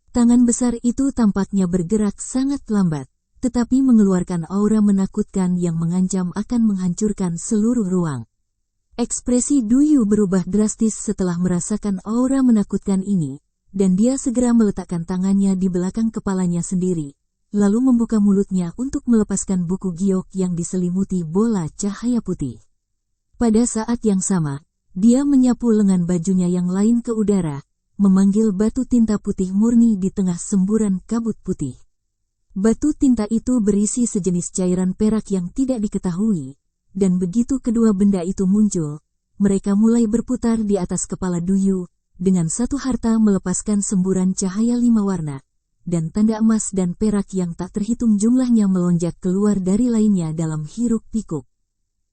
Tangan besar itu tampaknya bergerak sangat lambat, tetapi mengeluarkan aura menakutkan yang mengancam akan menghancurkan seluruh ruang. Ekspresi Duyu berubah drastis setelah merasakan aura menakutkan ini, dan dia segera meletakkan tangannya di belakang kepalanya sendiri, lalu membuka mulutnya untuk melepaskan buku giok yang diselimuti bola cahaya putih. Pada saat yang sama, dia menyapu lengan bajunya yang lain ke udara, memanggil batu tinta putih murni di tengah semburan kabut putih. Batu tinta itu berisi sejenis cairan perak yang tidak diketahui, dan begitu kedua benda itu muncul, mereka mulai berputar di atas kepala Duyu, dengan satu harta melepaskan semburan cahaya 5 warna, dan tanda emas dan perak yang tak terhitung jumlahnya melonjak keluar dari lainnya dalam hiruk-pikuk.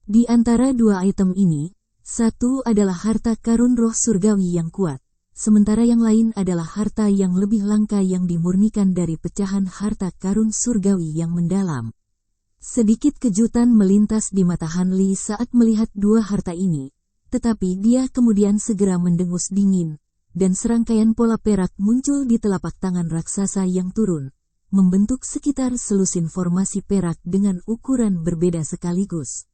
Di antara dua item ini, satu adalah harta karun roh surgawi yang kuat, sementara yang lain adalah harta yang lebih langka yang dimurnikan dari pecahan harta karun surgawi yang mendalam. Sedikit kejutan melintas di mata Han Li saat melihat dua harta ini, tetapi dia kemudian segera mendengus dingin, dan serangkaian pola perak muncul di telapak tangan raksasa yang turun, membentuk sekitar selusin formasi perak dengan ukuran berbeda sekaligus.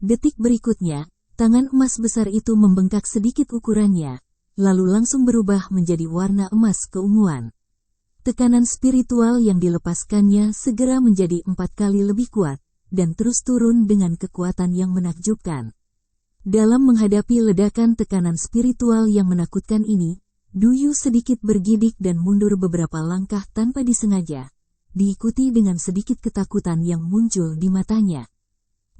Detik berikutnya, tangan emas besar itu membengkak sedikit ukurannya, lalu langsung berubah menjadi warna emas keunguan. Tekanan spiritual yang dilepaskannya segera menjadi 4 kali lebih kuat, dan terus turun dengan kekuatan yang menakjubkan. Dalam menghadapi ledakan tekanan spiritual yang menakutkan ini, Duyu sedikit bergidik dan mundur beberapa langkah tanpa disengaja, diikuti dengan sedikit ketakutan yang muncul di matanya.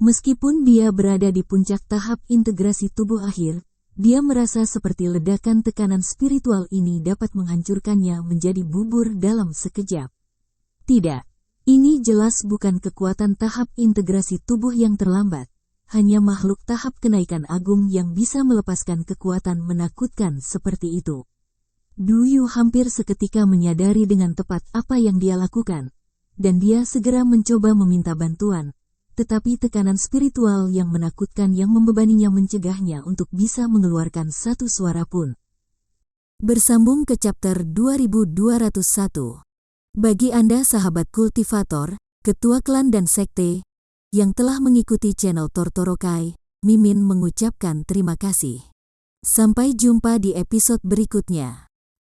Meskipun dia berada di puncak tahap integrasi tubuh akhir, dia merasa seperti ledakan tekanan spiritual ini dapat menghancurkannya menjadi bubur dalam sekejap. Tidak, ini jelas bukan kekuatan tahap integrasi tubuh yang terlambat, hanya makhluk tahap kenaikan agung yang bisa melepaskan kekuatan menakutkan seperti itu. Duyu hampir seketika menyadari dengan tepat apa yang dia lakukan, dan dia segera mencoba meminta bantuan. Tetapi tekanan spiritual yang menakutkan yang membebaninya mencegahnya untuk bisa mengeluarkan satu suara pun. Bersambung ke chapter 2201. Bagi Anda sahabat kultivator, ketua klan dan sekte, yang telah mengikuti channel Tortorokai, Mimin mengucapkan terima kasih. Sampai jumpa di episode berikutnya.